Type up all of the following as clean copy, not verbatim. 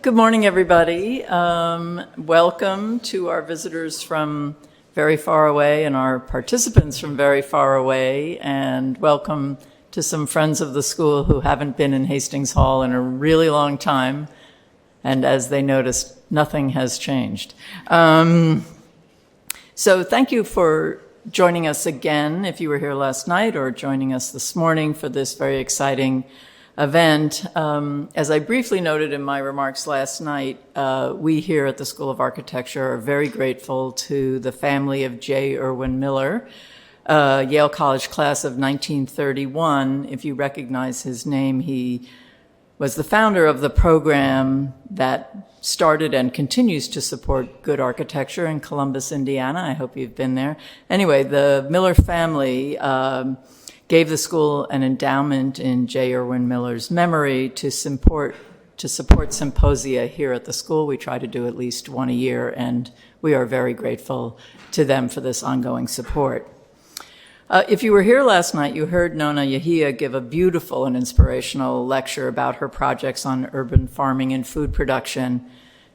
Good morning, everybody. Welcome to our visitors from very far away and our participants from very far away, and welcome to some friends of the school who haven't been in Hastings Hall in a really long time. And as they noticed, nothing has changed. So thank you for joining us again, if you were here last night, or joining us this morning for this very exciting event. As I briefly noted in my remarks last night, we here at the School of Architecture are very grateful to the family of J. Irwin Miller, Yale College class of 1931. If you recognize his name, he was the founder of the program that started and continues to support good architecture in Columbus, Indiana. I hope you've been there. Anyway, the Miller family gave the school an endowment in J. Irwin Miller's memory to support symposia here at the school. We try to do at least one a year, and we are very grateful to them for this ongoing support. If you were here last night, you heard Nona Yahia give a beautiful and inspirational lecture about her projects on urban farming and food production.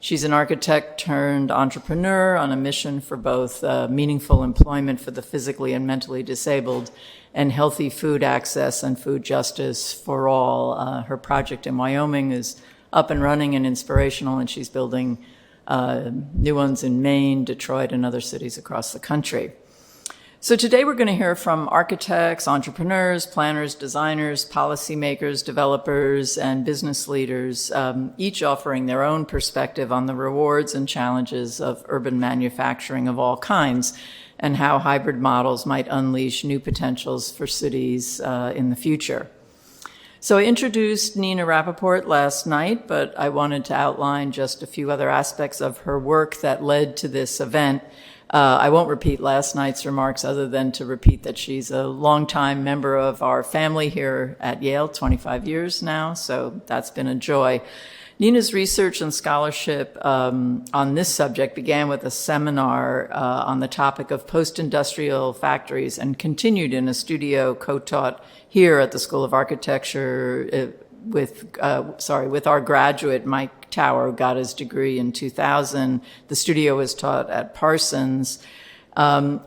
She's an architect turned entrepreneur on a mission for both meaningful employment for the physically and mentally disabled and healthy food access and food justice for all. Her project in Wyoming is up and running and inspirational, and she's building new ones in Maine, Detroit, and other cities across the country. So today we're going to hear from architects, entrepreneurs, planners, designers, policymakers, developers, and business leaders, each offering their own perspective on the rewards and challenges of urban manufacturing of all kinds, and how hybrid models might unleash new potentials for cities in the future. So I introduced Nina Rappaport last night, but I wanted to outline just a few other aspects of her work that led to this event. I won't repeat last night's remarks other than to repeat that she's a longtime member of our family here at Yale, 25 years now, so that's been a joy. Nina's research and scholarship on this subject began with a seminar on the topic of post-industrial factories and continued in a studio co-taught here at the School of Architecture with our graduate, Mike Tower, who got his degree in 2000. The studio was taught at Parsons,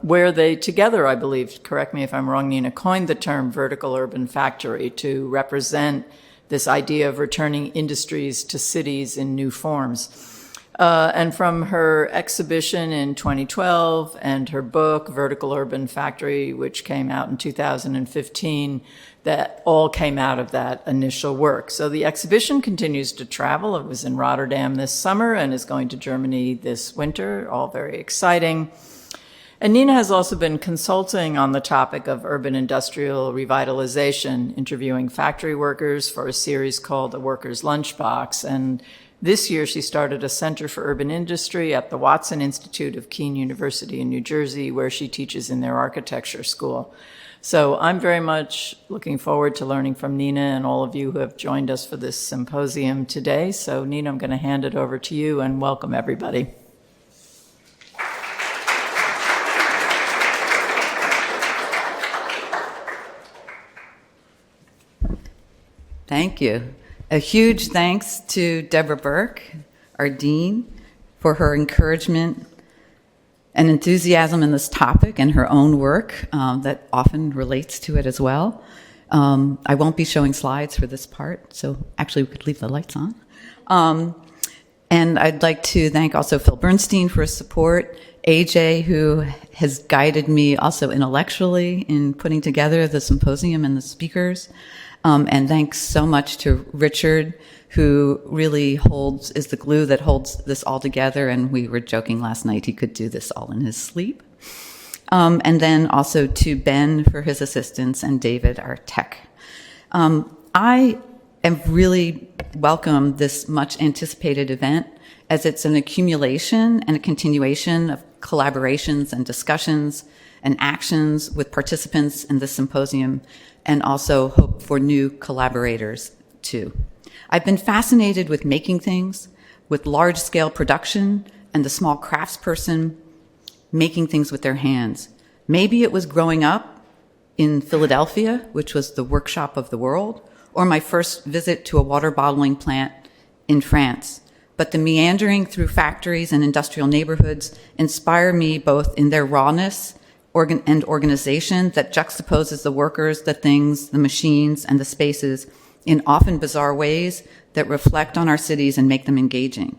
where they together, I believe, correct me if I'm wrong, Nina, coined the term vertical urban factory to represent this idea of returning industries to cities in new forms. And from her exhibition in 2012 and her book, Vertical Urban Factory, which came out in 2015, that all came out of that initial work. So the exhibition continues to travel. It was in Rotterdam this summer and is going to Germany this winter, all very exciting. And Nina has also been consulting on the topic of urban industrial revitalization, interviewing factory workers for a series called The Worker's Lunchbox. And this year she started a Center for Urban Industry at the Watson Institute of Keene University in New Jersey, where she teaches in their architecture school. So I'm very much looking forward to learning from Nina and all of you who have joined us for this symposium today. So Nina, I'm going to hand it over to you and welcome everybody. Thank you. A huge thanks to Deborah Burke, our dean, for her encouragement and enthusiasm in this topic and her own work that often relates to it as well. I won't be showing slides for this part, so actually we could leave the lights on. And I'd like to thank also Phil Bernstein for his support, AJ, who has guided me also intellectually in putting together the symposium and the speakers. And thanks so much to Richard, who really is the glue that holds this all together. And we were joking last night he could do this all in his sleep. And then also to Ben for his assistance and David, our tech. I have really welcomed this much anticipated event as it's an accumulation and a continuation of collaborations and discussions and actions with participants in the symposium and also hope for new collaborators too. I've been fascinated with making things, with large-scale production, and the small craftsperson making things with their hands. Maybe it was growing up in Philadelphia, which was the workshop of the world, or my first visit to a water bottling plant in France. But the meandering through factories and industrial neighborhoods inspire me both in their rawness and organization that juxtaposes the workers, the things, the machines, and the spaces in often bizarre ways that reflect on our cities and make them engaging.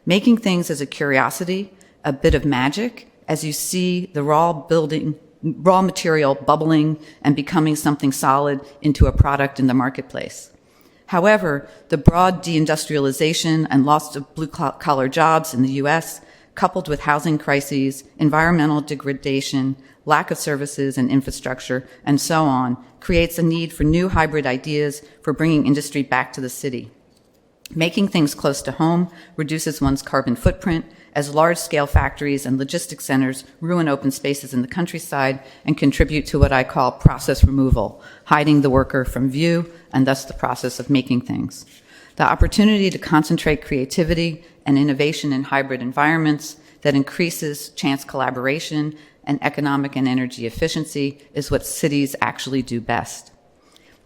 Making things is a curiosity, a bit of magic, as you see the raw material bubbling and becoming something solid into a product in the marketplace. However, the broad deindustrialization and loss of blue-collar jobs in the U.S., coupled with housing crises, environmental degradation, lack of services and infrastructure, and so on, creates a need for new hybrid ideas for bringing industry back to the city. Making things close to home reduces one's carbon footprint, as large-scale factories and logistics centers ruin open spaces in the countryside and contribute to what I call process removal, hiding the worker from view, and thus the process of making things. The opportunity to concentrate creativity and innovation in hybrid environments that increases chance collaboration and economic and energy efficiency is what cities actually do best.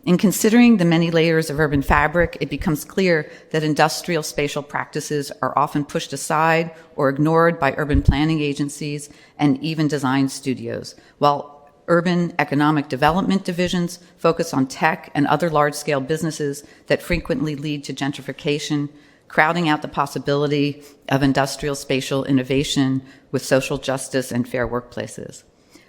In considering the many layers of urban fabric, it becomes clear that industrial spatial practices are often pushed aside or ignored by urban planning agencies and even design studios, while urban economic development divisions focus on tech and other large-scale businesses that frequently lead to gentrification, crowding out the possibility of industrial spatial innovation with social justice and fair workplaces.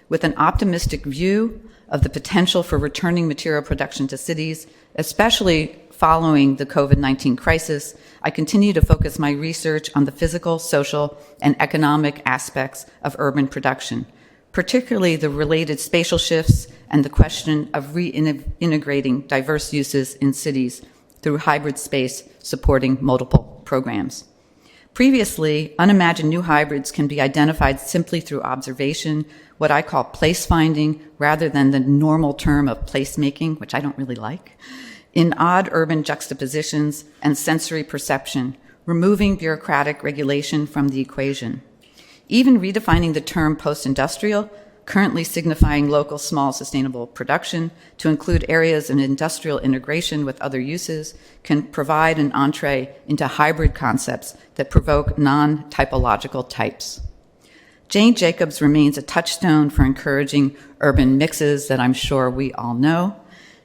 With an optimistic view of the potential for returning material production to cities, especially following the COVID-19 crisis, I continue to focus my research on the physical, social, and economic aspects of urban production, particularly the related spatial shifts and the question of reintegrating diverse uses in cities through hybrid space supporting multiple programs. Previously, unimagined new hybrids can be identified simply through observation, what I call place finding, rather than the normal term of placemaking, which I don't really like, in odd urban juxtapositions and sensory perception, removing bureaucratic regulation from the equation. Even redefining the term post-industrial, currently signifying local small sustainable production, to include areas of industrial integration with other uses, can provide an entree into hybrid concepts that provoke non-typological types. Jane Jacobs remains a touchstone for encouraging urban mixes that I'm sure we all know.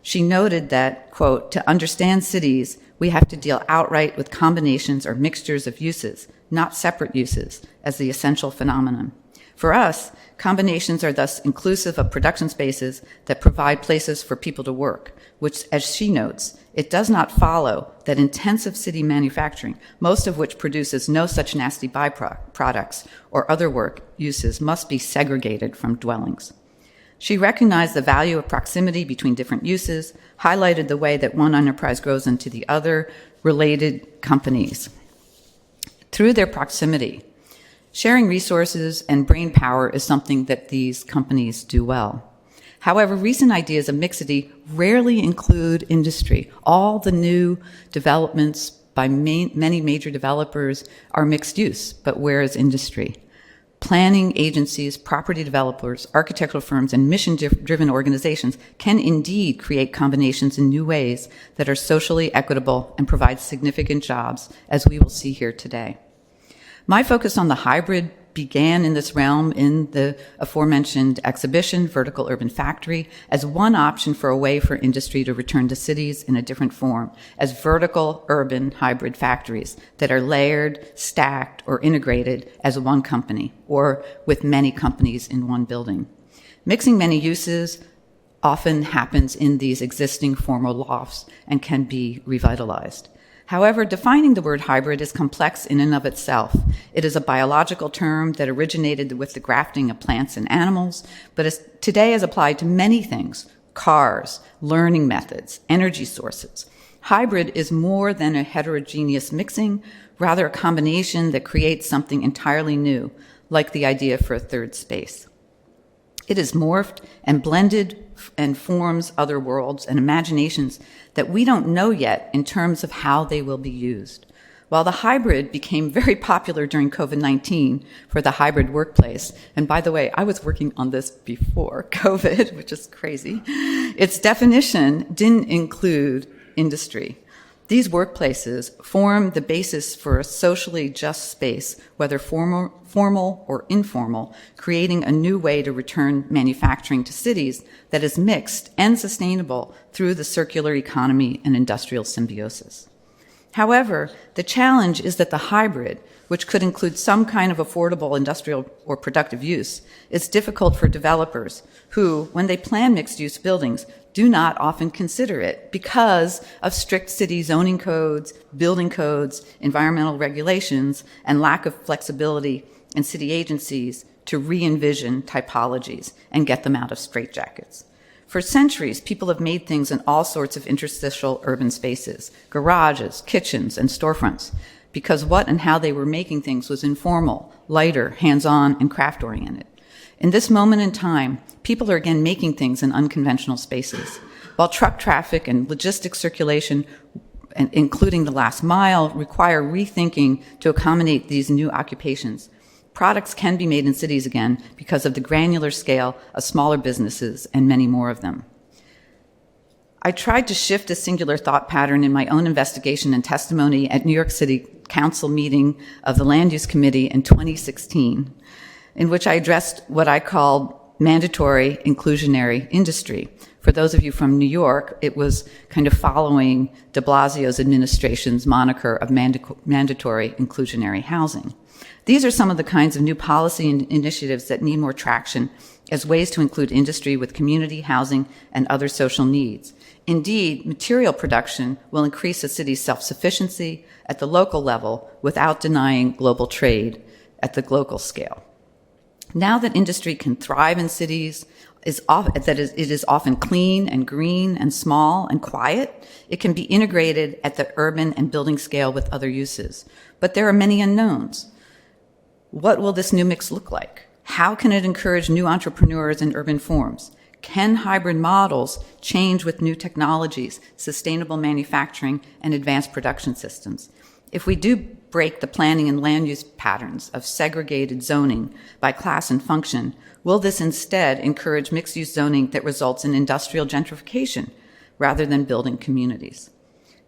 She noted that, quote, to understand cities, we have to deal outright with combinations or mixtures of uses, not separate uses, as the essential phenomenon. For us, combinations are thus inclusive of production spaces that provide places for people to work, which, as she notes, it does not follow that intensive city manufacturing, most of which produces no such nasty byproducts or other work uses, must be segregated from dwellings. She recognized the value of proximity between different uses, highlighted the way that one enterprise grows into the other related companies. Through their proximity, sharing resources and brain power is something that these companies do well. However, recent ideas of mixity rarely include industry. All the new developments by many major developers are mixed use, but where is industry? Planning agencies, property developers, architectural firms, and mission-driven organizations can indeed create combinations in new ways that are socially equitable and provide significant jobs, as we will see here today. My focus on the hybrid began in this realm in the aforementioned exhibition, Vertical Urban Factory, as one option for a way for industry to return to cities in a different form, as vertical urban hybrid factories that are layered, stacked, or integrated as one company, or with many companies in one building. Mixing many uses often happens in these existing formal lofts and can be revitalized. However, defining the word hybrid is complex in and of itself. It is a biological term that originated with the grafting of plants and animals, but today is applied to many things: cars, learning methods, energy sources. Hybrid is more than a heterogeneous mixing, rather a combination that creates something entirely new, like the idea for a third space. It is morphed and blended and forms other worlds and imaginations that we don't know yet in terms of how they will be used. While the hybrid became very popular during COVID-19 for the hybrid workplace, and by the way, I was working on this before COVID, which is crazy, its definition didn't include industry. These workplaces form the basis for a socially just space, whether formal or informal, creating a new way to return manufacturing to cities that is mixed and sustainable through the circular economy and industrial symbiosis. However, the challenge is that the hybrid, which could include some kind of affordable industrial or productive use, is difficult for developers who, when they plan mixed-use buildings, do not often consider it because of strict city zoning codes, building codes, environmental regulations, and lack of flexibility in city agencies to re-envision typologies and get them out of straitjackets. For centuries, people have made things in all sorts of interstitial urban spaces, garages, kitchens, and storefronts, because what and how they were making things was informal, lighter, hands-on, and craft-oriented. In this moment in time, people are again making things in unconventional spaces. While truck traffic and logistics circulation, including the last mile, require rethinking to accommodate these new occupations, products can be made in cities again because of the granular scale of smaller businesses and many more of them. I tried to shift a singular thought pattern in my own investigation and testimony at New York City Council meeting of the Land Use Committee in 2016, in which I addressed what I called mandatory inclusionary industry. For those of you from New York, it was kind of following de Blasio's administration's moniker of mandatory inclusionary housing. These are some of the kinds of new policy initiatives that need more traction as ways to include industry with community, housing, and other social needs. Indeed, material production will increase a city's self-sufficiency at the local level without denying global trade at the local scale. Now that industry can thrive in cities, it is often clean and green and small and quiet, it can be integrated at the urban and building scale with other uses. But there are many unknowns. What will this new mix look like? How can it encourage new entrepreneurs in urban forms? Can hybrid models change with new technologies, sustainable manufacturing, and advanced production systems? If we do break the planning and land use patterns of segregated zoning by class and function, will this instead encourage mixed-use zoning that results in industrial gentrification rather than building communities?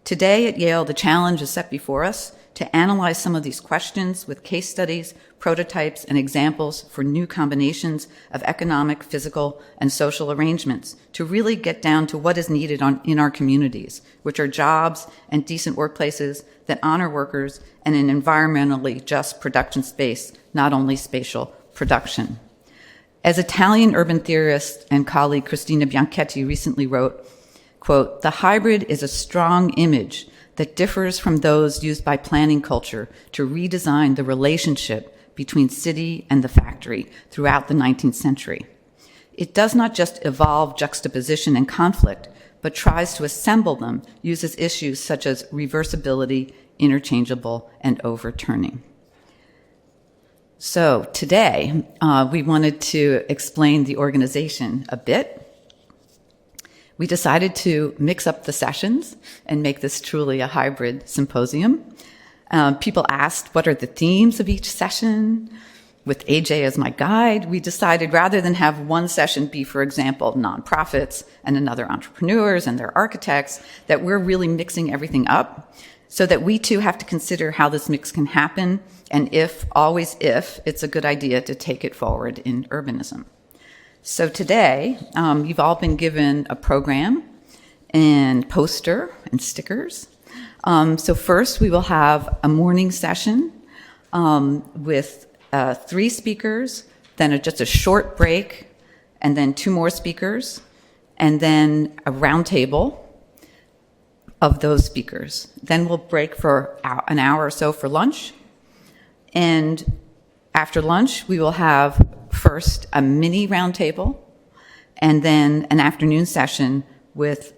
Today at Yale, the challenge is set before us to analyze some of these questions with case studies, prototypes, and examples for new combinations of economic, physical, and social arrangements to really get down to what is needed in our communities, which are jobs and decent workplaces that honor workers and an environmentally just production space, not only spatial production. As Italian urban theorist and colleague Cristina Bianchetti recently wrote, quote, "The hybrid is a strong image that differs from those used by planning culture to redesign the relationship between city and the factory throughout the 19th century. It does not just evolve juxtaposition and conflict, but tries to assemble them, uses issues such as reversibility, interchangeable, and overturning." So today, we wanted to explain the organization a bit. We decided to mix up the sessions and make this truly a hybrid symposium. People asked, what are the themes of each session? With AJ as my guide, we decided rather than have one session be, for example, nonprofits and another entrepreneurs and their architects, that we're really mixing everything up so that we too have to consider how this mix can happen and if, always if, it's a good idea to take it forward in urbanism. So today, you've all been given a program and poster and stickers. So first, we will have a morning session with 3 speakers, then just a short break, and then 2 more speakers, and then a round table of those speakers. Then we'll break for an hour or so for lunch. And after lunch, we will have first a mini roundtable, and then an afternoon session with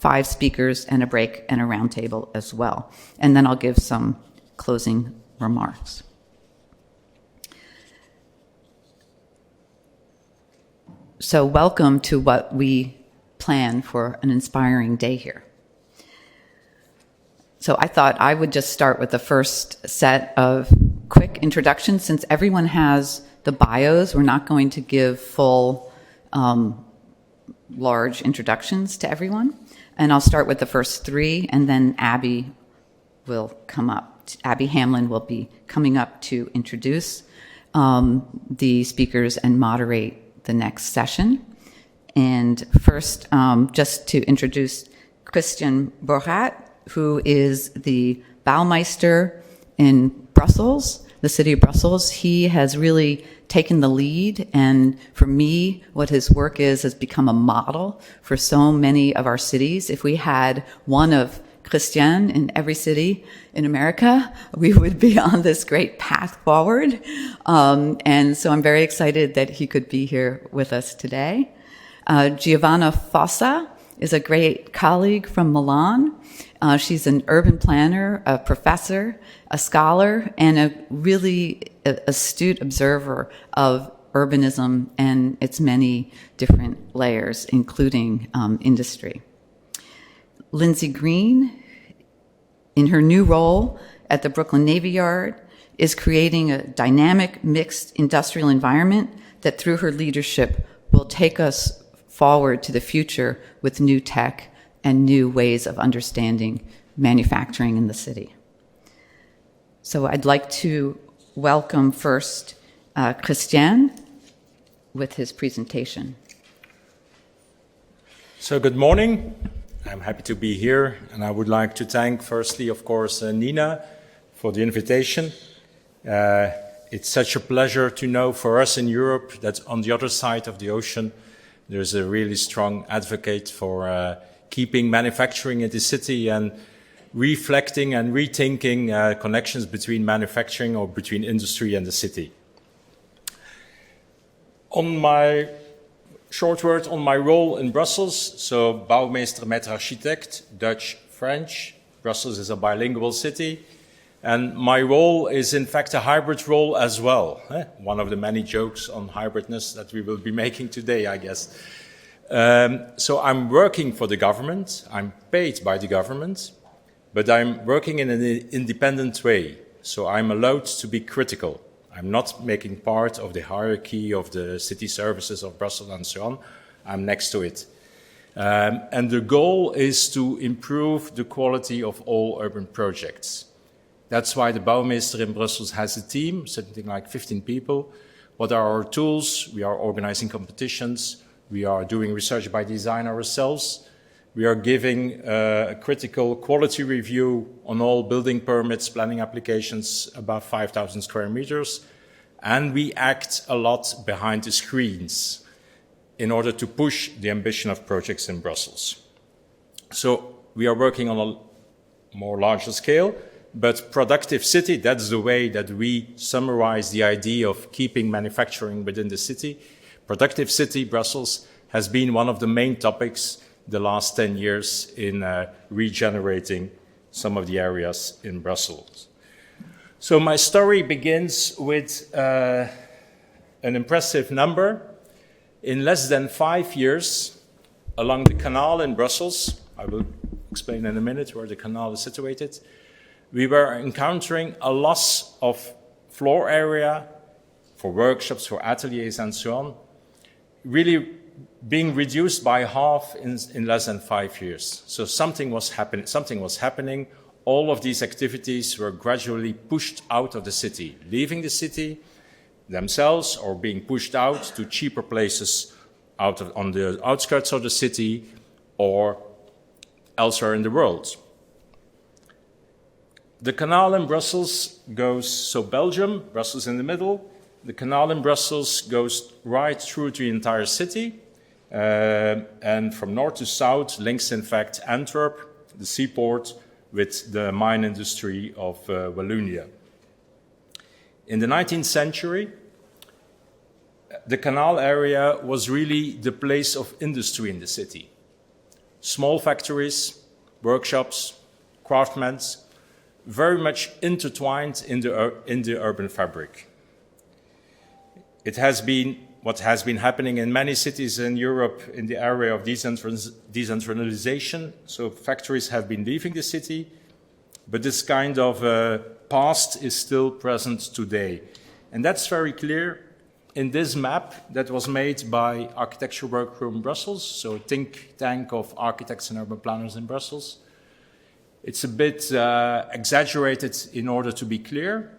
5 speakers and a break and a roundtable as well. And then I'll give some closing remarks. So welcome to what we plan for an inspiring day here. So I thought I would just start with the first set of quick introductions. Since everyone has the bios, we're not going to give full, large introductions to everyone. And I'll start with the first three, and then Abby will come up. Abby Hamlin will be coming up to introduce the speakers and moderate the next session. And first, just to introduce Christian Borgat, who is the Baumeister in Brussels, the city of Brussels. He has really taken the lead, and for me, what his work has become a model for so many of our cities. If we had one of Christian in every city in America, we would be on this great path forward. And so I'm very excited that he could be here with us today. Giovanna Fossa is a great colleague from Milan. She's an urban planner, a professor, a scholar, and a really astute observer of urbanism and its many different layers, including industry. Lindsay Green, in her new role at the Brooklyn Navy Yard, is creating a dynamic, mixed industrial environment that, through her leadership, will take us forward to the future with new tech and new ways of understanding manufacturing in the city. So I'd like to welcome first Christian with his presentation. So good morning. I'm happy to be here, and I would like to thank, firstly, of course, Nina for the invitation. It's such a pleasure to know for us in Europe that on the other side of the ocean, there's a really strong advocate for keeping manufacturing in the city and reflecting and rethinking connections between manufacturing or between industry and the city. On my short word on my role in Brussels, so Bouwmeester Maître Architect, Dutch, French. Brussels is a bilingual city. And my role is in fact a hybrid role as well. One of the many jokes on hybridness that we will be making today, I guess. So I'm working for the government, I'm paid by the government, but I'm working in an independent way. So I'm allowed to be critical. I'm not making part of the hierarchy of the city services of Brussels and so on. I'm next to it. And the goal is to improve the quality of all urban projects. That's why the Bouwmeester in Brussels has a team, something like 15 people. What are our tools? We are organizing competitions. We are doing research by design ourselves. We are giving a critical quality review on all building permits, planning applications above 5,000 square meters. And we act a lot behind the screens in order to push the ambition of projects in Brussels. So we are working on a more larger scale, but productive city, that's the way that we summarize the idea of keeping manufacturing within the city. Productive city, Brussels, has been one of the main topics the last 10 years in regenerating some of the areas in Brussels. So my story begins with an impressive number. In less than 5 years, along the canal in Brussels, I will explain in a minute where the canal is situated, we were encountering a loss of floor area for workshops, for ateliers and so on, really being reduced by half in less than 5 years. So something was happening. All of these activities were gradually pushed out of the city, leaving the city themselves or being pushed out to cheaper places on the outskirts of the city or elsewhere in the world. The canal in Brussels goes, so Belgium, Brussels in the middle, the canal in Brussels goes right through the entire city, and from north to south links in fact Antwerp, the seaport, with the mine industry of Wallonia. In the 19th century, the canal area was really the place of industry in the city. Small factories, workshops, craftsmen, very much intertwined in the urban fabric. It has been what has been happening in many cities in Europe in the area of decentralization. So factories have been leaving the city, but this kind of past is still present today. And that's very clear in this map that was made by Architecture Workroom Brussels, so a think tank of architects and urban planners in Brussels. It's a bit exaggerated in order to be clear,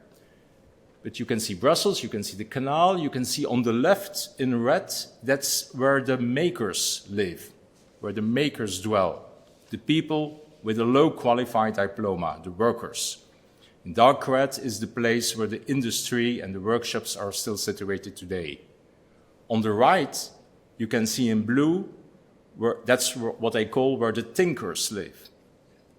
but you can see Brussels, you can see the canal, you can see on the left in red, that's where the makers live, where the makers dwell, the people with a low qualified diploma, the workers. In dark red is the place where the industry and the workshops are still situated today. On the right, you can see in blue, that's what I call where the thinkers live,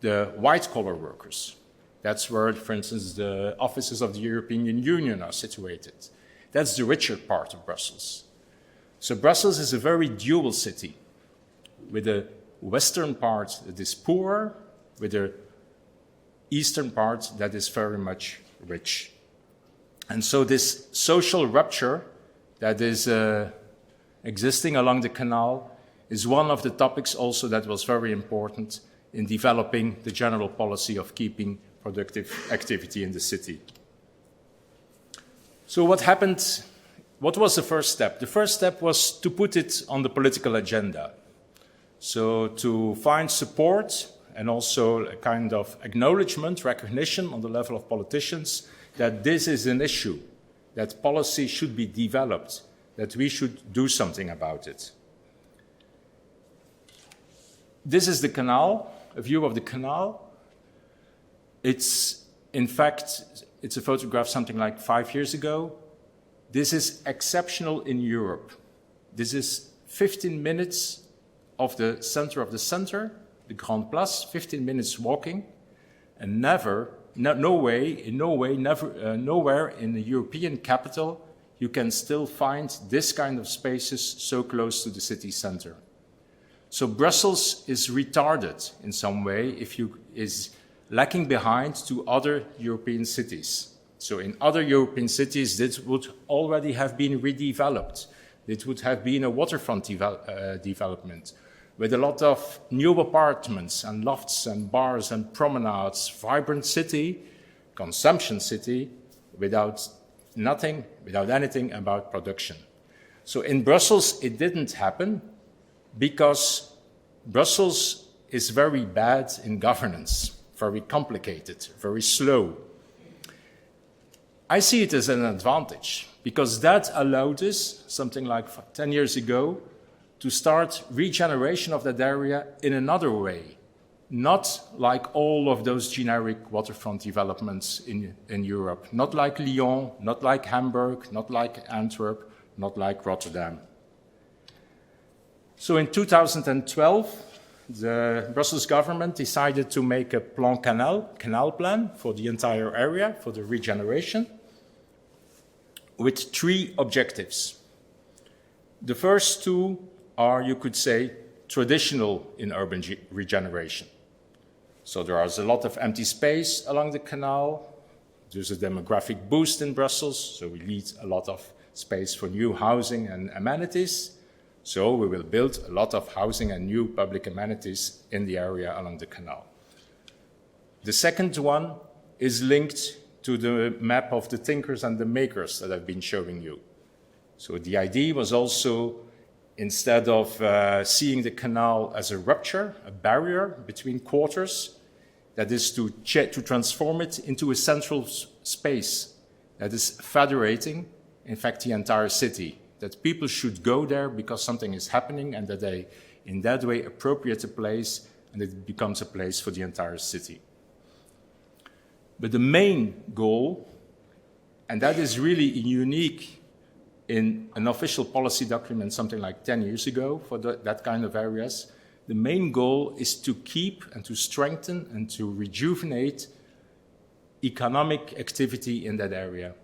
the white-collar workers. That's where, for instance, the offices of the European Union are situated. That's the richer part of Brussels. So Brussels is a very dual city, with a western part that is poorer, with a eastern part that is very much rich. And so this social rupture that is existing along the canal is one of the topics also that was very important in developing the general policy of keeping productive activity in the city. So what happened? What was the first step? The first step was to put it on the political agenda. So to find support and also a kind of acknowledgement, recognition on the level of politicians that this is an issue, that policy should be developed, that we should do something about it. This is the canal, a view of the canal. It's, in fact, it's a photograph something like 5 years ago. This is exceptional in Europe. This is 15 minutes of the center, the Grand Place, 15 minutes walking, and nowhere in the European capital you can still find this kind of spaces so close to the city center. So Brussels is retarded in some way, is lacking behind to other European cities. So in other European cities, this would already have been redeveloped. It would have been a waterfront development with a lot of new apartments and lofts and bars and promenades, vibrant city, consumption city, without anything about production. So in Brussels, it didn't happen because Brussels is very bad in governance, very complicated, very slow. I see it as an advantage because that allowed us, something like 10 years ago, to start regeneration of that area in another way, not like all of those generic waterfront developments in Europe, not like Lyon, not like Hamburg, not like Antwerp, not like Rotterdam. So in 2012, the Brussels government decided to make a canal plan for the entire area, for the regeneration, with 3 objectives. The first 2 are, you could say, traditional in urban regeneration. So there is a lot of empty space along the canal. There's a demographic boost in Brussels, so we need a lot of space for new housing and amenities. So we will build a lot of housing and new public amenities in the area along the canal. The second one is linked to the map of the thinkers and the makers that I've been showing you. So the idea was also, instead of seeing the canal as a rupture, a barrier between quarters, that is to transform it into a central space that is federating, in fact, the entire city, that people should go there because something is happening and that they, in that way, appropriate a place and it becomes a place for the entire city. But the main goal, and that is really unique in an official policy document something like 10 years ago for that kind of areas, the main goal is to keep and to strengthen and to rejuvenate economic activity in that area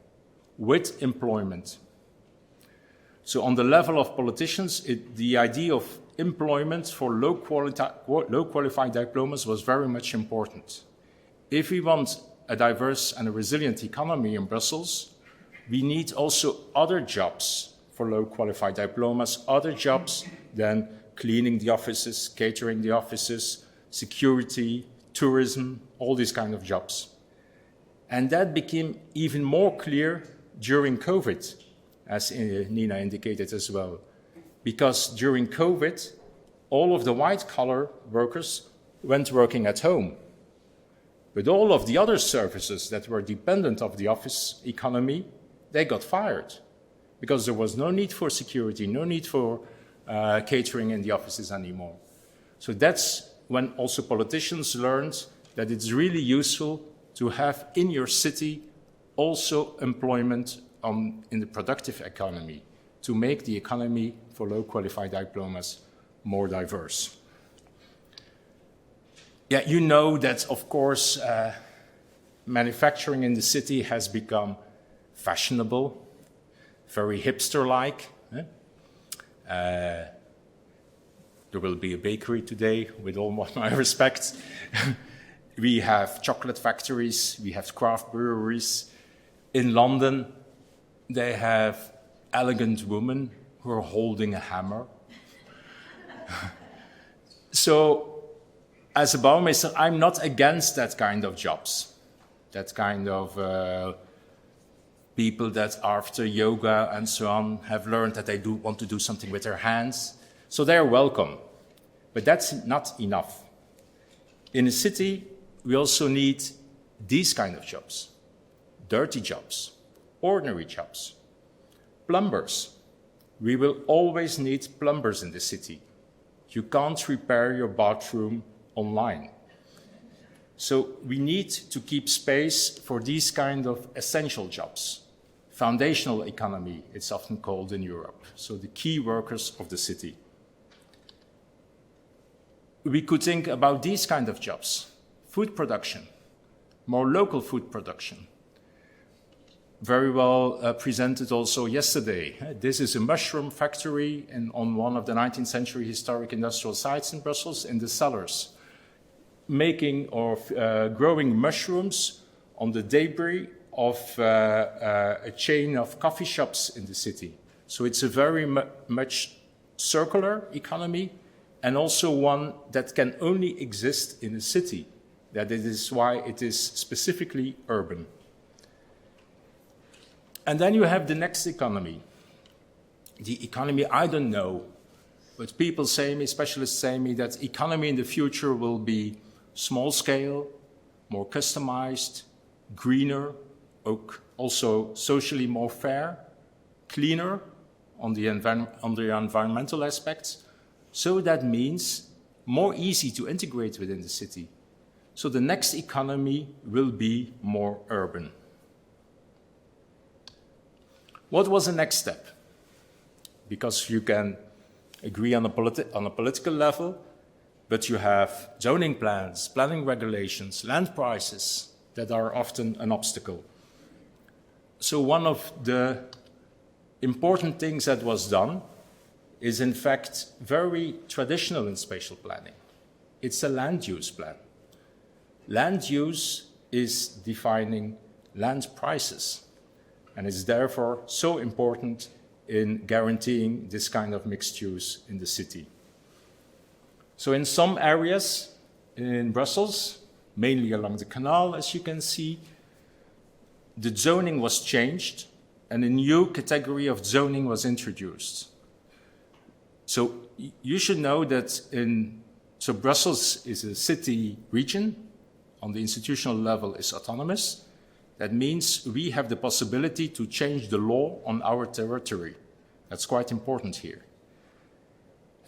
with employment. So on the level of politicians, the idea of employment for low qualified diplomas was very much important. If we want a diverse and a resilient economy in Brussels, we need also other jobs for low qualified diplomas, other jobs than cleaning the offices, catering the offices, security, tourism, all these kind of jobs. And that became even more clear during COVID, as Nina indicated as well. Because during COVID, all of the white-collar workers went working at home. But all of the other services that were dependent of the office economy, they got fired. Because there was no need for security, no need for catering in the offices anymore. So that's when also politicians learned that it's really useful to have in your city also employment in the productive economy, to make the economy for low qualified diplomas more diverse. Yeah, you know that, of course, manufacturing in the city has become fashionable, very hipster-like. There will be a bakery today, with all my respect. We have chocolate factories, we have craft breweries. In London, they have elegant women who are holding a hammer. So, as a Bouwmeester, I'm not against that kind of jobs. That kind of people that after yoga and so on have learned that they do want to do something with their hands. So they're welcome. But that's not enough. In a city, we also need these kind of jobs. Dirty jobs, ordinary jobs. Plumbers. We will always need plumbers in the city. You can't repair your bathroom online. So we need to keep space for these kind of essential jobs. Foundational economy, it's often called in Europe. So the key workers of the city. We could think about these kind of jobs. Food production, more local food production. Very well presented also yesterday. This is a mushroom factory on one of the 19th century historic industrial sites in Brussels, in the cellars, making or growing mushrooms on the debris of a chain of coffee shops in the city. So it's a very much circular economy, and also one that can only exist in a city. That is why it is specifically urban. And then you have the next economy. The economy, I don't know, but people say me, specialists say me, that economy in the future will be small scale, more customized, greener, also socially more fair, cleaner on the environmental aspects. So that means more easy to integrate within the city. So the next economy will be more urban. What was the next step? Because you can agree on a political level, but you have zoning plans, planning regulations, land prices that are often an obstacle. So one of the important things that was done is in fact very traditional in spatial planning. It's a land use plan. Land use is defining land prices, and it's therefore so important in guaranteeing this kind of mixed use in the city. So in some areas in Brussels, mainly along the canal, as you can see, the zoning was changed and a new category of zoning was introduced. So you should know that so Brussels is a city region, on the institutional level is autonomous. That means we have the possibility to change the law on our territory. That's quite important here.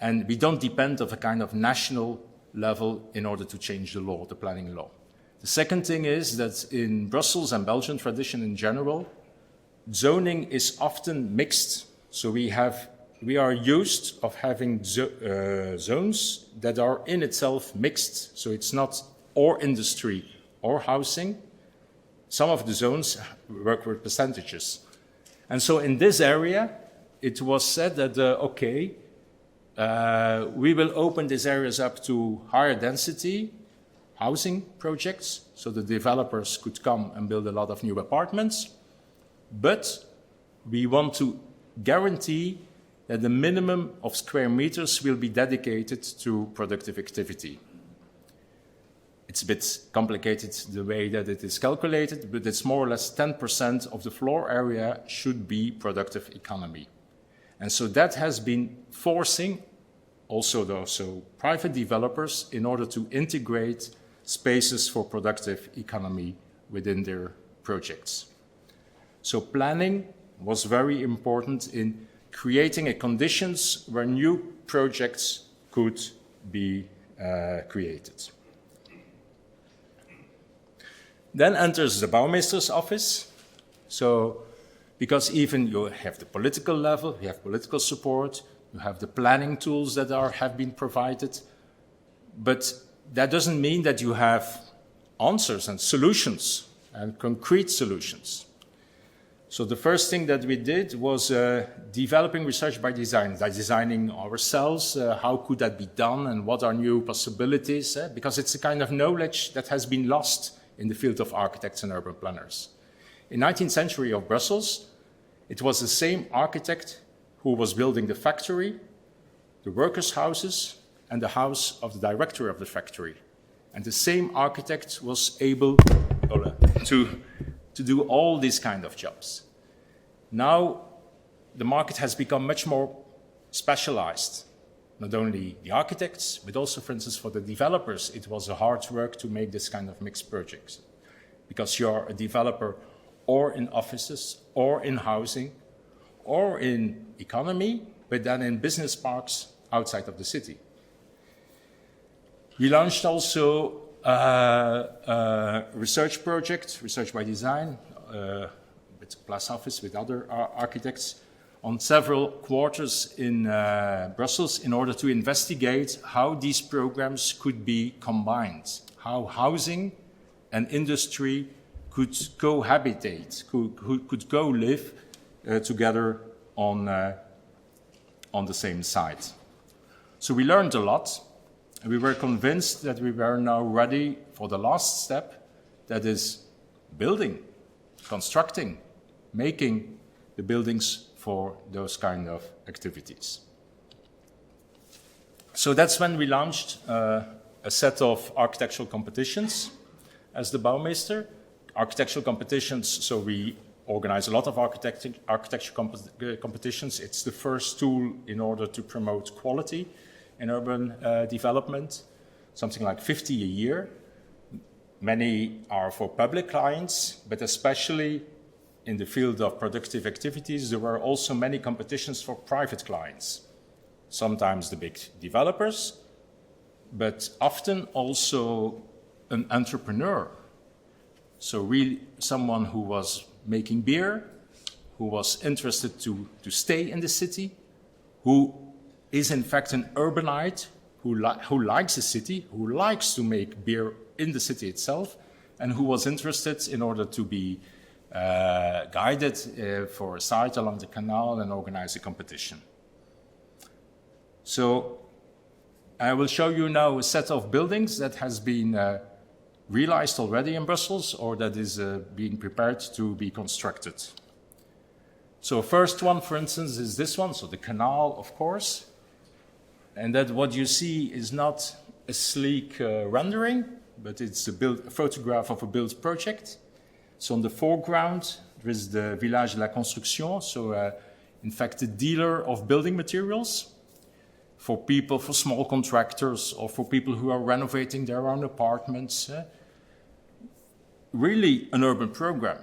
And we don't depend on a kind of national level in order to change the law, the planning law. The second thing is that in Brussels and Belgian tradition in general, zoning is often mixed. So we are used of having zones that are in itself mixed. So it's not or industry or housing. Some of the zones work with percentages. And so in this area, it was said that, we will open these areas up to higher density housing projects, so the developers could come and build a lot of new apartments. But we want to guarantee that the minimum of square meters will be dedicated to productive activity. It's a bit complicated the way that it is calculated, but it's more or less 10% of the floor area should be productive economy. And so that has been forcing also private developers in order to integrate spaces for productive economy within their projects. So planning was very important in creating a conditions where new projects could be created. Then enters the Bouwmeester's office. So, because even you have the political level, you have political support, you have the planning tools that have been provided, but that doesn't mean that you have answers and solutions and concrete solutions. So the first thing that we did was developing research by design, by designing ourselves, how could that be done and what are new possibilities, because it's a kind of knowledge that has been lost in the field of architects and urban planners. In the 19th century of Brussels, it was the same architect who was building the factory, the workers' houses, and the house of the director of the factory. And the same architect was able to do all these kind of jobs. Now, the market has become much more specialized. Not only the architects, but also, for instance, for the developers, it was a hard work to make this kind of mixed projects. Because you're a developer or in offices, or in housing, or in economy, but then in business parks outside of the city. We launched also a research project, Research by Design, with Plus Office, with other architects, on several quarters in Brussels in order to investigate how these programs could be combined, how housing and industry could cohabitate, could go live together on the same site. So we learned a lot, and we were convinced that we were now ready for the last step, that is building, constructing, making the buildings for those kind of activities. So that's when we launched a set of architectural competitions as the Bouwmeester. Architectural competitions, so we organize a lot of architecture competitions. It's the first tool in order to promote quality in urban development, something like 50 a year. Many are for public clients, but especially in the field of productive activities, there were also many competitions for private clients. Sometimes the big developers, but often also an entrepreneur. So really someone who was making beer, who was interested to stay in the city, who is in fact an urbanite, who likes the city, who likes to make beer in the city itself, and who was interested in order to be guided for a site along the canal and organize a competition. So I will show you now a set of buildings that has been realized already in Brussels or that is being prepared to be constructed. So first one, for instance, is this one, so the canal, of course. And that what you see is not a sleek rendering, but it's a photograph of a built project. So on the foreground, there is the Village de la Construction, so in fact a dealer of building materials for people, for small contractors, or for people who are renovating their own apartments. Really an urban program,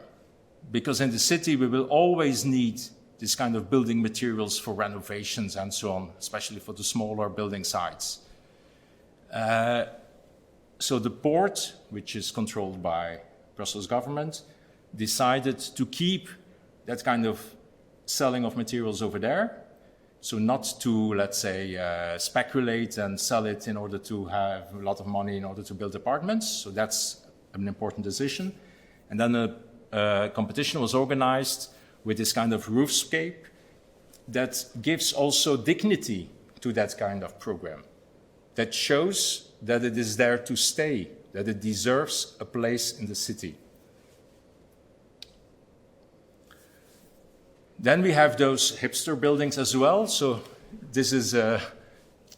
because in the city we will always need this kind of building materials for renovations and so on, especially for the smaller building sites. So the port, which is controlled by Brussels government, decided to keep that kind of selling of materials over there. So not to, let's say, speculate and sell it in order to have a lot of money in order to build apartments. So that's an important decision. And then a competition was organized with this kind of roofscape that gives also dignity to that kind of program, that shows that it is there to stay, that it deserves a place in the city. Then we have those hipster buildings as well. So this is a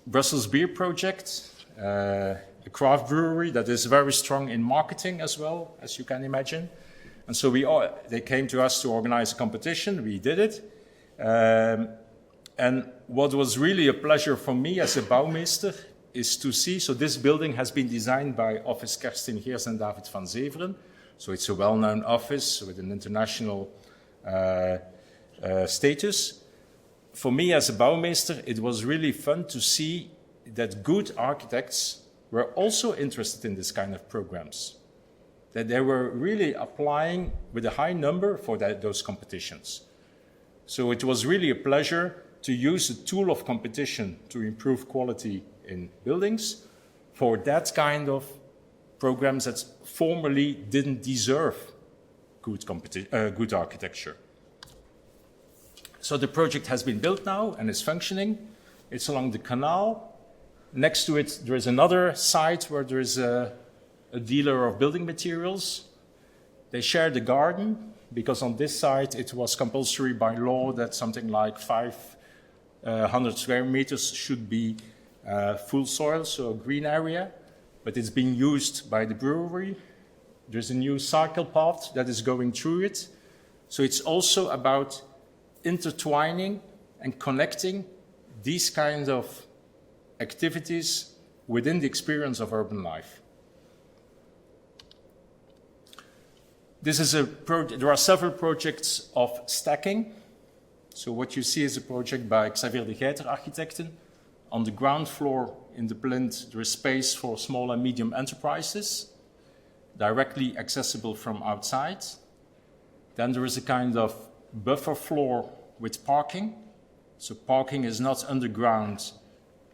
Brussels beer project, a craft brewery that is very strong in marketing as well, as you can imagine. And so they came to us to organize a competition. We did it. And what was really a pleasure for me as a bouwmeester is to see, so this building has been designed by Office Kerstin Geers and David van Zeveren. So it's a well-known office with an international status. For me as a bouwmeester, it was really fun to see that good architects were also interested in this kind of programs, that they were really applying with a high number for those competitions. So it was really a pleasure to use a tool of competition to improve quality in buildings for that kind of programs that formerly didn't deserve good architecture. So the project has been built now and is functioning. It's along the canal. Next to it, there is another site where there is a dealer of building materials. They share the garden, because on this site it was compulsory by law that something like 500 square meters should be full soil, so a green area. But it's being used by the brewery. There's a new cycle path that is going through it. So it's also about intertwining and connecting these kinds of activities within the experience of urban life. There are several projects of stacking. So what you see is a project by Xavier de Geiter Architecten. On the ground floor in the plinth, there is space for small and medium enterprises, directly accessible from outside. Then there is a kind of buffer floor with parking. So parking is not underground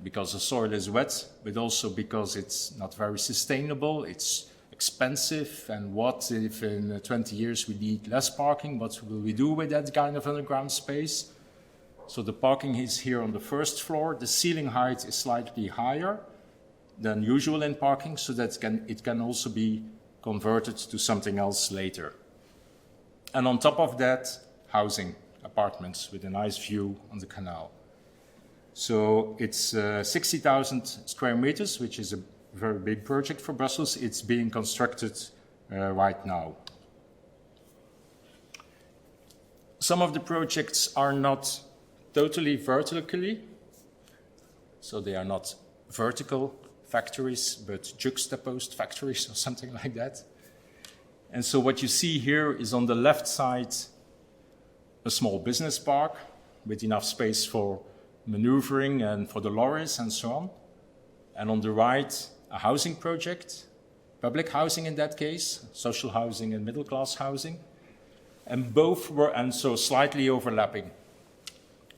because the soil is wet, but also because it's not very sustainable. It's expensive, and what if in 20 years we need less parking? What will we do with that kind of underground space? So the parking is here on the first floor. The ceiling height is slightly higher than usual in parking, so that it can also be converted to something else later. And on top of that, housing, apartments with a nice view on the canal. So it's 60,000 square meters, which is a very big project for Brussels. It's being constructed right now. Some of the projects are not totally vertically, so they are not vertical factories, but juxtaposed factories or something like that. And so what you see here is on the left side a small business park with enough space for maneuvering and for the lorries and so on. And on the right, a housing project, public housing in that case, social housing and middle class housing. And both were, and so slightly overlapping.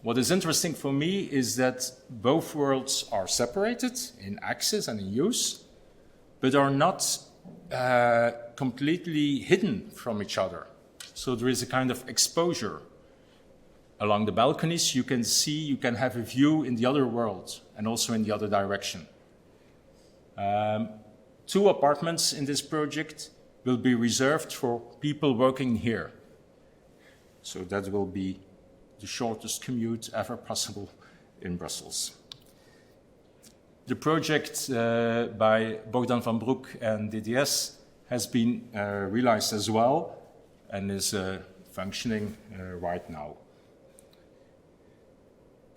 What is interesting for me is that both worlds are separated in access and in use, but are not completely hidden from each other. So there is a kind of exposure. Along the balconies, you can have a view in the other world and also in the other direction. 2 apartments in this project will be reserved for people working here. So that will be the shortest commute ever possible in Brussels. The project by Bogdan van Broek and DDS has been realized as well and is functioning right now.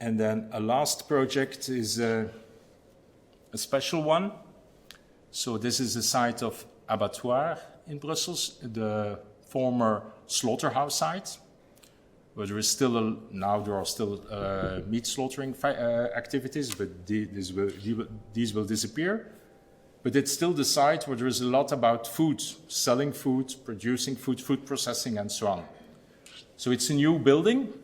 And then a last project is a special one. So this is the site of Abattoir in Brussels, the former slaughterhouse site, where there is still there are still meat slaughtering activities, but these will disappear. But it's still the site where there is a lot about food, selling food, producing food, food processing, and so on. So it's a new building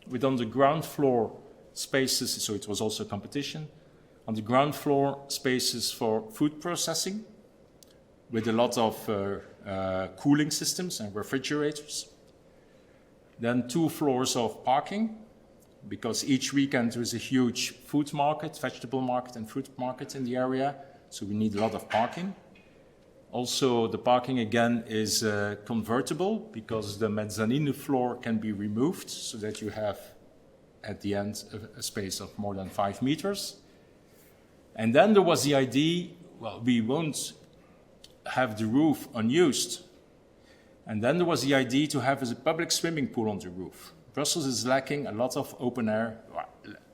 with on the ground floor spaces, so it was also a competition. On the ground floor, spaces for food processing with a lot of cooling systems and refrigerators. Then 2 floors of parking, because each weekend there is a huge food market, vegetable market and fruit market in the area, so we need a lot of parking. Also, the parking again is convertible because the mezzanine floor can be removed so that you have at the end a space of more than 5 meters. And then there was the idea, well, we won't have the roof unused. And then there was the idea to have a public swimming pool on the roof. Brussels is lacking a lot of open air.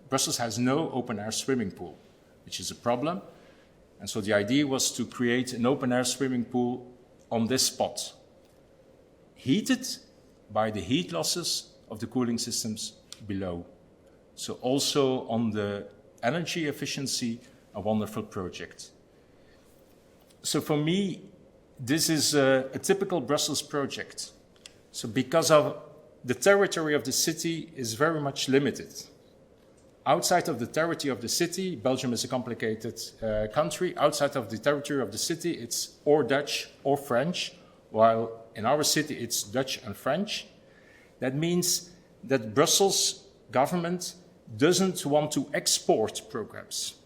Brussels has no open air swimming pool, which is a problem. And so the idea was to create an open air swimming pool on this spot, heated by the heat losses of the cooling systems below. So also on the energy efficiency, a wonderful project. So for me, this is a typical Brussels project. So because of the territory of the city is very much limited. Outside of the territory of the city, Belgium is a complicated country. Outside of the territory of the city, it's or Dutch or French, while in our city, it's Dutch and French. That means that Brussels government doesn't want to export programs.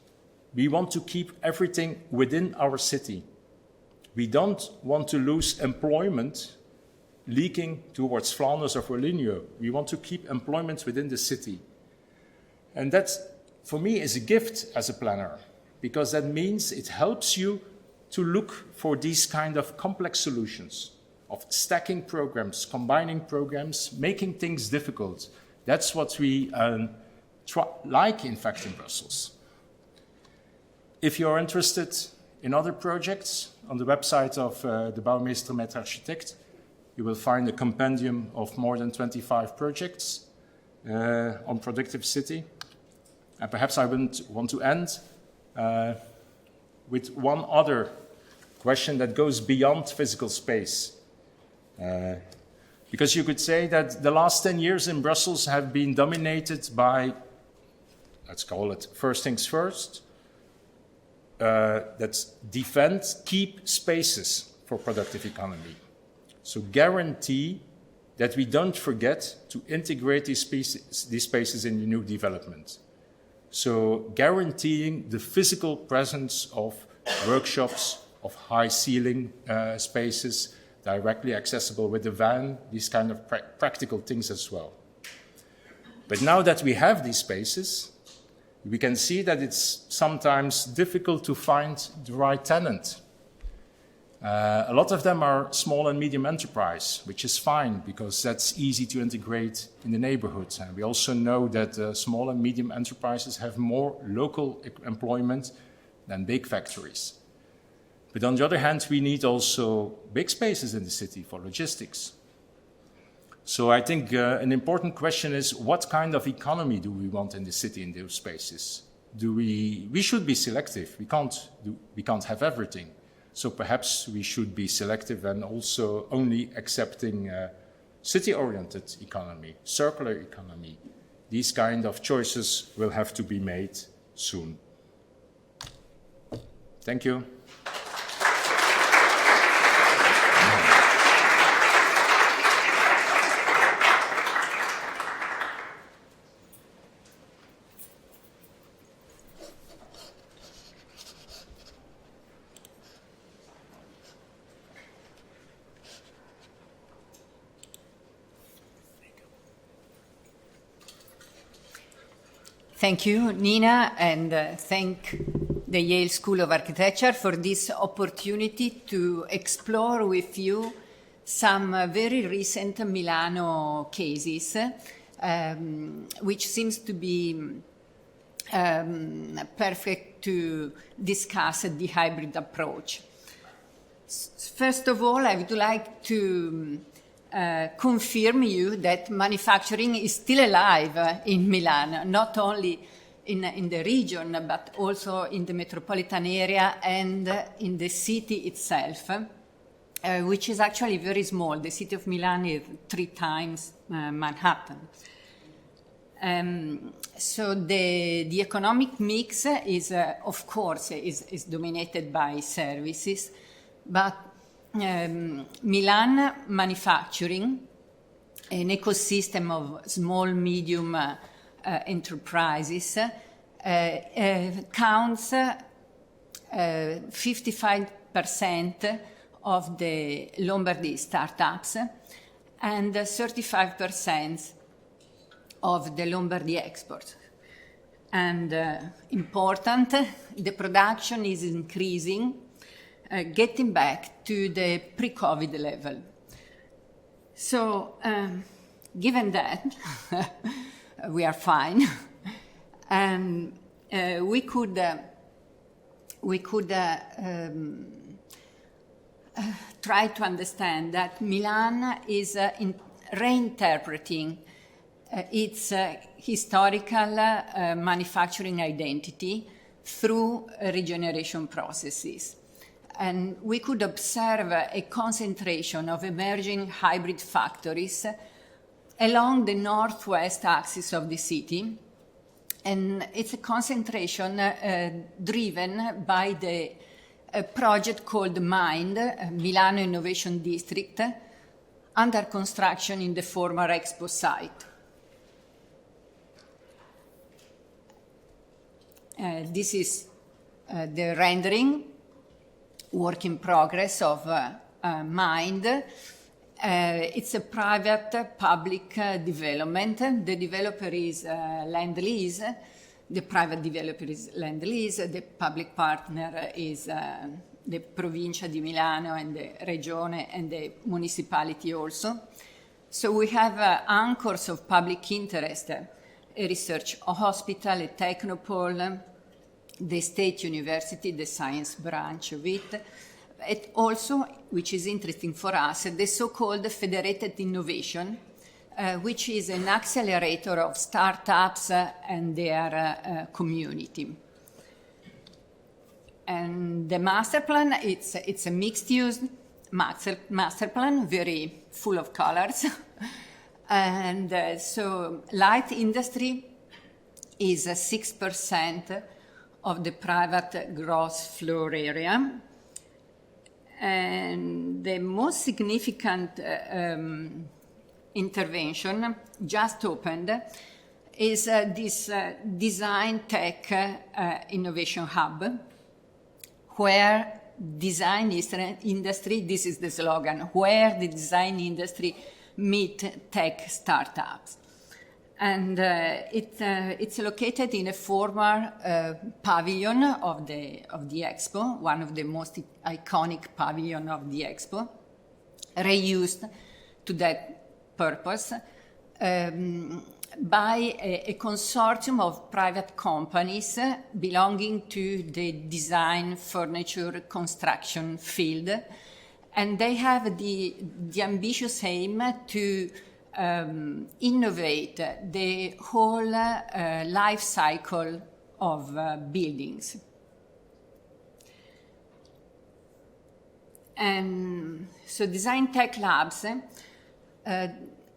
We want to keep everything within our city. We don't want to lose employment leaking towards Flanders or Wallonia. We want to keep employment within the city. And that, for me, is a gift as a planner, because that means it helps you to look for these kind of complex solutions of stacking programs, combining programs, making things difficult. That's what we like, in fact, in Brussels. If you're interested in other projects, on the website of the Bouwmeester met Architect, you will find a compendium of more than 25 projects on productive city. And perhaps I would want to end with one other question that goes beyond physical space. Because you could say that the last 10 years in Brussels have been dominated by, let's call it first things first, that's defend, keep spaces for productive economy. So guarantee that we don't forget to integrate these spaces in the new development. So guaranteeing the physical presence of workshops, of high ceiling spaces, directly accessible with the van, these kind of practical things as well. But now that we have these spaces, we can see that it's sometimes difficult to find the right tenant. A lot of them are small and medium enterprise, which is fine because that's easy to integrate in the neighborhood. And we also know that small and medium enterprises have more local employment than big factories. But on the other hand, we need also big spaces in the city for logistics. So I think an important question is, what kind of economy do we want in the city in those spaces? We should be selective. We can't have everything. So perhaps we should be selective and also only accepting city-oriented economy, circular economy. These kind of choices will have to be made soon. Thank you. Thank you, Nina, and thank the Yale School of Architecture for this opportunity to explore with you some very recent Milano cases, which seems to be perfect to discuss the hybrid approach. First of all, I would like to confirm you that manufacturing is still alive in Milan, not only in the region, but also in the metropolitan area and in the city itself, which is actually very small. The city of Milan is 3 times Manhattan. So the economic mix is, of course, is dominated by services, but Milan manufacturing, an ecosystem of small, medium enterprises, counts 55% of the Lombardy startups and 35% of the Lombardy exports. And important, the production is increasing, getting back to the pre-COVID level. So, given that, we are fine, and we could try to understand that Milan is reinterpreting its historical manufacturing identity through regeneration processes. And we could observe a concentration of emerging hybrid factories along the northwest axis of the city. And it's a concentration driven by the project called MIND, Milano Innovation District, under construction in the former Expo site. This is the rendering, work in progress of MIND. It's a private-public development. The developer is Land-Lease. The private developer is Land-Lease. The public partner is the Provincia di Milano and the Regione and the municipality also. So we have anchors of public interest, a research hospital, a technopole, the State University, the science branch of it. It also, which is interesting for us, the so-called federated innovation, which is an accelerator of startups and their community. And the master plan, it's a mixed-use master plan, very full of colors. And so light industry is 6% of the private gross floor area. And the most significant intervention just opened is this design tech innovation hub, where design industry, this is the slogan, where the design industry meet tech startups. And it's located in a former pavilion of the Expo, one of the most iconic pavilion of the Expo, reused to that purpose by a consortium of private companies belonging to the design, furniture, construction field. And they have the ambitious aim to innovate the whole life cycle of buildings. And so design tech labs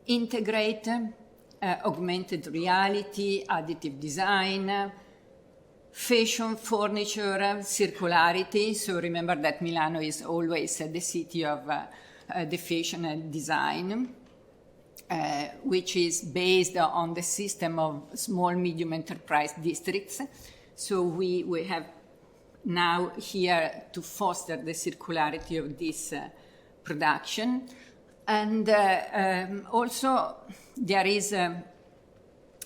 integrate augmented reality, additive design, fashion, furniture, circularity. So remember that Milano is always the city of the fashion and design. Which is based on the system of small, medium enterprise districts. So we have now here to foster the circularity of this production. And also there is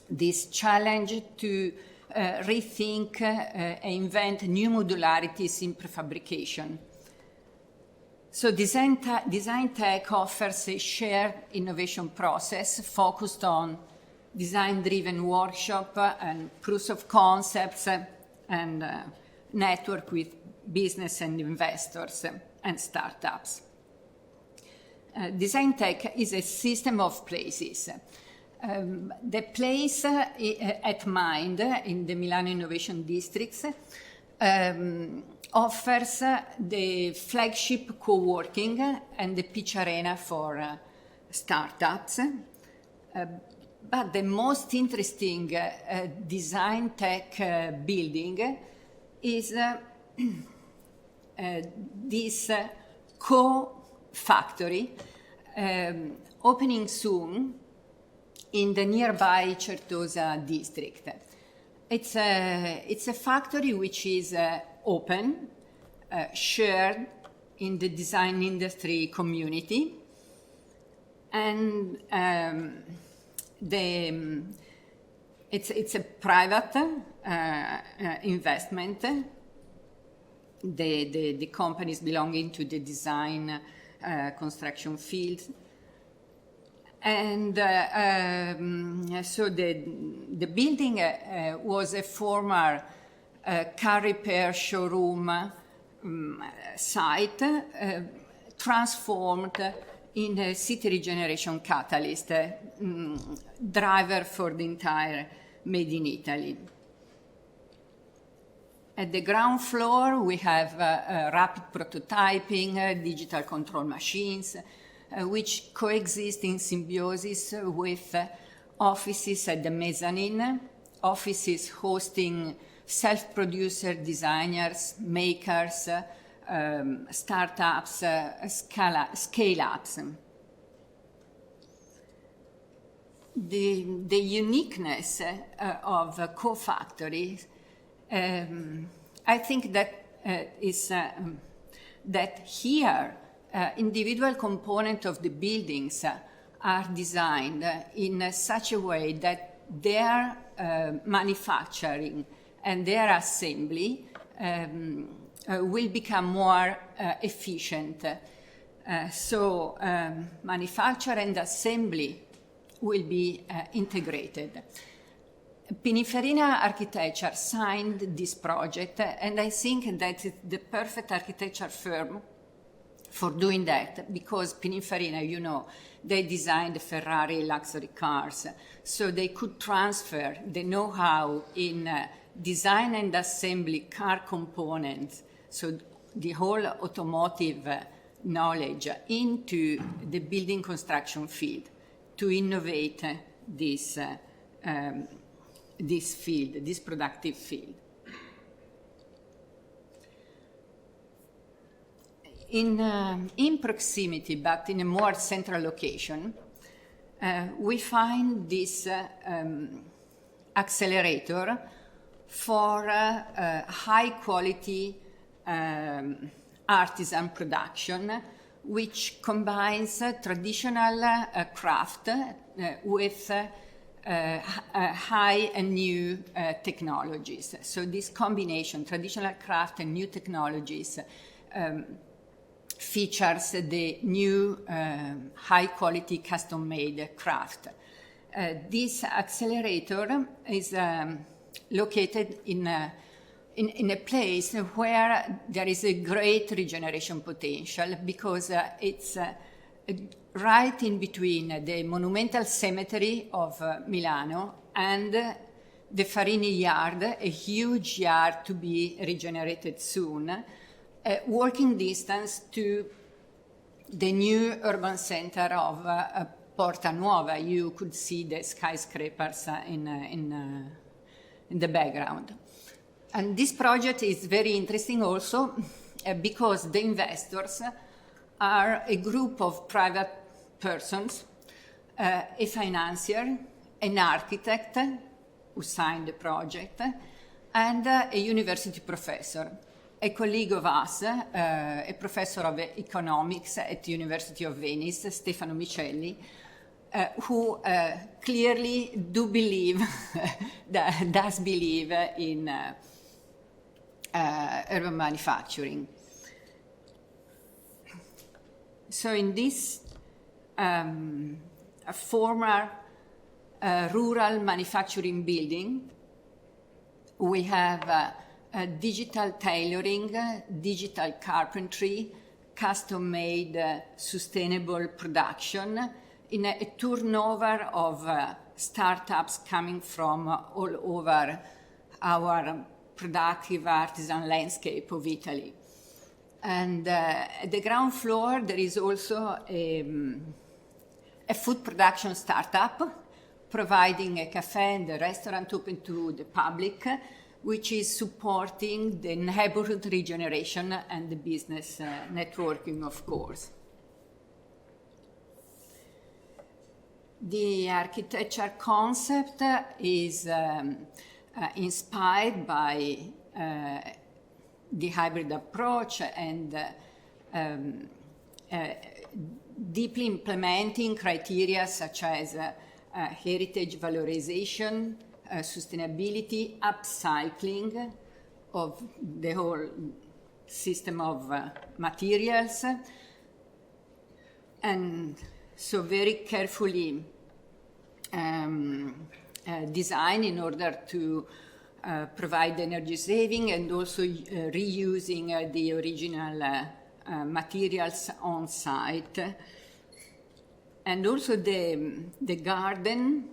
this challenge to rethink and invent new modularities in prefabrication. So design tech offers a shared innovation process focused on design-driven workshop and proofs of concepts and network with business and investors and startups. Design tech is a system of places. The place at Mind in the Milano Innovation Districts offers the flagship co-working and the pitch arena for startups. But the most interesting design tech building is this co-factory opening soon in the nearby Certosa district. It's a factory which is open, shared, in the design industry community. And it's a private investment. The companies belonging to the design construction field. And so the building was a former car repair showroom site transformed in a city regeneration catalyst, driver for the entire Made in Italy. At the ground floor, we have rapid prototyping, digital control machines, which coexist in symbiosis with offices at the mezzanine, offices hosting self-producer designers, makers, startups, scale-ups. The uniqueness of Co-Factory, I think that is that here individual components of the buildings are designed in such a way that their manufacturing and their assembly will become more efficient. So manufacture and assembly will be integrated. Pininfarina Architecture signed this project, and I think that it's the perfect architecture firm for doing that, because Pininfarina, you know, they designed the Ferrari luxury cars, so they could transfer the know-how in design and assembly car components, so the whole automotive knowledge into the building construction field to innovate this field, this productive field. In proximity, but in a more central location, we find this accelerator for high quality artisan production, which combines traditional craft with high and new technologies. So this combination, traditional craft and new technologies, features the new high-quality custom-made craft. This accelerator is located in a place where there is a great regeneration potential, because it's right in between the monumental cemetery of Milano and the Farini Yard, a huge yard to be regenerated soon, walking distance to the new urban center of Porta Nuova. You could see the skyscrapers in the background. And this project is very interesting also because the investors are a group of private persons, a financier, an architect who signed the project, and a university professor. A colleague of us, a professor of economics at the University of Venice, Stefano Micelli, who clearly does believe in urban manufacturing. So in this former rural manufacturing building, we have digital tailoring, digital carpentry, custom-made sustainable production in a turnover of startups coming from all over our productive artisan landscape of Italy. And at the ground floor, there is also a food production startup providing a cafe and a restaurant open to the public, which is supporting the neighborhood regeneration and the business networking, of course. The architecture concept is inspired by the hybrid approach and deeply implementing criteria such as heritage valorization, sustainability, upcycling of the whole system of materials, and so very carefully designed in order to provide energy saving and also reusing the original materials on site. And also the garden,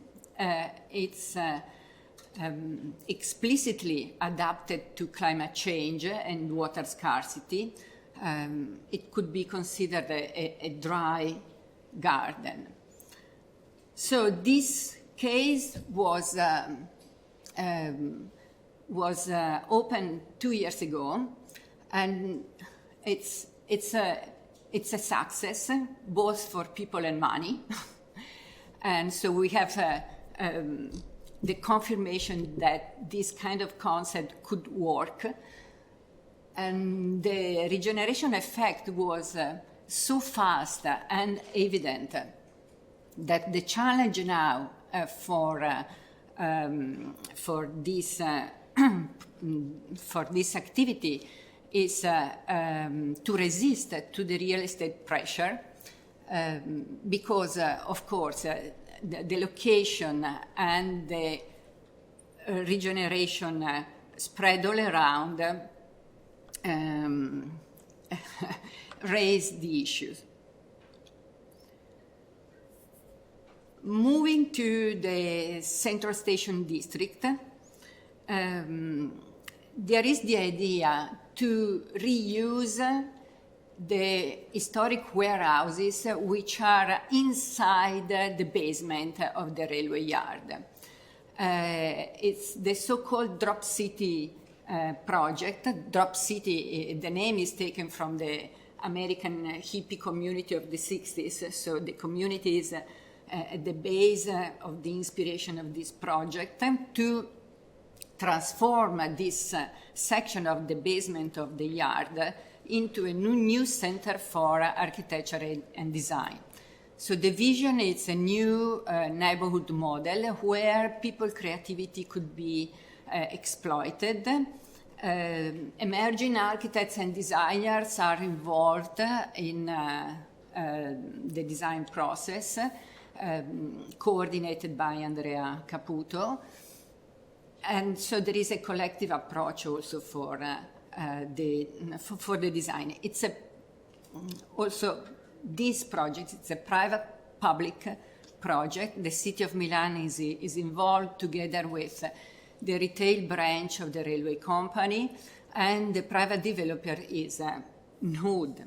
it's explicitly adapted to climate change and water scarcity. It could be considered a dry garden. So this case was opened 2 years ago, and it's a success both for people and money. And so we have the confirmation that this kind of concept could work. And the regeneration effect was so fast and evident that the challenge now for this for this activity is to resist to the real estate pressure, because of course the location and the regeneration spread all around raise the issues. Moving to the Central Station district, there is the idea to reuse the historic warehouses which are inside the basement of the railway yard. It's the so-called Drop City project. Drop City, the name is taken from the American hippie community of the 60s, so the community is at the base of the inspiration of this project to transform this section of the basement of the yard into a new center for architecture and design. So the vision is a new neighborhood model where people's creativity could be exploited. Emerging architects and designers are involved in the design process, coordinated by Andrea Caputo. And so there is a collective approach also for the design. It's also this project, it's a private-public project. The city of Milan is involved together with the retail branch of the railway company, and the private developer is Nhood.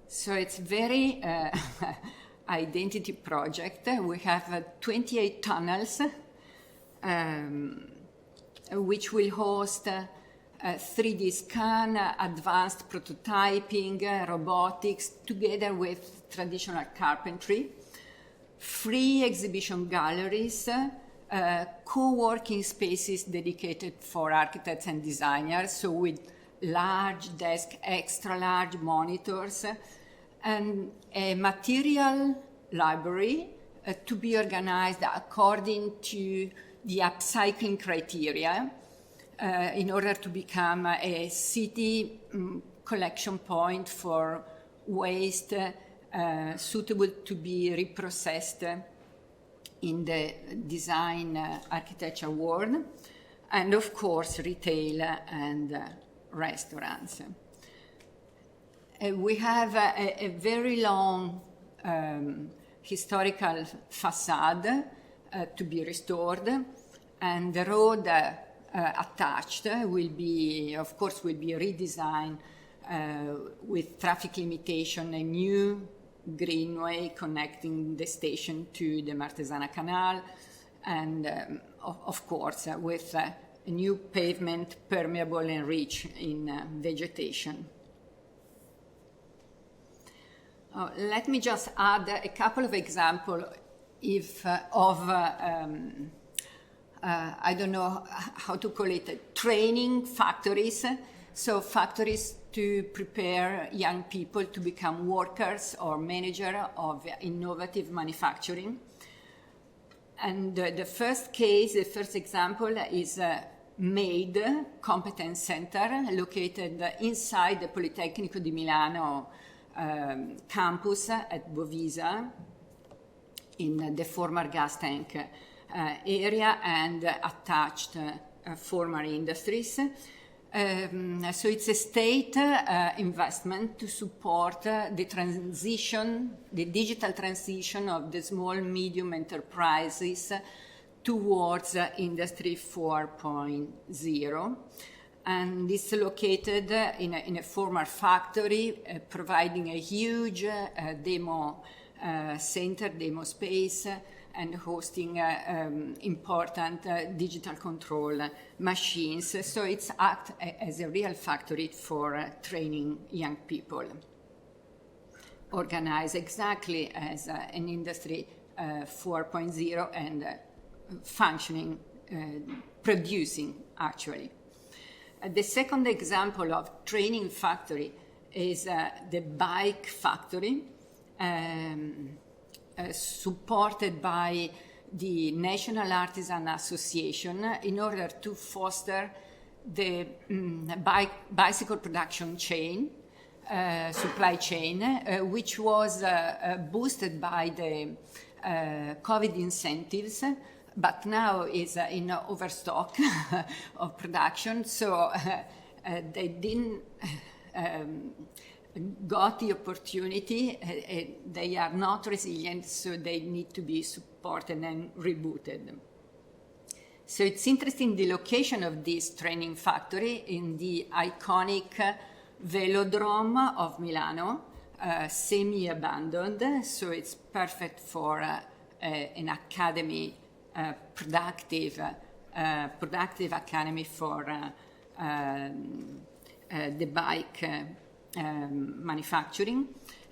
So it's very identity project. We have 28 tunnels, which will host 3D scan, advanced prototyping, robotics, together with traditional carpentry, free exhibition galleries, co-working spaces dedicated for architects and designers, so with large desk, extra large monitors, and a material library to be organized according to the upcycling criteria in order to become a city collection point for waste suitable to be reprocessed in the design architecture world, and of course retail and restaurants. We have a very long historical facade to be restored, and the road attached will be redesigned with traffic limitation, a new greenway connecting the station to the Martesana Canal, and of course with a new pavement permeable and rich in vegetation. Let me just add a couple of examples of I don't know how to call it, training factories. So factories to prepare young people to become workers or manager of innovative manufacturing. And the first case, the first example is MADE Competence Center, located inside the Politecnico di Milano campus at Bovisa, in the former gas tank area and attached former industries. So it's a state investment to support the transition, the digital transition of the small, medium enterprises towards Industry 4.0. And it's located in a former factory, providing a huge demo center, demo space, and hosting important digital control machines. So it's act as a real factory for training young people, organized exactly as an Industry 4.0 and functioning, producing actually. The second example of training factory is the bike factory, supported by the National Artisan Association in order to foster the bicycle production chain, supply chain, which was boosted by the COVID incentives, but now is in overstock of production. So they didn't got the opportunity, they are not resilient, so they need to be supported and rebooted. So it's interesting the location of this training factory in the iconic velodrome of Milano, semi-abandoned, so it's perfect for an academy, productive academy for the bike manufacturing,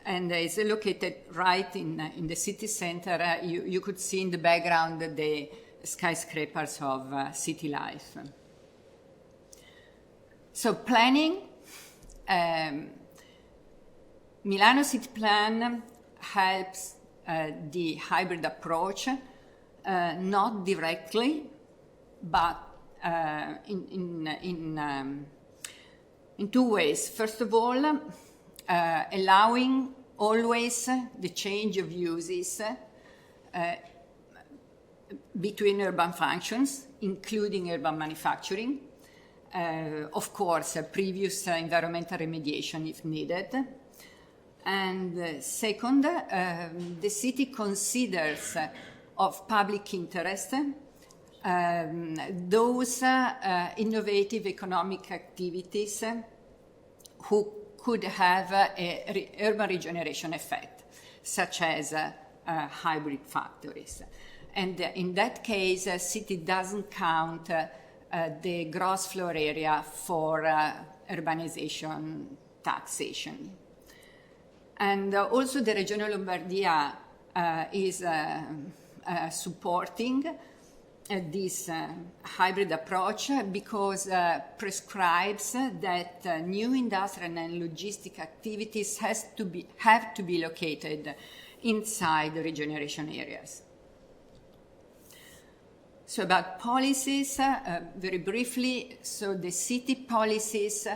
and is located right in the city center. You could see in the background the skyscrapers of city life. So planning, Milano City Plan helps the hybrid approach, not directly, but in two ways. First of all, allowing always the change of uses between urban functions, including urban manufacturing. Of course, previous environmental remediation if needed. And second, the city considers of public interest those innovative economic activities who could have a urban regeneration effect, such as hybrid factories. And in that case, a city doesn't count the gross floor area for urbanization taxation. And also the Regione Lombardia is supporting this hybrid approach because prescribes that new industrial and logistic activities have to be located inside the regeneration areas. So about policies, very briefly, so the city policies,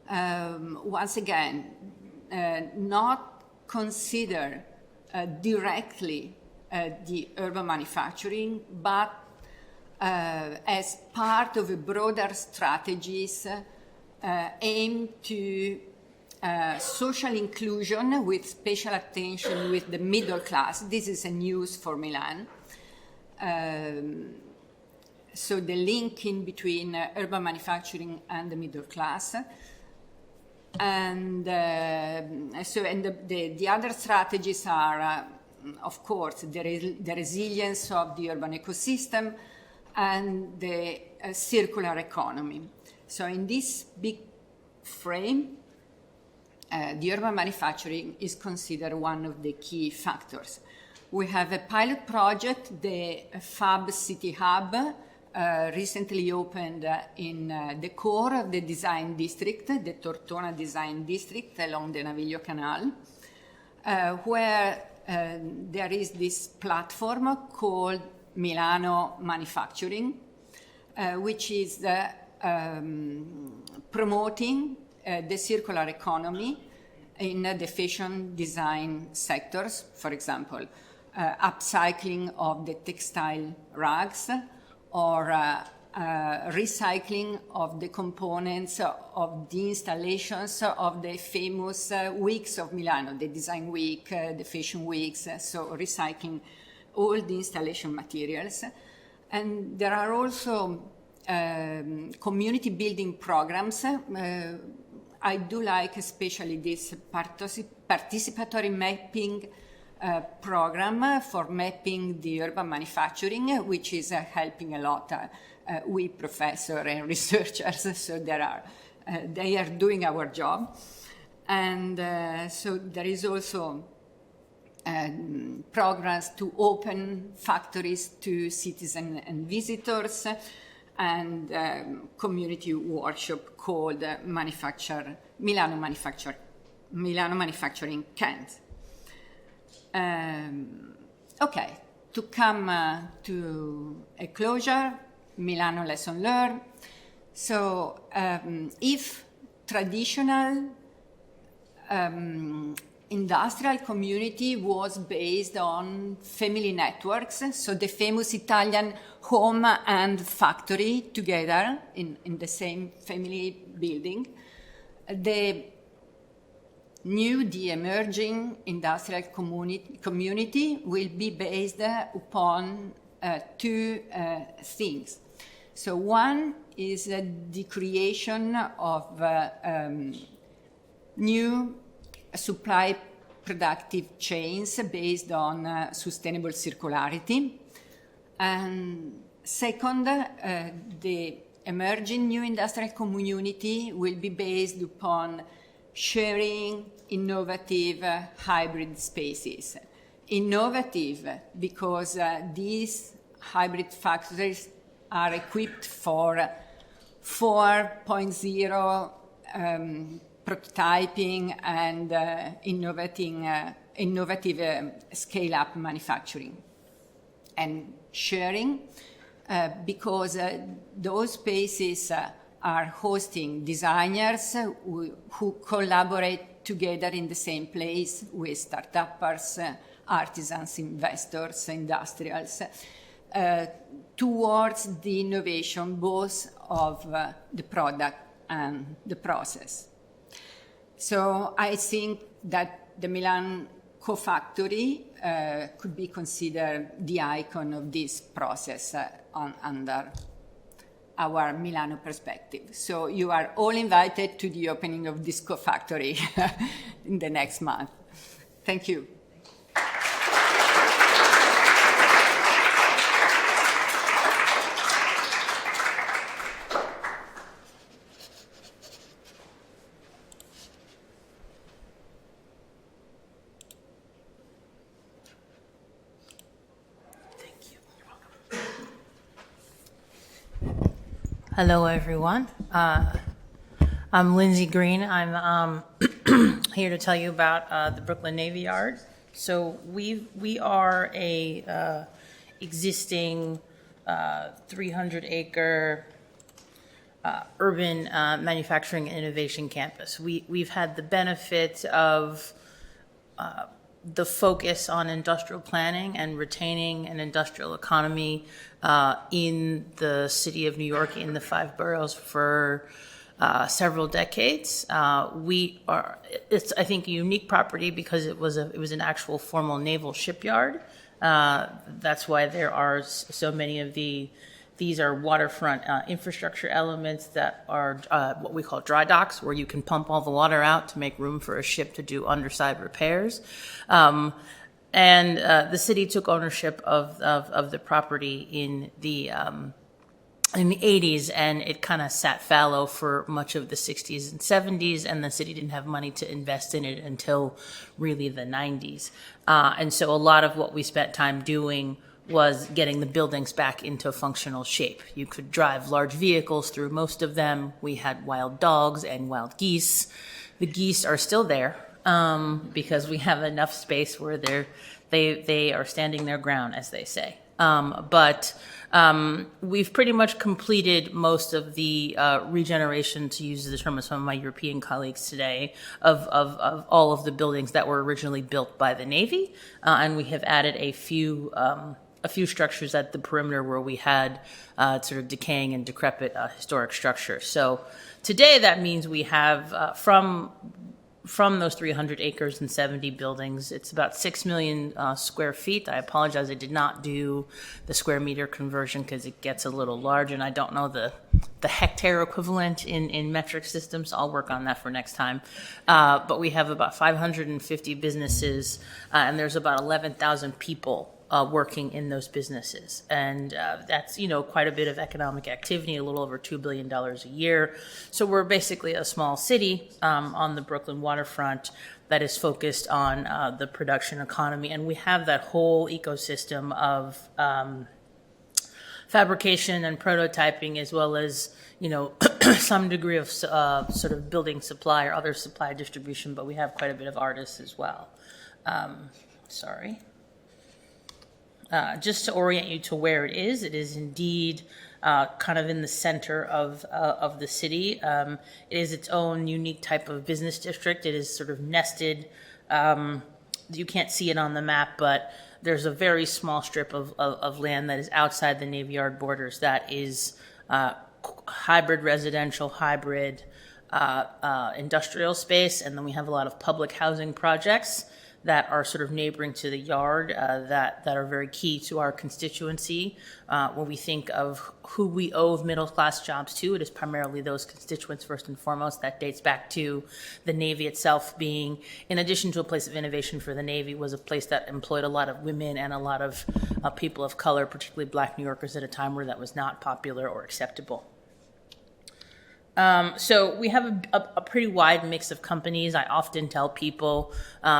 once again, not consider directly the urban manufacturing, but as part of a broader strategies aimed to social inclusion with special attention with the middle class. This is a news for Milan. So the link in between urban manufacturing and the middle class. And the other strategies are, of course, the resilience of the urban ecosystem and the circular economy. So in this big frame, the urban manufacturing is considered one of the key factors. We have a pilot project, the FAB City Hub, recently opened in the core of the design district, the Tortona Design District along the Naviglio Canal, where there is this platform called Milano Manufacturing, which is promoting the circular economy in the fashion design sectors, for example, upcycling of the textile rags or recycling of the components of the installations of the famous weeks of Milano, the design week, the fashion weeks, so recycling all the installation materials. And there are also community building programs. I do like especially this participatory mapping program for mapping the urban manufacturing, which is helping a lot. We professors and researchers, so they are doing our job. And so there is also programs to open factories to citizens and visitors, and community workshop called Milano Manufacturing Kent. Okay, to come to a closure, Milano lesson learned. So if traditional industrial community was based on family networks, so the famous Italian home and factory together in the same family building, the emerging industrial community will be based upon two things. So one is the creation of new supply productive chains based on sustainable circularity. And second, the emerging new industrial community will be based upon sharing innovative hybrid spaces. Innovative because these hybrid factories are equipped for 4.0 prototyping and innovative scale-up manufacturing. And sharing, because those spaces are hosting designers who collaborate together in the same place with startups, artisans, investors, industrials, towards the innovation both of the product and the process. So I think that the Milan Co-Factory could be considered the icon of this process under our Milano perspective. So you are all invited to the opening of this Co-Factory in the next month. Thank you. Hello, everyone. I'm Lindsay Green. I'm here to tell you about the Brooklyn Navy Yard. So we are a existing 300-acre urban manufacturing and innovation campus. We've had the benefit of the focus on industrial planning and retaining an industrial economy in the city of New York, in the 5 boroughs for several decades. It's, I think, a unique property because it was an actual formal naval shipyard. That's why there are so many of these are waterfront infrastructure elements that are what we call dry docks, where you can pump all the water out to make room for a ship to do underside repairs. And the city took ownership of the property in the 80s, and it kind of sat fallow for much of the 60s and 70s, and the city didn't have money to invest in it until really the 90s. And so a lot of what we spent time doing was getting the buildings back into functional shape. You could drive large vehicles through most of them. We had wild dogs and wild geese. The geese are still there because we have enough space where they are standing their ground, as they say. But we've pretty much completed most of the regeneration, to use the term of some of my European colleagues today, of all of the buildings that were originally built by the Navy, and we have added a few structures at the perimeter where we had sort of decaying and decrepit historic structures. So today that means we have from those 300 acres and 70 buildings, it's about 6 million square feet. I apologize, I did not do the square meter conversion because it gets a little large, and I don't know the hectare equivalent in metric systems. I'll work on that for next time. But we have about 550 businesses, and there's about 11,000 people working in those businesses. And that's, quite a bit of economic activity, a little over $2 billion a year. So we're basically a small city on the Brooklyn waterfront that is focused on the production economy. And we have that whole ecosystem of fabrication and prototyping, as well as, some degree of sort of building supply or other supply distribution, but we have quite a bit of artists as well. Just to orient you to where it is indeed kind of in the center of the city. It is its own unique type of business district. It is sort of nested. You can't see it on the map, but there's a very small strip of land that is outside the Navy Yard borders that is hybrid residential, hybrid industrial space, and then we have a lot of public housing projects that are sort of neighboring to the yard that are very key to our constituency. When we think of who we owe middle-class jobs to, it is primarily those constituents first and foremost. That dates back to the Navy itself being, in addition to a place of innovation for the Navy, was a place that employed a lot of women and a lot of people of color, particularly Black New Yorkers, at a time where that was not popular or acceptable. So we have a pretty wide mix of companies. I often tell people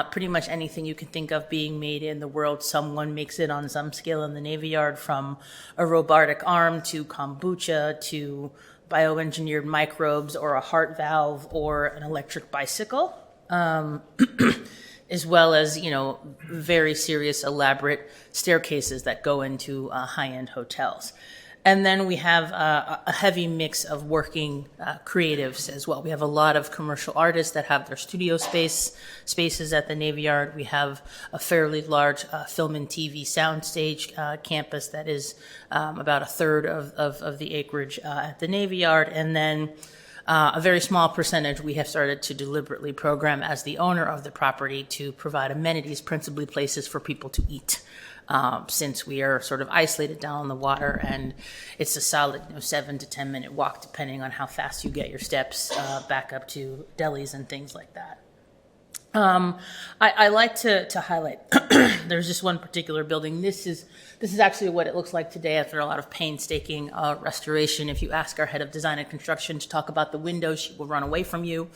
pretty much anything you can think of being made in the world, someone makes it on some scale in the Navy Yard, from a robotic arm to kombucha to bioengineered microbes or a heart valve or an electric bicycle, as well as, very serious, elaborate staircases that go into high-end hotels. And then we have a heavy mix of working creatives as well. We have a lot of commercial artists that have their studio spaces at the Navy Yard. We have a fairly large film and TV soundstage campus that is about a third of the acreage at the Navy Yard. And then a very small percentage we have started to deliberately program as the owner of the property to provide amenities, principally places for people to eat. Since we are sort of isolated down on the water, and it's a solid 7 to 10 minute walk, depending on how fast you get your steps back up to delis and things like that. I like to highlight, there's this one particular building. This is actually what it looks like today after a lot of painstaking restoration. If you ask our head of design and construction to talk about the windows, she will run away from you.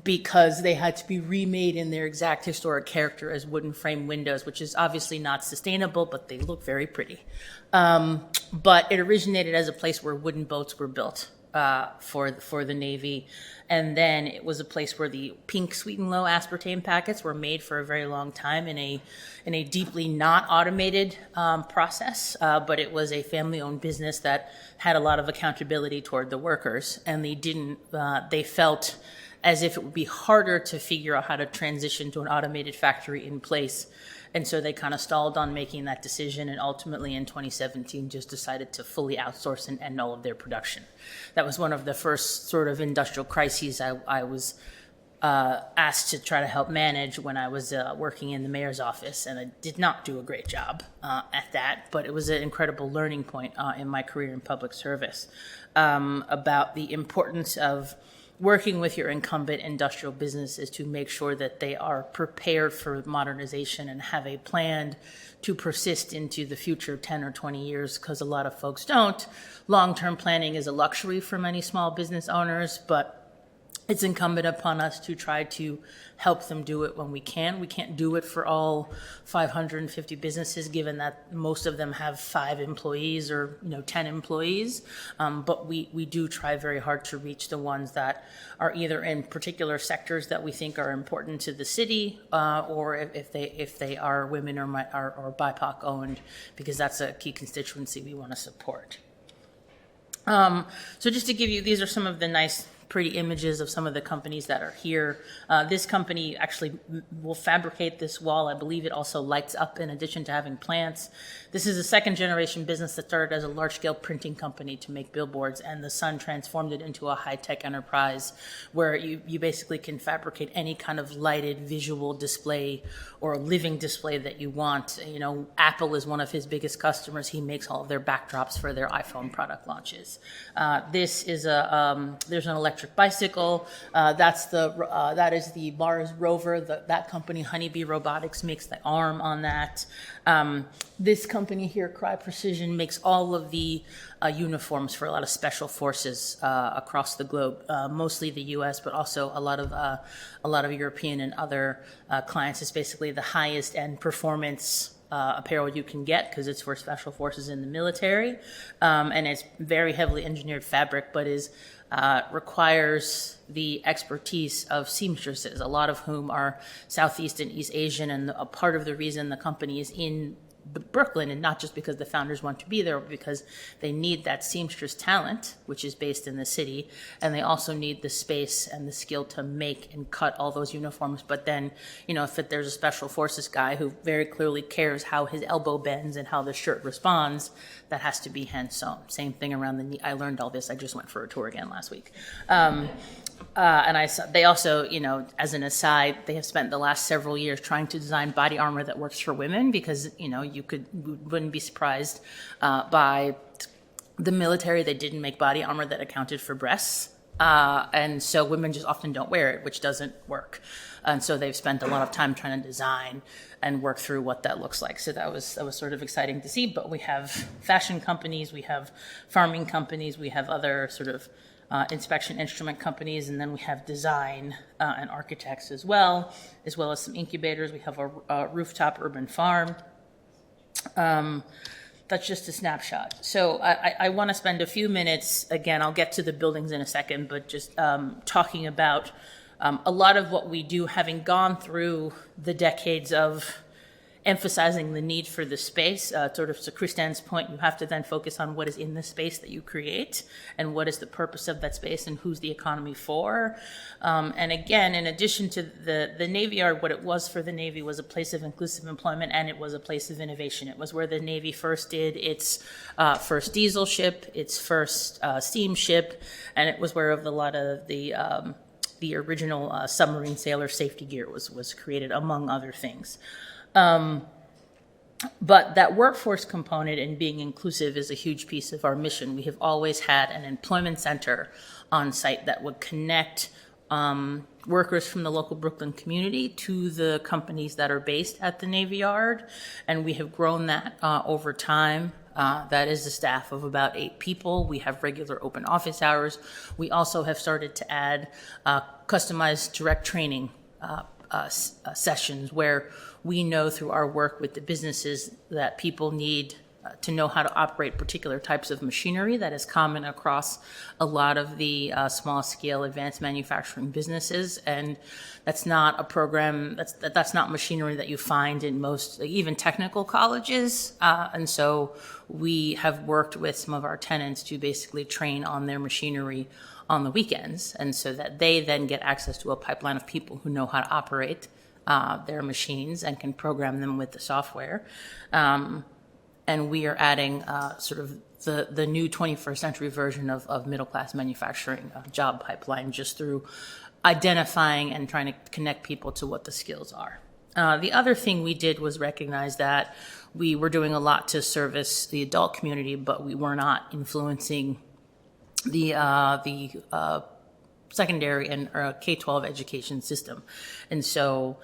Because they had to be remade in their exact historic character as wooden frame windows, which is obviously not sustainable, but they look very pretty. But it originated as a place where wooden boats were built for the Navy. And then it was a place where the pink sweet and low aspartame packets were made for a very long time in a deeply not automated process. But it was a family-owned business that had a lot of accountability toward the workers, and they felt as if it would be harder to figure out how to transition to an automated factory in place. And so they kind of stalled on making that decision, and ultimately in 2017 just decided to fully outsource and end all of their production. That was one of the first sort of industrial crises I was asked to try to help manage when I was working in the mayor's office, and I did not do a great job at that, but it was an incredible learning point in my career in public service about the importance of working with your incumbent industrial businesses to make sure that they are prepared for modernization and have a plan to persist into the future 10 or 20 years, because a lot of folks don't. Long-term planning is a luxury for many small business owners, but it's incumbent upon us to try to help them do it when we can. We can't do it for all 550 businesses, given that most of them have 5 employees or 10 employees. But we do try very hard to reach the ones that are either in particular sectors that we think are important to the city, or if they are women or BIPOC owned, because that's a key constituency we want to support. So just to give you, these are some of the nice, pretty images of some of the companies that are here. This company actually will fabricate this wall. I believe it also lights up in addition to having plants. This is a second generation business that started as a large scale printing company to make billboards, and the son transformed it into a high-tech enterprise where you basically can fabricate any kind of lighted visual display or living display that you want. Apple is one of his biggest customers. He makes all of their backdrops for their iPhone product launches. This is there's an electric bicycle. That is the Mars rover. That company, Honeybee Robotics, makes the arm on that. This company here, Cry Precision, makes all of the uniforms for a lot of special forces across the globe, mostly the U.S., but also a lot of European and other clients. It's basically the highest end performance apparel you can get because it's for special forces in the military, and it's very heavily engineered fabric, but requires the expertise of seamstresses, a lot of whom are Southeast and East Asian, and a part of the reason the company is in Brooklyn, and not just because the founders want to be there, but because they need that seamstress talent, which is based in the city, and they also need the space and the skill to make and cut all those uniforms. But then, if there's a special forces guy who very clearly cares how his elbow bends and how the shirt responds, that has to be hand sewn. Same thing around the knee. I learned all this. I just went for a tour again last week. And they also, as an aside, they have spent the last several years trying to design body armor that works for women because, you wouldn't be surprised by the military. They didn't make body armor that accounted for breasts. And so women just often don't wear it, which doesn't work. And so they've spent a lot of time trying to design and work through what that looks like. So that was sort of exciting to see. But we have fashion companies, we have farming companies, we have other sort of inspection instrument companies, and then we have design and architects as well as some incubators. We have a rooftop urban farm. That's just a snapshot. So I want to spend a few minutes, again, I'll get to the buildings in a second, but just talking about a lot of what we do, having gone through the decades of emphasizing the need for the space, sort of to Kristen's point, you have to then focus on what is in the space that you create and what is the purpose of that space and who's the economy for. And again, in addition to the Navy Yard, what it was for the Navy was a place of inclusive employment, and it was a place of innovation. It was where the Navy first did its first diesel ship, its first steam ship, and it was where a lot of the original submarine sailor safety gear was created, among other things. But that workforce component and being inclusive is a huge piece of our mission. We have always had an employment center on site that would connect workers from the local Brooklyn community to the companies that are based at the Navy Yard, and we have grown that over time. That is a staff of about 8 people. We have regular open office hours. We also have started to add customized direct training sessions where we know through our work with the businesses that people need to know how to operate particular types of machinery that is common across a lot of the small scale advanced manufacturing businesses. And that's not a program, that's not machinery that you find in most, even technical colleges. And so we have worked with some of our tenants to basically train on their machinery on the weekends, and so that they then get access to a pipeline of people who know how to operate their machines and can program them with the software. And we are adding sort of the new 21st century version of middle-class manufacturing job pipeline just through identifying and trying to connect people to what the skills are. The other thing we did was recognize that we were doing a lot to service the adult community, but we were not influencing the secondary and K-12 education system. And so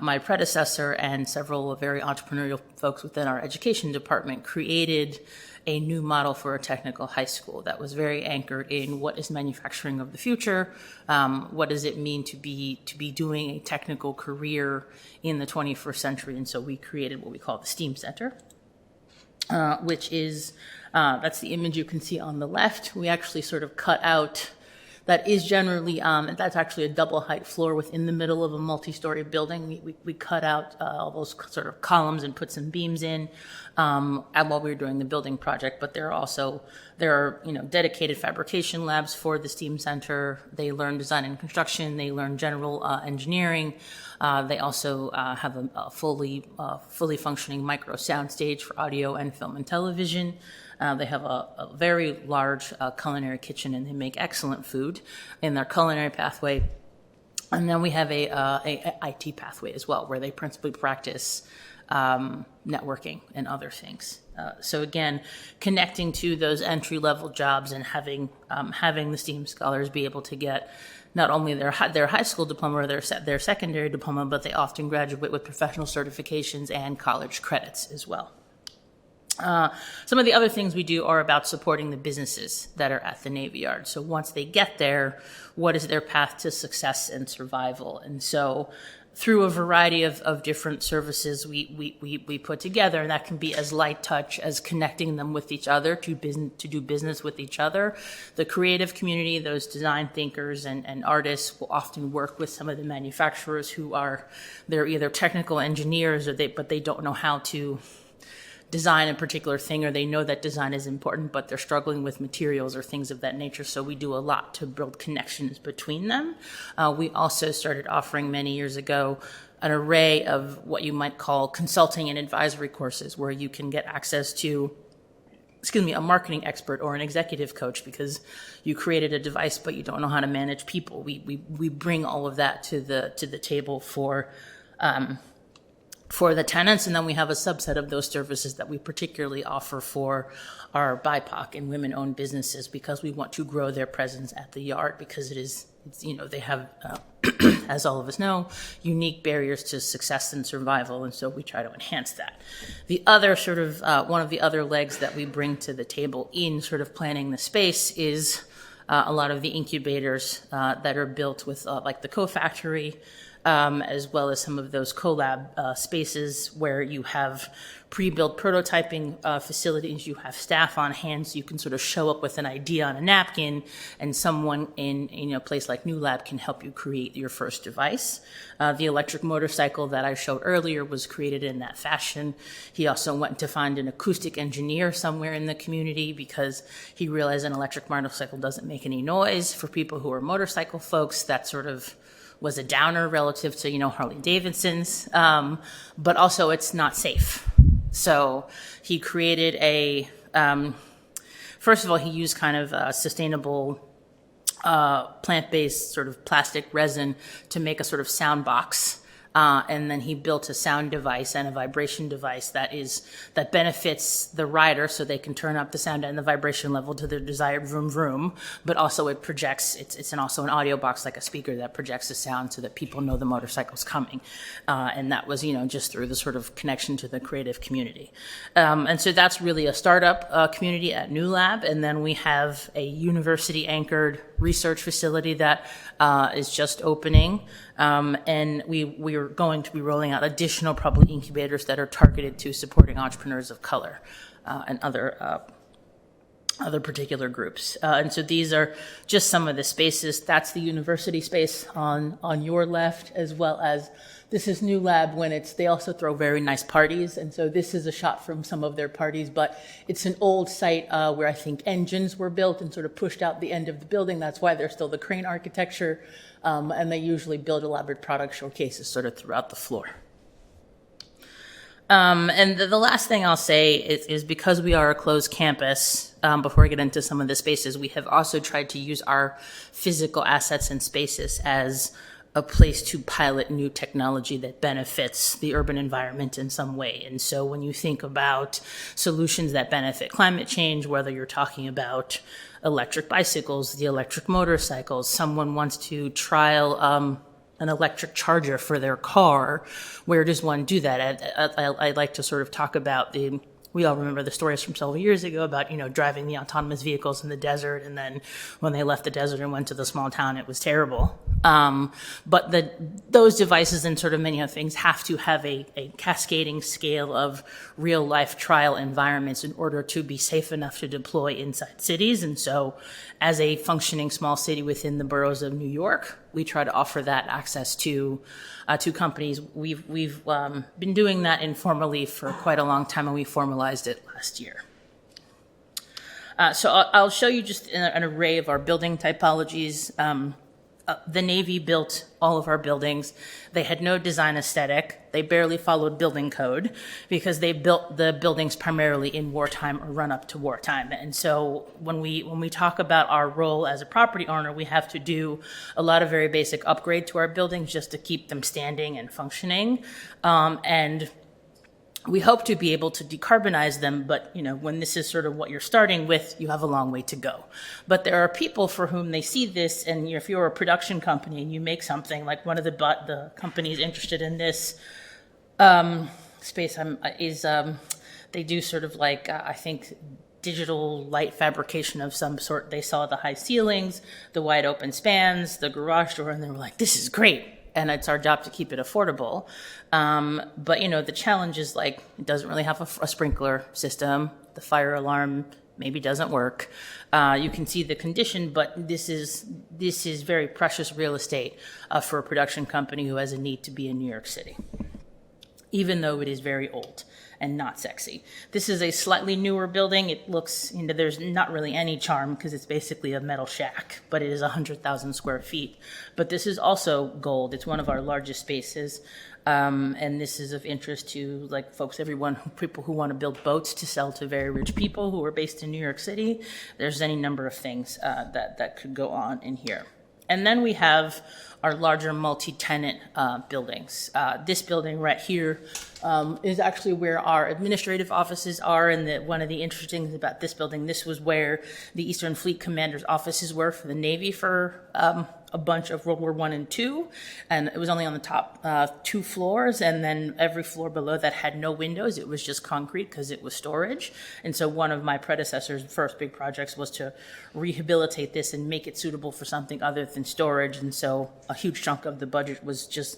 my predecessor and several very entrepreneurial folks within our education department created a new model for a technical high school that was very anchored in what is manufacturing of the future, what does it mean to be doing a technical career in the 21st century. And so we created what we call the STEAM Center, which is, that's the image you can see on the left. We actually sort of cut out, that is generally, that's actually a double height floor within the middle of a multi-story building. We cut out all those sort of columns and put some beams in while we were doing the building project. But there are dedicated fabrication labs for the STEAM Center. They learn design and construction. They learn general engineering. They also have a fully functioning micro sound stage for audio and film and television. They have a very large culinary kitchen, and they make excellent food in their culinary pathway. And then we have a IT pathway as well, where they principally practice networking and other things. So again, connecting to those entry-level jobs and having the STEAM scholars be able to get not only their high school diploma or their secondary diploma, but they often graduate with professional certifications and college credits as well. Some of the other things we do are about supporting the businesses that are at the Navy Yard. So once they get there, what is their path to success and survival? And so through a variety of different services we put together, and that can be as light touch as connecting them with each other to do business with each other. The creative community, those design thinkers and artists will often work with some of the manufacturers they're either technical engineers but they don't know how to design a particular thing, or they know that design is important, but they're struggling with materials or things of that nature. So we do a lot to build connections between them. We also started offering many years ago an array of what you might call consulting and advisory courses, where you can get access to a marketing expert or an executive coach because you created a device but you don't know how to manage people. We bring all of that to the table for the tenants, and then we have a subset of those services that we particularly offer for our BIPOC and women-owned businesses, because we want to grow their presence at the Yard, because they have, as all of us know, unique barriers to success and survival, and so we try to enhance that. The other sort of, one of the other legs that we bring to the table in sort of planning the space is a lot of the incubators that are built with, like the Co-Factory, as well as some of those collab spaces where you have pre-built prototyping facilities, you have staff on hand, so you can sort of show up with an idea on a napkin, and someone in a place like New Lab can help you create your first device. The electric motorcycle that I showed earlier was created in that fashion. He also went to find an acoustic engineer somewhere in the community because he realized an electric motorcycle doesn't make any noise. For people who are motorcycle folks, that sort of was a downer relative to, Harley Davidson's, but also it's not safe. So he created first of all, he used kind of a sustainable plant-based sort of plastic resin to make a sort of sound box. And then he built a sound device and a vibration device that benefits the rider, so they can turn up the sound and the vibration level to their desired vroom vroom. But also it projects. It's also an audio box, like a speaker, that projects the sound so that people know the motorcycle's coming. And that was just through the sort of connection to the creative community. And so that's really a startup community at New Lab. And then we have a university-anchored research facility that is just opening. And we are going to be rolling out additional probably incubators that are targeted to supporting entrepreneurs of color and other particular groups. And so these are just some of the spaces. That's the university space on your left, as well as this is New Lab they also throw very nice parties. And so this is a shot from some of their parties, but it's an old site where I think engines were built and sort of pushed out the end of the building. That's why there's still the crane architecture. And they usually build elaborate product showcases sort of throughout the floor. And the last thing I'll say is because we are a closed campus, before I get into some of the spaces, we have also tried to use our physical assets and spaces as a place to pilot new technology that benefits the urban environment in some way. And so when you think about solutions that benefit climate change, whether you're talking about electric bicycles, the electric motorcycles, someone wants to trial an electric charger for their car, where does one do that? I like to sort of talk about we all remember the stories from several years ago about, driving the autonomous vehicles in the desert. And then when they left the desert and went to the small town, it was terrible. But those devices and sort of many other things have to have a cascading scale of real life trial environments in order to be safe enough to deploy inside cities. And so as a functioning small city within the boroughs of New York, we try to offer that access to companies. We've been doing that informally for quite a long time, and we formalized it last year. So I'll show you just an array of our building typologies. The Navy built all of our buildings. They had no design aesthetic. They barely followed building code because they built the buildings primarily in wartime or run up to wartime. And so when we talk about our role as a property owner, we have to do a lot of very basic upgrade to our buildings just to keep them standing and functioning. And we hope to be able to decarbonize them, but when this is sort of what you're starting with, you have a long way to go. But there are people for whom they see this, and if you're a production company and you make something, like one of the companies interested in this space they do sort of like I think digital light fabrication of some sort. They saw the high ceilings, the wide open spans, the garage door, and they were like, "This is great." And it's our job to keep it affordable. But, the challenge is it doesn't really have a sprinkler system. The fire alarm maybe doesn't work. You can see the condition, but this is very precious real estate for a production company who has a need to be in New York City, even though it is very old and not sexy. This is a slightly newer building. It looks, there's not really any charm because it's basically a metal shack, but it is 100,000 square feet. But this is also gold. It's one of our largest spaces. And this is of interest to people who want to build boats to sell to very rich people who are based in New York City. There's any number of things that could go on in here. And then we have our larger multi-tenant buildings. This building right here is actually where our administrative offices are. And one of the interesting things about this building, this was where the Eastern Fleet Commander's offices were for the Navy for a bunch of World War I and II. And it was only on the top 2 floors. And then every floor below that had no windows. It was just concrete because it was storage. And so one of my predecessors' first big projects was to rehabilitate this and make it suitable for something other than storage. And so a huge chunk of the budget was just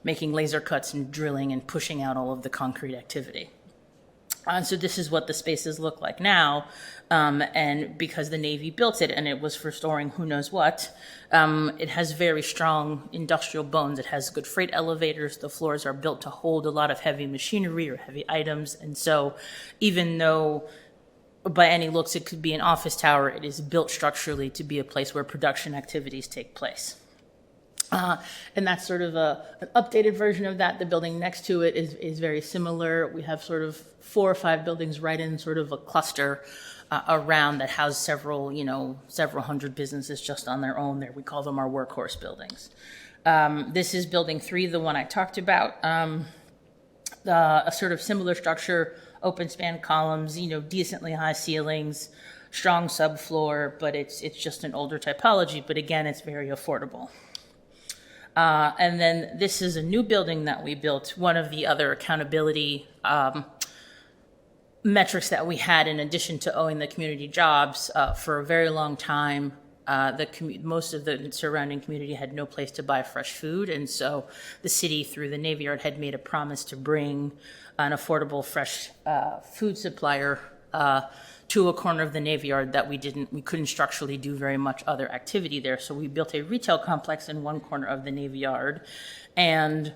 making laser cuts and drilling and pushing out all of the concrete activity. So this is what the spaces look like now. And because the Navy built it and it was for storing who knows what, it has very strong industrial bones. It has good freight elevators. The floors are built to hold a lot of heavy machinery or heavy items. And so even though by any looks it could be an office tower, it is built structurally to be a place where production activities take place. And that's sort of an updated version of that. The building next to it is very similar. We have sort of 4 or 5 buildings right in sort of a cluster around that house several hundred businesses just on their own there. We call them our workhorse buildings. This is building 3, the one I talked about. A sort of similar structure, open span columns, decently high ceilings, strong subfloor, but it's just an older typology. But again, it's very affordable. And then this is a new building that we built. One of the other accountability metrics that we had, in addition to owing the community jobs, for a very long time, most of the surrounding community had no place to buy fresh food. And so the city, through the Navy Yard, had made a promise to bring an affordable fresh food supplier to a corner of the Navy Yard that we couldn't structurally do very much other activity there. So we built a retail complex in one corner of the Navy Yard, and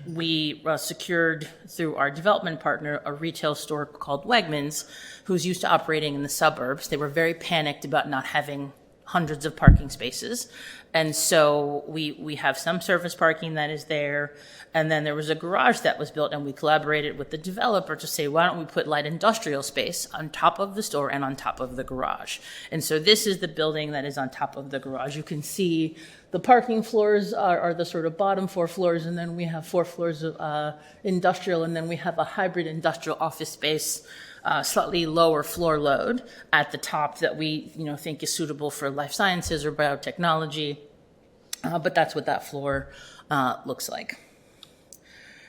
we secured through our development partner a retail store called Wegmans, who's used to operating in the suburbs. They were very panicked about not having hundreds of parking spaces. And so we have some surface parking that is there. And then there was a garage that was built, and we collaborated with the developer to say, why don't we put light industrial space on top of the store and on top of the garage? And so this is the building that is on top of the garage. You can see The parking floors are the sort of bottom 4 floors, and then we have 4 floors of industrial, and then we have a hybrid industrial office space, slightly lower floor load at the top that we think is suitable for life sciences or biotechnology. But that's what that floor looks like.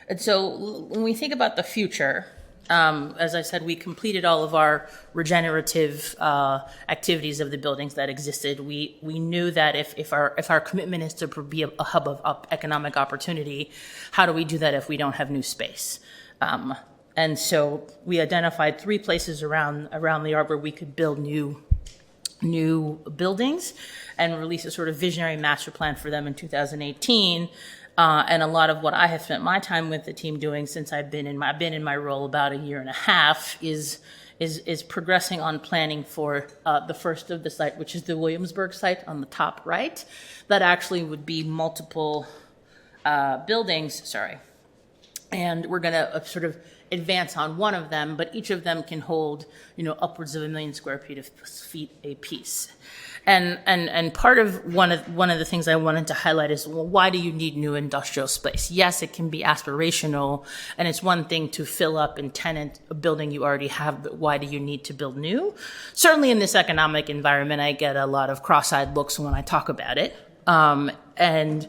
And so when we think about the future, as I said, we completed all of our regenerative activities of the buildings that existed. We knew that if our commitment is to be a hub of economic opportunity, how do we do that if we don't have new space? And so we identified 3 places around the yard where we could build new buildings and release a sort of visionary master plan for them in 2018. And a lot of what I have spent my time with the team doing since I've been in my role about a year and a half is progressing on planning for the first of the site, which is the Williamsburg site on the top right. That actually would be multiple buildings. And we're going to sort of advance on one of them, but each of them can hold, upwards of 1 million square feet a piece. And part of one of the things I wanted to highlight is, well, why do you need new industrial space? Yes, it can be aspirational, and it's one thing to fill up and tenant a building you already have, but why do you need to build new? Certainly in this economic environment, I get a lot of cross-eyed looks when I talk about it. And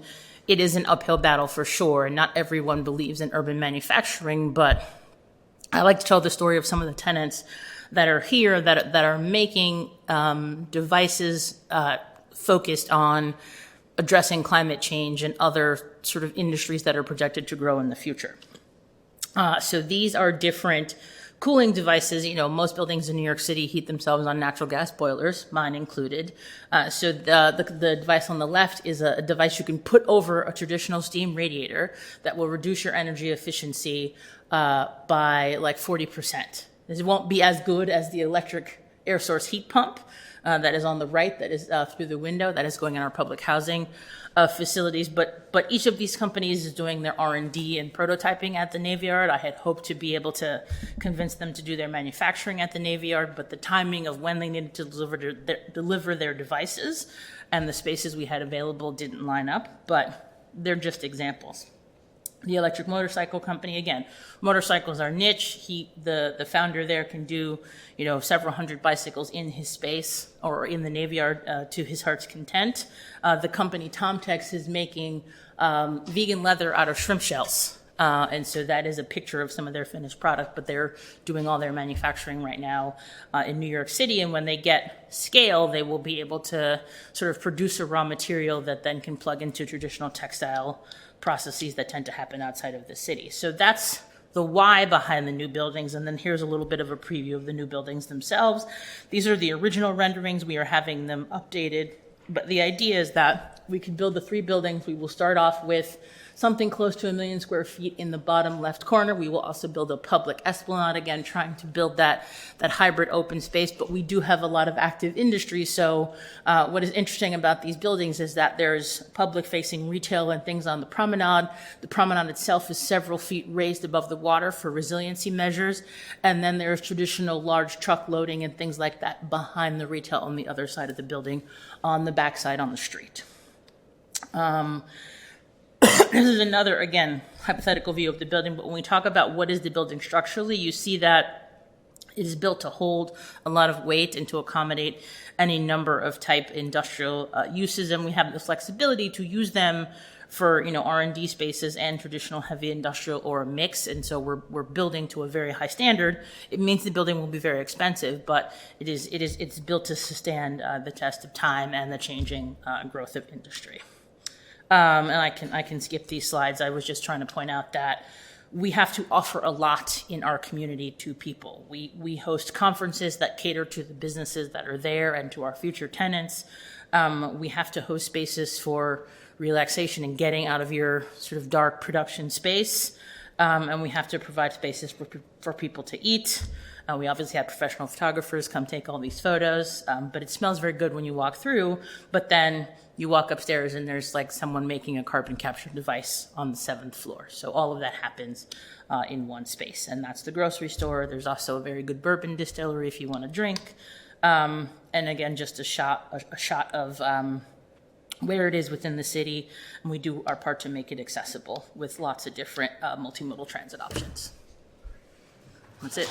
it is an uphill battle for sure, and not everyone believes in urban manufacturing, but I like to tell the story of some of the tenants that are here that are making devices focused on addressing climate change and other sort of industries that are projected to grow in the future. So these are different cooling devices. Most buildings in New York City heat themselves on natural gas boilers, mine included. So the device on the left is a device you can put over a traditional steam radiator that will reduce your energy efficiency by like 40%. This won't be as good as the electric air source heat pump that is on the right, that is through the window, that is going in our public housing facilities. But each of these companies is doing their R&D and prototyping at the Navy Yard. I had hoped to be able to convince them to do their manufacturing at the Navy Yard, but the timing of when they needed to deliver their devices and the spaces we had available didn't line up, but they're just examples. The electric motorcycle company, again, motorcycles are niche. The founder there can do, several hundred bicycles in his space or in the Navy Yard to his heart's content. The company Tomtex is making vegan leather out of shrimp shells. And so that is a picture of some of their finished product, but they're doing all their manufacturing right now in New York City. And when they get scale, they will be able to sort of produce a raw material that then can plug into traditional textile processes that tend to happen outside of the city. So that's the why behind the new buildings. And then here's a little bit of a preview of the new buildings themselves. These are the original renderings. We are having them updated. But the idea is that we can build the 3 buildings. We will start off with something close to 1 million square feet in the bottom left corner. We will also build a public esplanade, again, trying to build that hybrid open space, but we do have a lot of active industry. So what is interesting about these buildings is that there's public-facing retail and things on the promenade. The promenade itself is several feet raised above the water for resiliency measures, and then there's traditional large truck loading and things like that behind the retail on the other side of the building, on the backside on the street. This is another, again, hypothetical view of the building, but when we talk about what is the building structurally, you see that it is built to hold a lot of weight and to accommodate any number of type industrial uses, and we have the flexibility to use them for R&D spaces and traditional heavy industrial or a mix. And so we're building to a very high standard. It means the building will be very expensive, but it's built to sustain the test of time and the changing growth of industry. And I can skip these slides. I was just trying to point out that we have to offer a lot in our community to people. We host conferences that cater to the businesses that are there and to our future tenants. We have to host spaces for relaxation and getting out of your sort of dark production space. And we have to provide spaces for people to eat. We obviously have professional photographers come take all these photos, but it smells very good when you walk through. But then you walk upstairs and there's like someone making a carbon capture device on the 7th floor. So all of that happens in one space, and that's the grocery store. There's also a very good bourbon distillery if you want to drink. And again, just a shot of where it is within the city, and we do our part to make it accessible with lots of different multimodal transit options. That's it.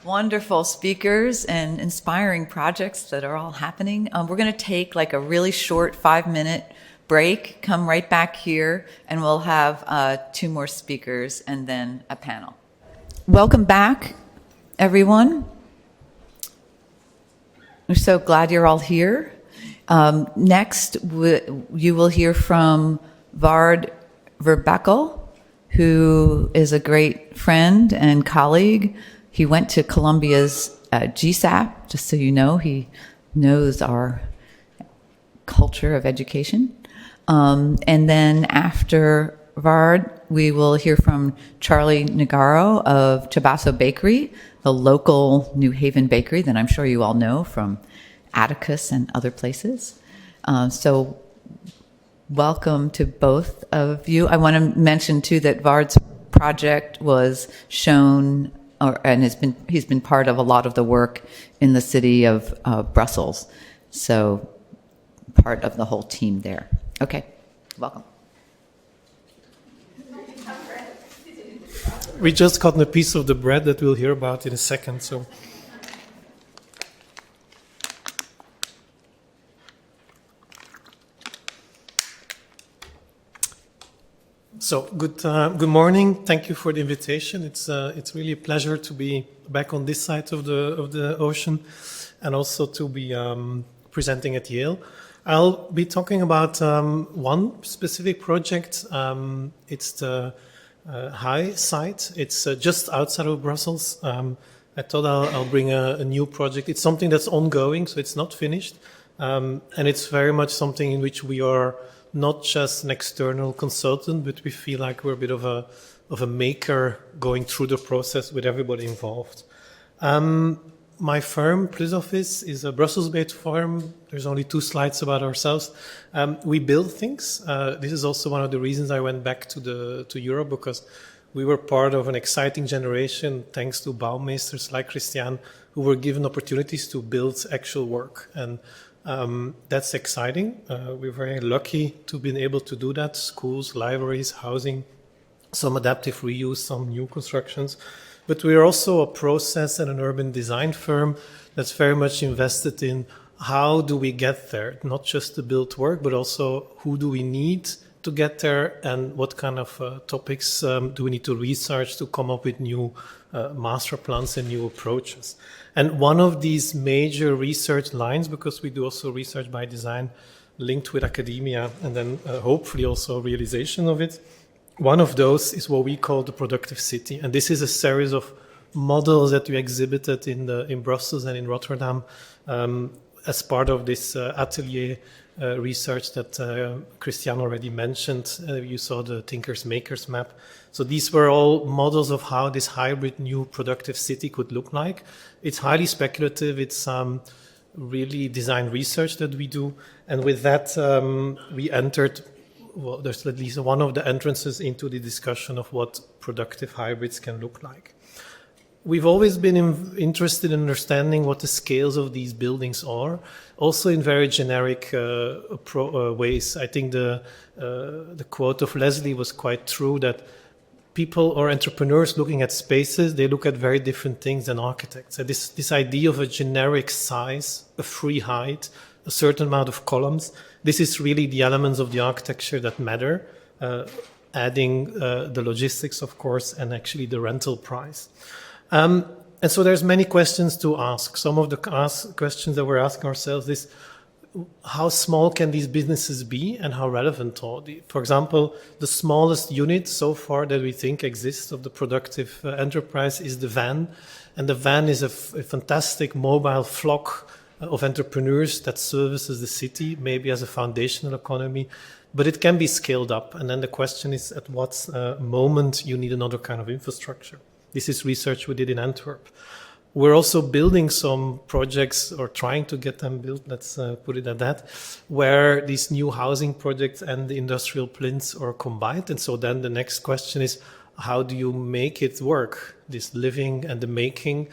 Wonderful speakers and inspiring projects that are all happening. We're going to take like a really short 5-minute break, come right back here, and we'll have 2 more speakers and then a panel. Welcome back, everyone. We're so glad you're all here. Next, you will hear from Vard Verbakel, who is a great friend and colleague. He went to Columbia's GSAP, just so you know. He knows our culture of education. And then after Vard, we will hear from Charlie Nagaro of Chabasso Bakery, the local New Haven bakery that I'm sure you all know from Atticus and other places. So welcome to both of you. I want to mention, too, that Vard's project was shown and he's been part of a lot of the work in the city of Brussels. So part of the whole team there. Okay, welcome. We just got a piece of the bread that we'll hear about in a second. So good morning. Thank you for the invitation. It's really a pleasure to be back on this side of the ocean, and also to be presenting at Yale. I'll be talking about one specific project. It's the High site. It's just outside of Brussels. I thought I'll bring a new project. It's something that's ongoing, so it's not finished, and it's very much something in which we are not just an external consultant, but we feel like we're a bit of a maker going through the process with everybody involved. My firm, Plus Office, is a Brussels-based firm. There's only 2 slides about ourselves. We build things. This is also one of the reasons I went back to Europe, because we were part of an exciting generation, thanks to bouwmeesters like Christian, who were given opportunities to build actual work. And that's exciting. We're very lucky to have been able to do that. Schools, libraries, housing, some adaptive reuse, some new constructions. But we're also a process and an urban design firm that's very much invested in how do we get there, not just to build work, but also who do we need to get there, and what kind of topics do we need to research to come up with new master plans and new approaches. And one of these major research lines, because we do also research by design linked with academia and then hopefully also realization of it, one of those is what we call the productive city. And this is a series of models that we exhibited in Brussels and in Rotterdam as part of this atelier research that Christian already mentioned. You saw the Thinkers Makers map. So these were all models of how this hybrid new productive city could look like. It's highly speculative. It's really design research that we do. And with that, we entered, well, there's at least one of the entrances into the discussion of what productive hybrids can look like. We've always been interested in understanding what the scales of these buildings are, also in very generic ways. I think the quote of Leslie was quite true, that people or entrepreneurs looking at spaces, they look at very different things than architects. So this idea of a generic size, a free height, a certain amount of columns, this is really the elements of the architecture that matter, adding the logistics, of course, and actually the rental price. And so there's many questions to ask. Some of the questions that we're asking ourselves is, how small can these businesses be and how relevant are they? For example, the smallest unit so far that we think exists of the productive enterprise is the van. And the van is a fantastic mobile flock of entrepreneurs that services the city, maybe as a foundational economy, but it can be scaled up. And then the question is, at what moment you need another kind of infrastructure? This is research we did in Antwerp. We're also building some projects, or trying to get them built, let's put it at that, where these new housing projects and the industrial plinths are combined. And so then the next question is, how do you make it work, this living and the making?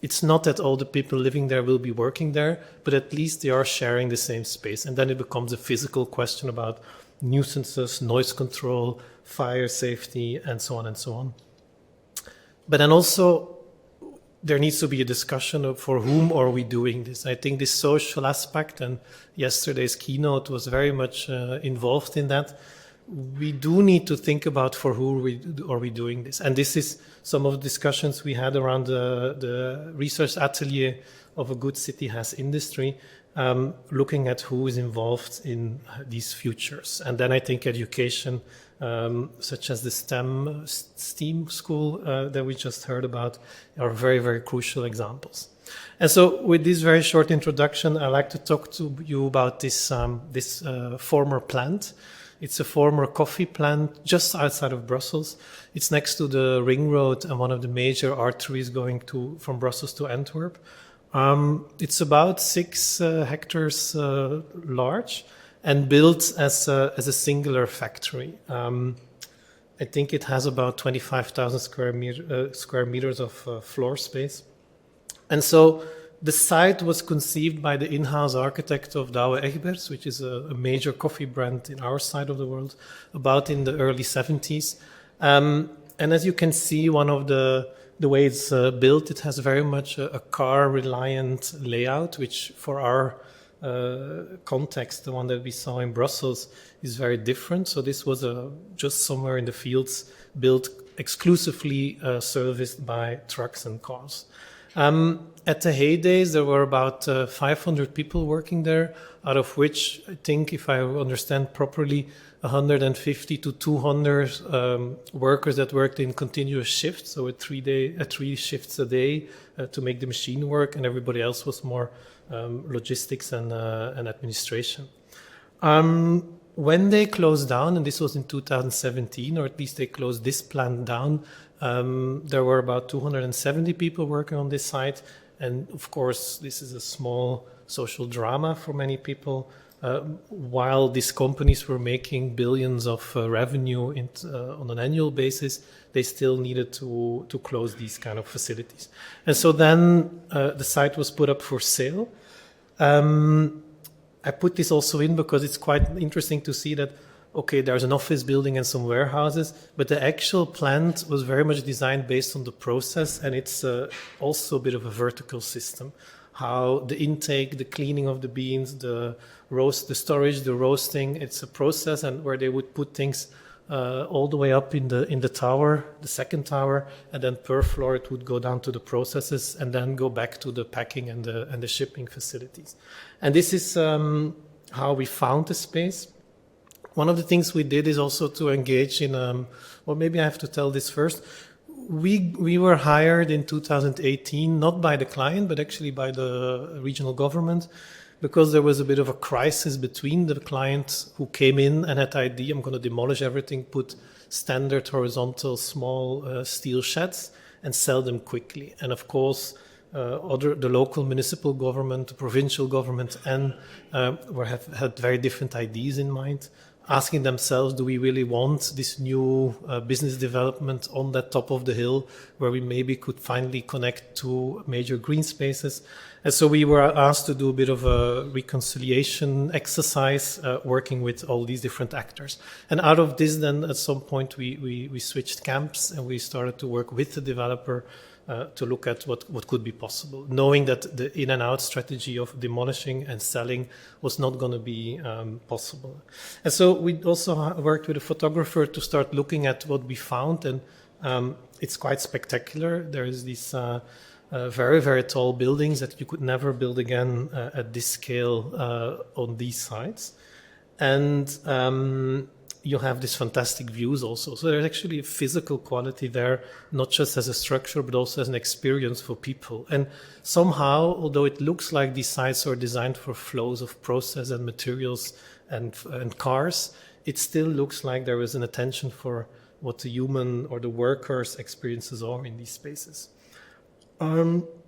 It's not that all the people living there will be working there, but at least they are sharing the same space. And then it becomes a physical question about nuisances, noise control, fire safety, and so on and so on. But then also, there needs to be a discussion of for whom are we doing this. I think this social aspect, and yesterday's keynote was very much involved in that. We do need to think about for who are we doing this. And this is some of the discussions we had around the research atelier of A Good City Has Industry, looking at who is involved in these futures. And then I think education, such as the STEAM school that we just heard about, are very, very crucial examples. And so with this very short introduction, I'd like to talk to you about this former plant. It's a former coffee plant just outside of Brussels. It's next to the Ring Road and one of the major arteries going from Brussels to Antwerp. It's about 6 hectares large and built as a singular factory. I think it has about 25,000 square meters of floor space. And so the site was conceived by the in-house architect of Douwe Egberts, which is a major coffee brand in our side of the world, about in the early 70s. And as you can see, one of the way it's built, it has very much a car-reliant layout, which for our context, the one that we saw in Brussels, is very different. So this was just somewhere in the fields, built exclusively serviced by trucks and cars. At the heydays, there were about 500 people working there, out of which I think, if I understand properly, 150 to 200 workers that worked in continuous shifts, so at 3 shifts a day to make the machine work, and everybody else was more logistics and administration. When they closed down, and this was in 2017, or at least they closed this plant down, there were about 270 people working on this site. And of course, this is a small social drama for many people. While these companies were making billions of revenue on an annual basis, they still needed to close these kind of facilities. And so then the site was put up for sale. I put this also in because it's quite interesting to see that, okay, there's an office building and some warehouses, but the actual plant was very much designed based on the process, and it's also a bit of a vertical system. How the intake, the cleaning of the beans, the storage, the roasting, it's a process, and where they would put things all the way up in the tower, the second tower, and then per floor it would go down to the processes and then go back to the packing and the shipping facilities. And this is how we found the space. One of the things we did is also to engage in, well, maybe I have to tell this first. We were hired in 2018, not by the client, but actually by the regional government, because there was a bit of a crisis between the client who came in and had the idea, I'm going to demolish everything, put standard horizontal small steel sheds and sell them quickly. And of course, the local municipal government, the provincial government, and had very different ideas in mind, asking themselves, do we really want this new business development on that top of the hill where we maybe could finally connect to major green spaces? And so we were asked to do a bit of a reconciliation exercise, working with all these different actors. And out of this, then at some point we switched camps and we started to work with the developer to look at what could be possible, knowing that the in and out strategy of demolishing and selling was not going to be possible. And so we also worked with a photographer to start looking at what we found, and it's quite spectacular. There is these very, very tall buildings that you could never build again at this scale on these sites. And you have these fantastic views also. So there's actually a physical quality there, not just as a structure, but also as an experience for people. And somehow, although it looks like these sites are designed for flows of process and materials and cars, it still looks like there is an attention for what the human or the workers' experiences are in these spaces.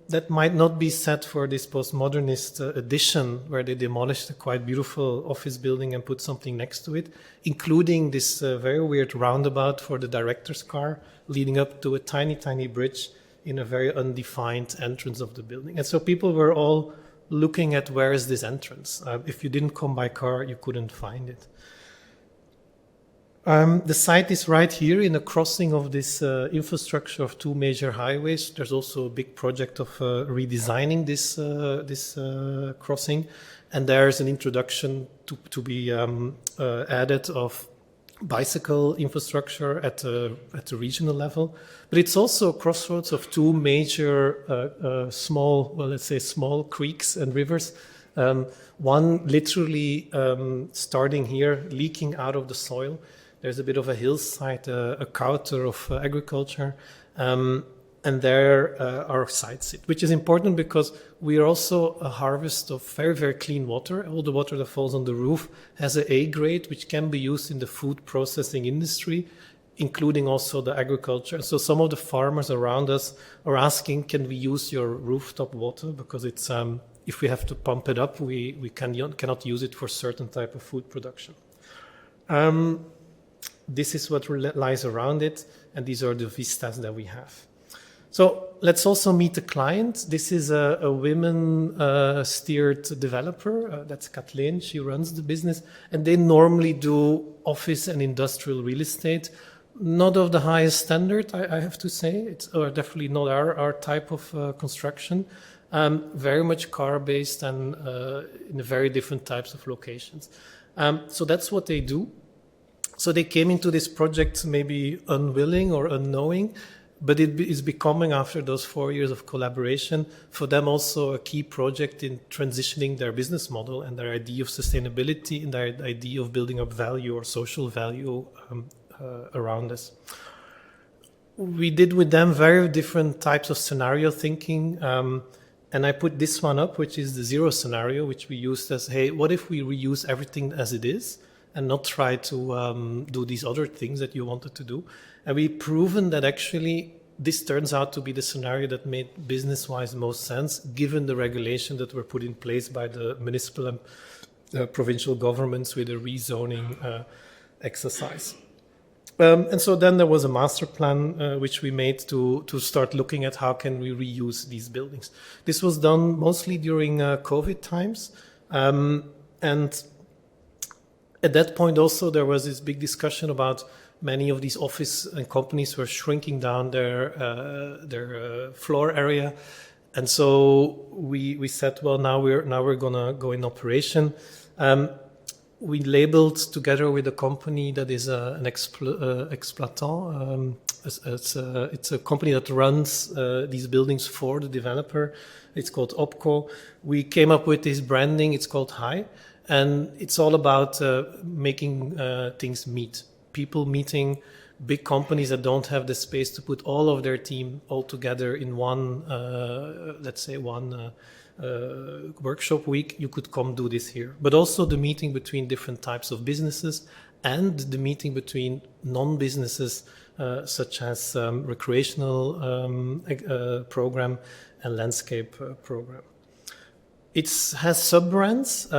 that might not be said for this postmodernist addition, where they demolished a quite beautiful office building and put something next to it, including this very weird roundabout for the director's car, leading up to a tiny, tiny bridge in a very undefined entrance of the building. And so people were all looking at where is this entrance. If you didn't come by car, you couldn't find it. The site is right here in a crossing of this infrastructure of two major highways. There's also a big project of redesigning this crossing, and there's an introduction to be added of bicycle infrastructure at the regional level. But it's also a crossroads of two major small creeks and rivers. One literally starting here, leaking out of the soil. There's a bit of a hillside, a counter of agriculture, and there our sites sit, which is important because we are also a harvest of very, very clean water. All the water that falls on the roof has an A grade, which can be used in the food processing industry, including also the agriculture. So some of the farmers around us are asking, can we use your rooftop water? Because it's if we have to pump it up, we cannot use it for certain type of food production. This is what lies around it, and these are the vistas that we have. So let's also meet the client. This is a women-steered developer. That's Kathleen. She runs the business, and they normally do office and industrial real estate. Not of the highest standard, I have to say. It's definitely not our type of construction. Very much car-based and in very different types of locations. So that's what they do. So they came into this project maybe unwilling or unknowing, but it is becoming, after those 4 years of collaboration, for them also a key project in transitioning their business model and their idea of sustainability and their idea of building up value or social value around us. We did with them very different types of scenario thinking, and I put this one up, which is the zero scenario, which we used as, hey, what if we reuse everything as it is? And not try to do these other things that you wanted to do. And we've proven that actually this turns out to be the scenario that made business-wise most sense, given the regulation that were put in place by the municipal and provincial governments with a rezoning exercise. And so then there was a master plan which we made to start looking at how can we reuse these buildings. This was done mostly during COVID times, and at that point also there was this big discussion about many of these office and companies were shrinking down their floor area, and so we said, well, now we're gonna go in operation. We labeled together with a company that is an exploitant. It's a company that runs these buildings for the developer. It's called OPCO. We came up with this branding. It's called Hi. And it's all about making things meet. People meeting, big companies that don't have the space to put all of their team all together in one, workshop week. You could come do this here. But also the meeting between different types of businesses and the meeting between non-businesses such as recreational program and landscape program. It has sub-brands.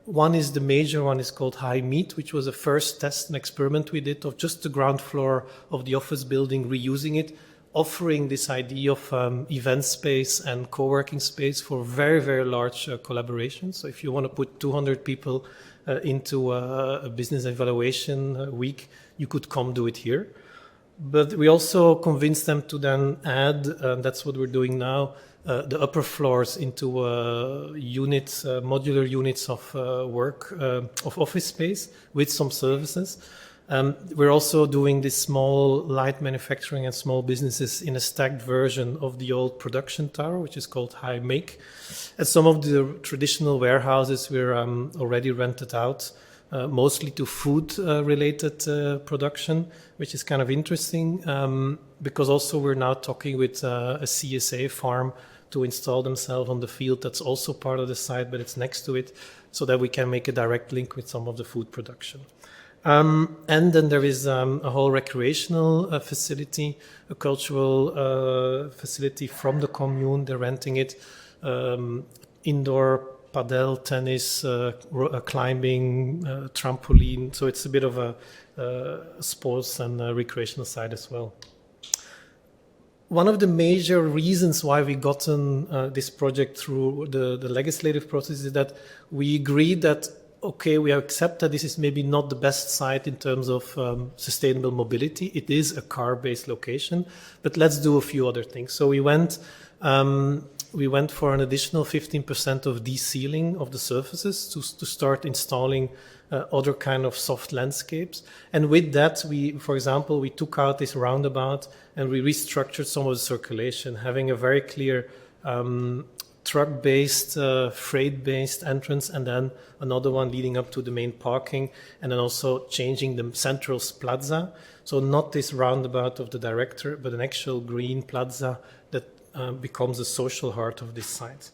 One is the major one is called High Meet, which was the first test and experiment we did of just the ground floor of the office building, reusing it, offering this idea of event space and co-working space for very, very large collaborations. So if you want to put 200 people into a business evaluation week, you could come do it here. But we also convinced them to then add, that's what we're doing now, the upper floors into units, modular units of work, of office space with some services. We're also doing this small light manufacturing and small businesses in a stacked version of the old production tower, which is called High Make. And some of the traditional warehouses we're already rented out, mostly to food-related production, which is kind of interesting because also we're now talking with a CSA farm to install themselves on the field. That's also part of the site, but it's next to it, so that we can make a direct link with some of the food production. And then there is a whole recreational facility, a cultural facility from the commune. They're renting it, indoor padel, tennis, climbing, trampoline. So it's a bit of a sports and recreational side as well. One of the major reasons why we gotten this project through the legislative process is that we agreed that, okay, we accept that this is maybe not the best site in terms of sustainable mobility. It is a car-based location, but let's do a few other things. So we went for an additional 15% of de-sealing of the surfaces to start installing other kind of soft landscapes. And with that, for example, we took out this roundabout and we restructured some of the circulation, having a very clear truck-based, freight-based entrance, and then another one leading up to the main parking, and then also changing the central plaza. So not this roundabout of the director, but an actual green plaza that becomes the social heart of this site.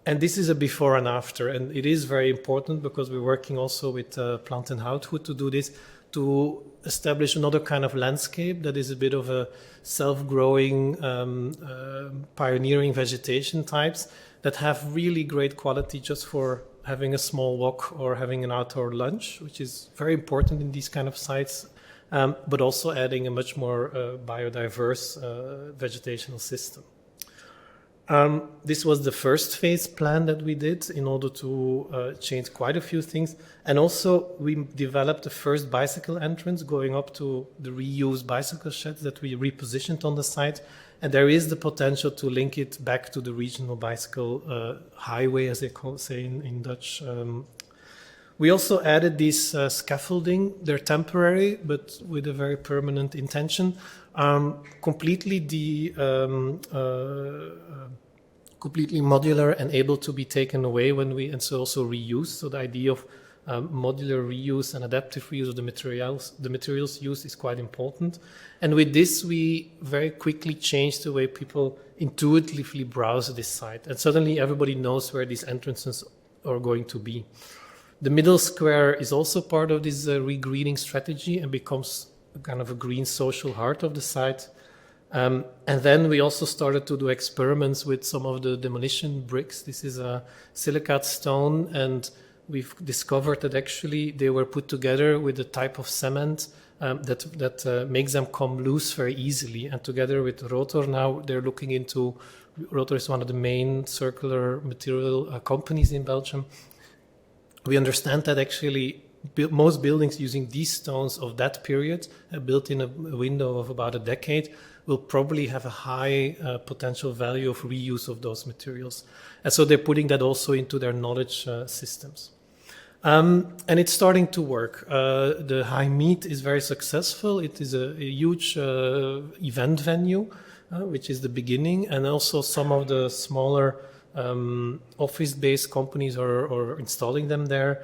And this is a before and after, and it is very important because we're working also with Plant and Houthoed to do this, to establish another kind of landscape that is a bit of a self-growing, pioneering vegetation types that have really great quality just for having a small walk or having an outdoor lunch, which is very important in these kind of sites, but also adding a much more biodiverse vegetational system. This was the first phase plan that we did in order to change quite a few things. And also we developed the first bicycle entrance going up to the reused bicycle sheds that we repositioned on the site. And there is the potential to link it back to the regional bicycle highway, as they say in Dutch. We also added these scaffolding. They're temporary, but with a very permanent intention. Completely completely modular and able to be taken away and so also reused. So the idea of modular reuse and adaptive reuse of the materials used is quite important. And with this, we very quickly changed the way people intuitively browse this site. And suddenly everybody knows where these entrances are going to be. The middle square is also part of this regreening strategy and becomes kind of a green social heart of the site. And then we also started to do experiments with some of the demolition bricks. This is a silicate stone, and we've discovered that actually they were put together with a type of cement that makes them come loose very easily. And together with Rotor now, they're looking into, Rotor is one of the main circular material companies in Belgium. We understand that actually most buildings using these stones of that period, built in a window of about a decade, will probably have a high potential value of reuse of those materials. And so they're putting that also into their knowledge systems. And it's starting to work. The High Meet is very successful. It is a huge event venue, which is the beginning. And also some of the smaller office-based companies are installing them there,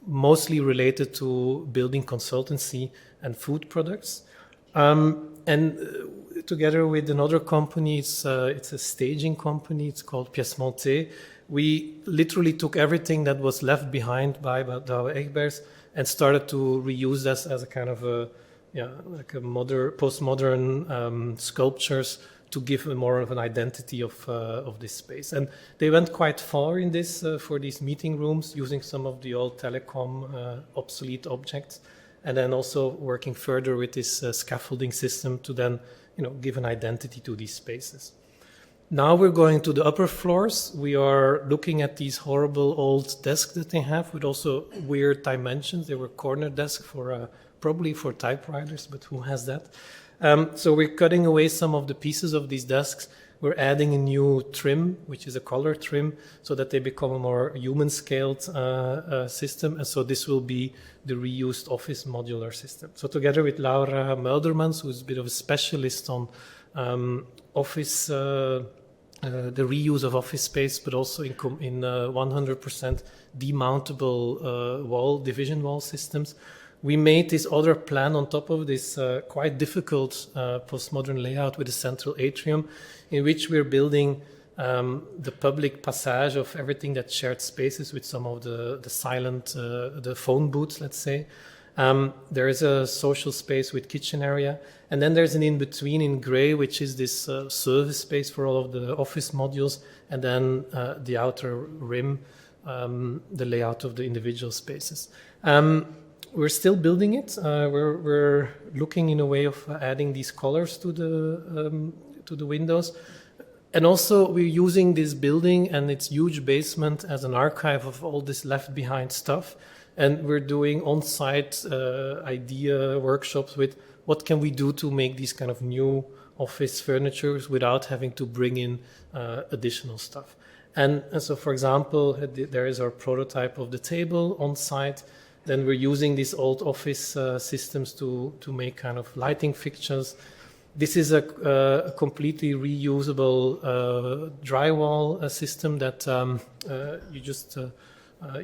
mostly related to building consultancy and food products. And together with another company, it's a staging company, it's called Pièces Montées. We literally took everything that was left behind by Douwe Egberts and started to reuse this as a kind of postmodern sculptures to give more of an identity of this space. And they went quite far in this for these meeting rooms, using some of the old telecom obsolete objects, and then also working further with this scaffolding system to then, give an identity to these spaces. Now we're going to the upper floors. We are looking at these horrible old desks that they have with also weird dimensions. They were corner desks for probably for typewriters, but who has that? So we're cutting away some of the pieces of these desks. We're adding a new trim, which is a color trim, so that they become a more human-scaled system. And so this will be the reused office modular system. So together with Laura Muldermans, who's a bit of a specialist on office, the reuse of office space, but also in 100% demountable division wall systems. We made this other plan on top of this quite difficult postmodern layout with a central atrium, in which we're building the public passage of everything that shared spaces with some of the silent, the phone booths, let's say. There is a social space with kitchen area. And then there's an in-between in gray, which is this service space for all of the office modules. And then the outer rim, the layout of the individual spaces. We're still building it. We're looking in a way of adding these colors to the windows. And also we're using this building and its huge basement as an archive of all this left behind stuff. And we're doing on-site idea workshops with what can we do to make these kind of new office furnitures without having to bring in additional stuff. And so, for example, there is our prototype of the table on site. Then we're using these old office systems to make kind of lighting fixtures. This is a completely reusable drywall system that you just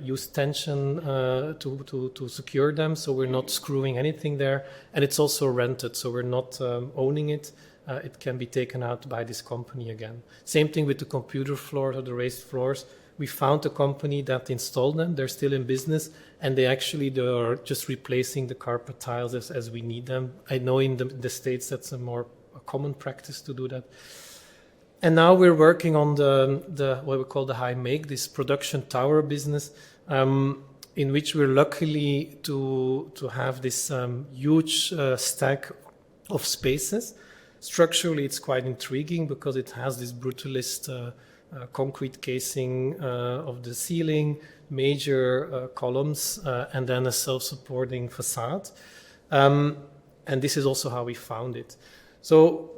use tension to secure them, so we're not screwing anything there. And it's also rented, so we're not owning it. It can be taken out by this company again. Same thing with the computer floors or the raised floors. We found a company that installed them. They're still in business, and they are just replacing the carpet tiles as we need them. I know in the States that's a more common practice to do that. And now we're working on the what we call the high make, this production tower business, in which we're luckily to have this huge stack of spaces. Structurally, it's quite intriguing because it has this brutalist concrete casing of the ceiling, major columns, and then a self-supporting facade. And this is also how we found it. So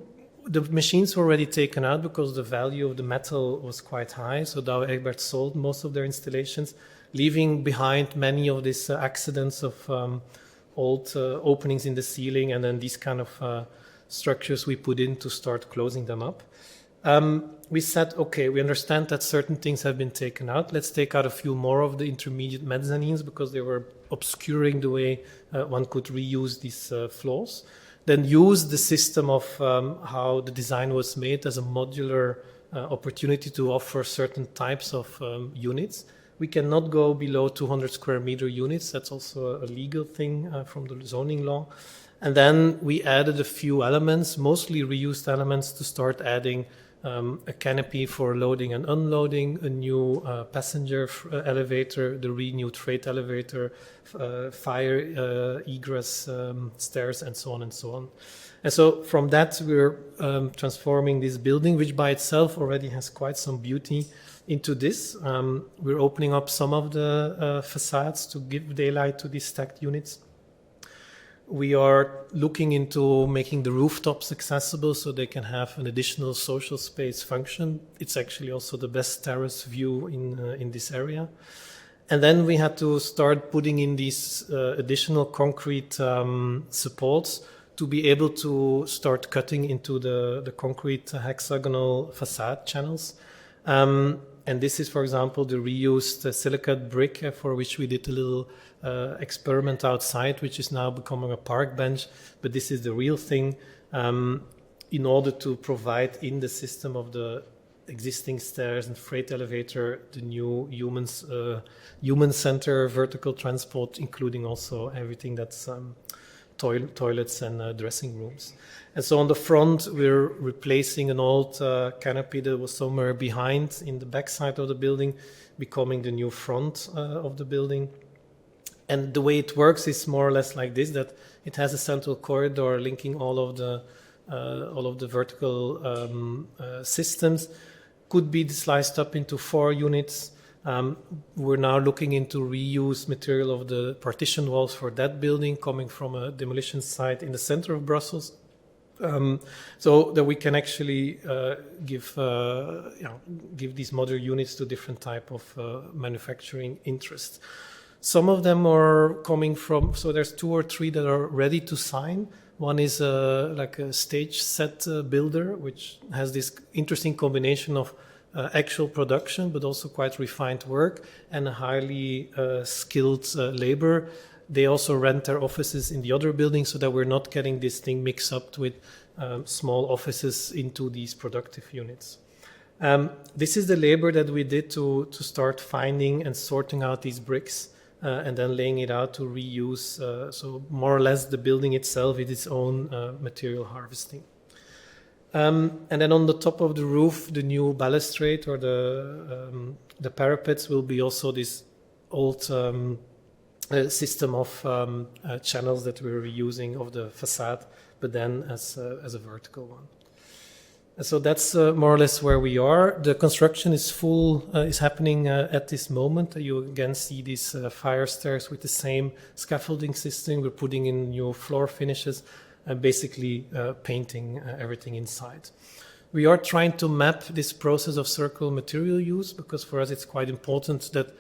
the machines were already taken out because the value of the metal was quite high. So Douwe Egberts sold most of their installations, leaving behind many of these accidents of old openings in the ceiling and then these kind of structures we put in to start closing them up. We said, okay, we understand that certain things have been taken out. Let's take out a few more of the intermediate mezzanines because they were obscuring the way one could reuse these floors. Then use the system of how the design was made as a modular opportunity to offer certain types of units. We cannot go below 200 square meter units. That's also a legal thing from the zoning law. And then we added a few elements, mostly reused elements, to start adding a canopy for loading and unloading, a new passenger elevator, the renewed freight elevator, fire egress stairs, and so on and so on. And so from that, we're transforming this building, which by itself already has quite some beauty, into this. We're opening up some of the facades to give daylight to these stacked units. We are looking into making the rooftops accessible so they can have an additional social space function. It's actually also the best terrace view in this area. And then we had to start putting in these additional concrete supports to be able to start cutting into the concrete hexagonal facade channels. And this is, for example, the reused silicate brick for which we did a little experiment outside, which is now becoming a park bench. But this is the real thing in order to provide in the system of the existing stairs and freight elevator the new human center vertical transport, including also everything that's toilets and dressing rooms. And so on the front, we're replacing an old canopy that was somewhere behind in the backside of the building, becoming the new front of the building. And the way it works is more or less like this, that it has a central corridor linking all of the vertical systems. Could be sliced up into 4 units. We're now looking into reuse material of the partition walls for that building coming from a demolition site in the center of Brussels. So that we can actually give these modular units to different type of manufacturing interest. Some of them are coming from, so there's 2 or 3 that are ready to sign. One is like a stage set builder, which has this interesting combination of actual production, but also quite refined work and a highly skilled labor. They also rent their offices in the other building so that we're not getting this thing mixed up with small offices into these productive units. This is the labor that we did to start finding and sorting out these bricks and then laying it out to reuse. So more or less the building itself is its own material harvesting. And then on the top of the roof, the new balustrade or the parapets will be also this old system of channels that we're reusing of the facade, but then as a vertical one. So that's more or less where we are. The construction is happening at this moment. You again see these fire stairs with the same scaffolding system. We're putting in new floor finishes and basically painting everything inside. We are trying to map this process of circular material use because for us it's quite important that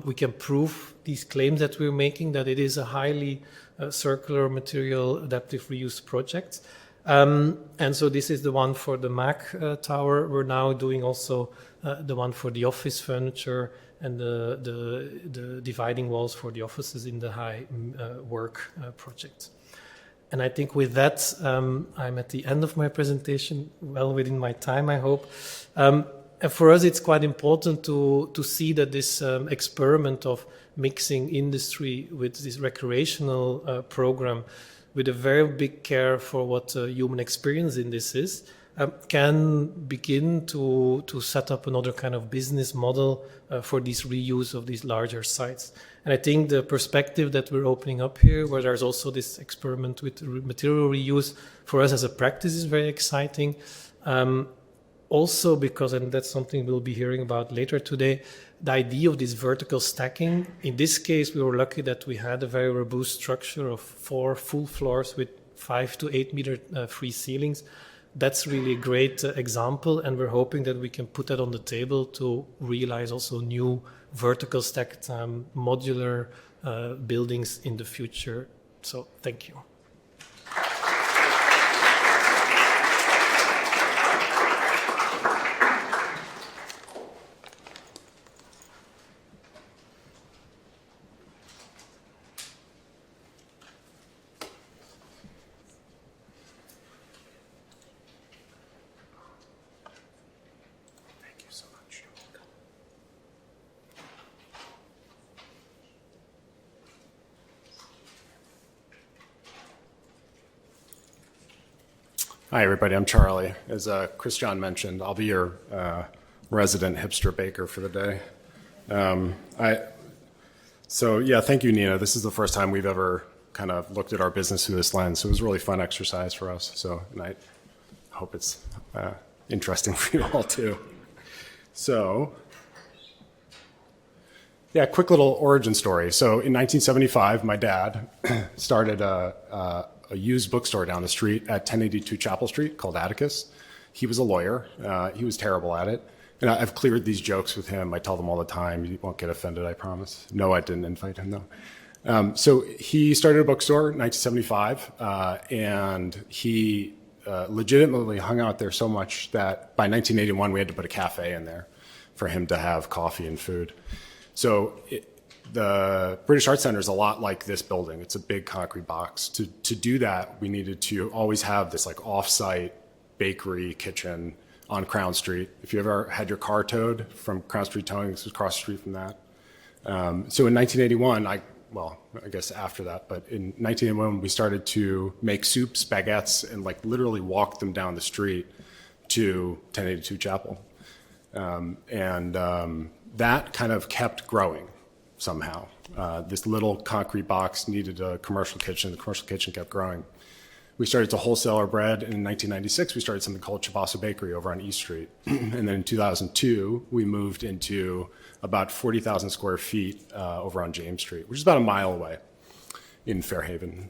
we can prove these claims that we're making, that it is a highly circular material adaptive reuse project. And so this is the one for the MAC tower. We're now doing also the one for the office furniture and the dividing walls for the offices in the high work project. And I think with that, I'm at the end of my presentation, well within my time, I hope. And for us, it's quite important to see that this experiment of mixing industry with this recreational program with a very big care for what human experience in this is, can begin to set up another kind of business model for this reuse of these larger sites. And I think the perspective that we're opening up here, where there's also this experiment with material reuse, for us as a practice is very exciting. Also because, and that's something we'll be hearing about later today, the idea of this vertical stacking. In this case, we were lucky that we had a very robust structure of 4 full floors with 5 to 8 meter free ceilings. That's really a great example, and we're hoping that we can put that on the table to realize also new vertical stacked modular buildings in the future. So thank you. Hi, everybody. I'm Charlie. As Christian mentioned, I'll be your resident hipster baker for the day. Thank you, Nina. This is the first time we've ever kind of looked at our business through this lens, so it was a really fun exercise for us. And I hope it's interesting for you all too. Quick little origin story. So in 1975, my dad started a used bookstore down the street at 1082 Chapel Street called Atticus. He was a lawyer. He was terrible at it. And I've cleared these jokes with him. I tell them all the time. You won't get offended, I promise. No, I didn't invite him, though. So he started a bookstore in 1975, and he legitimately hung out there so much that by 1981, we had to put a cafe in there for him to have coffee and food. So the British Art Center is a lot like this building. It's a big concrete box. To do that, we needed to always have this like off-site bakery kitchen on Crown Street. If you ever had your car towed from Crown Street Towing, this was across the street from that. So in 1981, I guess after that, but in 1981, we started to make soups, baguettes, and like literally walk them down the street to 1082 Chapel. That kind of kept growing somehow. This little concrete box needed a commercial kitchen. The commercial kitchen kept growing. We started to wholesale our bread, and in 1996, we started something called Chabasa Bakery over on East Street. And then in 2002, we moved into about 40,000 square feet over on James Street, which is about a mile away in Fairhaven.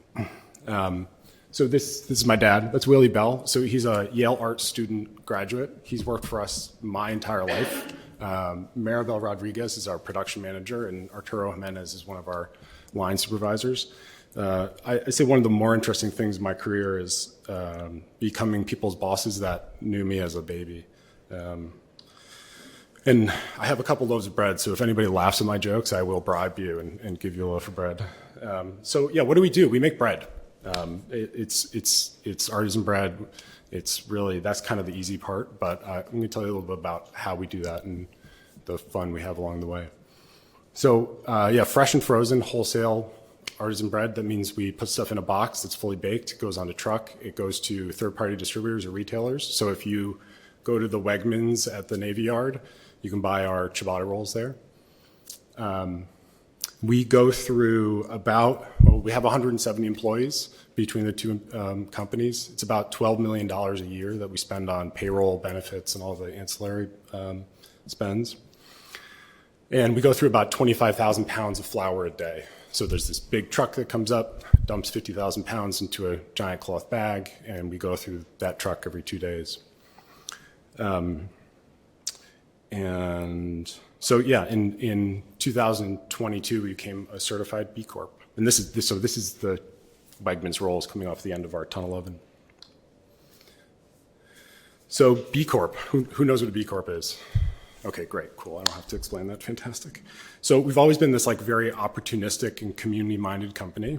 So this is my dad. That's Willie Bell. So he's a Yale art student graduate. He's worked for us my entire life. Maribel Rodriguez is our production manager, and Arturo Jimenez is one of our line supervisors. I say one of the more interesting things in my career is becoming people's bosses that knew me as a baby. And I have a couple loaves of bread, so if anybody laughs at my jokes, I will bribe you and give you a loaf of bread. What do? We make bread. It's artisan bread. It's really, that's kind of the easy part, but I'm going to tell you a little bit about how we do that and the fun we have along the way. So yeah, fresh and frozen, wholesale artisan bread. That means we put stuff in a box that's fully baked, goes on a truck, it goes to third-party distributors or retailers. So if you go to the Wegmans at the Navy Yard, you can buy our ciabatta rolls there. We go through we have 170 employees between the two companies. It's about $12 million a year that we spend on payroll, benefits, and all the ancillary spends. And we go through about 25,000 pounds of flour a day. So there's this big truck that comes up, dumps 50,000 pounds into a giant cloth bag, and we go through that truck every 2 days. And so yeah, in 2022, we became a certified B Corp. And this is the Wegmans rolls coming off the end of our tunnel oven. So B Corp, who knows what a B Corp is? Okay, great, cool. I don't have to explain that. Fantastic. So we've always been this like very opportunistic and community-minded company,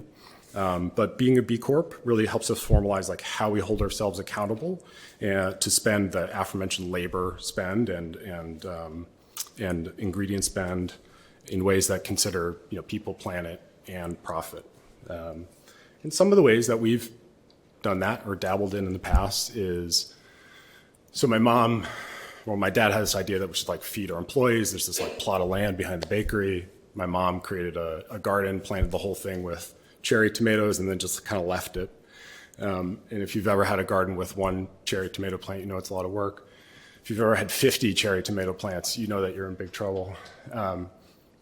but being a B Corp really helps us formalize like how we hold ourselves accountable to spend the aforementioned labor spend and ingredient spend in ways that consider people, planet, and profit. And some of the ways that we've done that or dabbled in the past is, so my dad had this idea that we should like feed our employees. There's this like plot of land behind the bakery. My mom created a garden, planted the whole thing with cherry tomatoes, and then just kind of left it. And if you've ever had a garden with one cherry tomato plant, you know it's a lot of work. If you've ever had 50 cherry tomato plants, you know that you're in big trouble.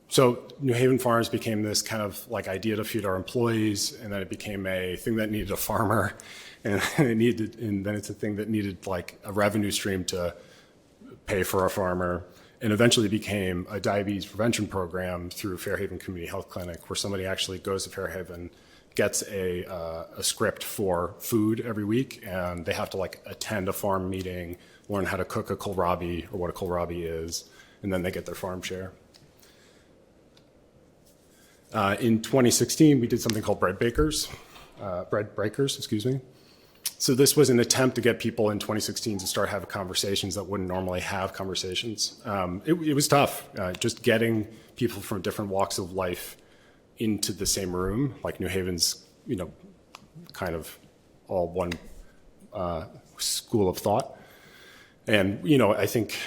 So New Haven Farms became this kind of like idea to feed our employees, and then it became a thing that needed a farmer, and then it's a thing that needed like a revenue stream to pay for a farmer, and eventually became a diabetes prevention program through Fairhaven Community Health Clinic, where somebody actually goes to Fairhaven, gets a script for food every week, and they have to like attend a farm meeting, learn how to cook a kohlrabi or what a kohlrabi is, and then they get their farm share. In 2016, we did something called Bread Breakers, excuse me. So this was an attempt to get people in 2016 to start having conversations that wouldn't normally have conversations. It was tough, just getting people from different walks of life into the same room, like New Haven's, kind of all one school of thought. And, I think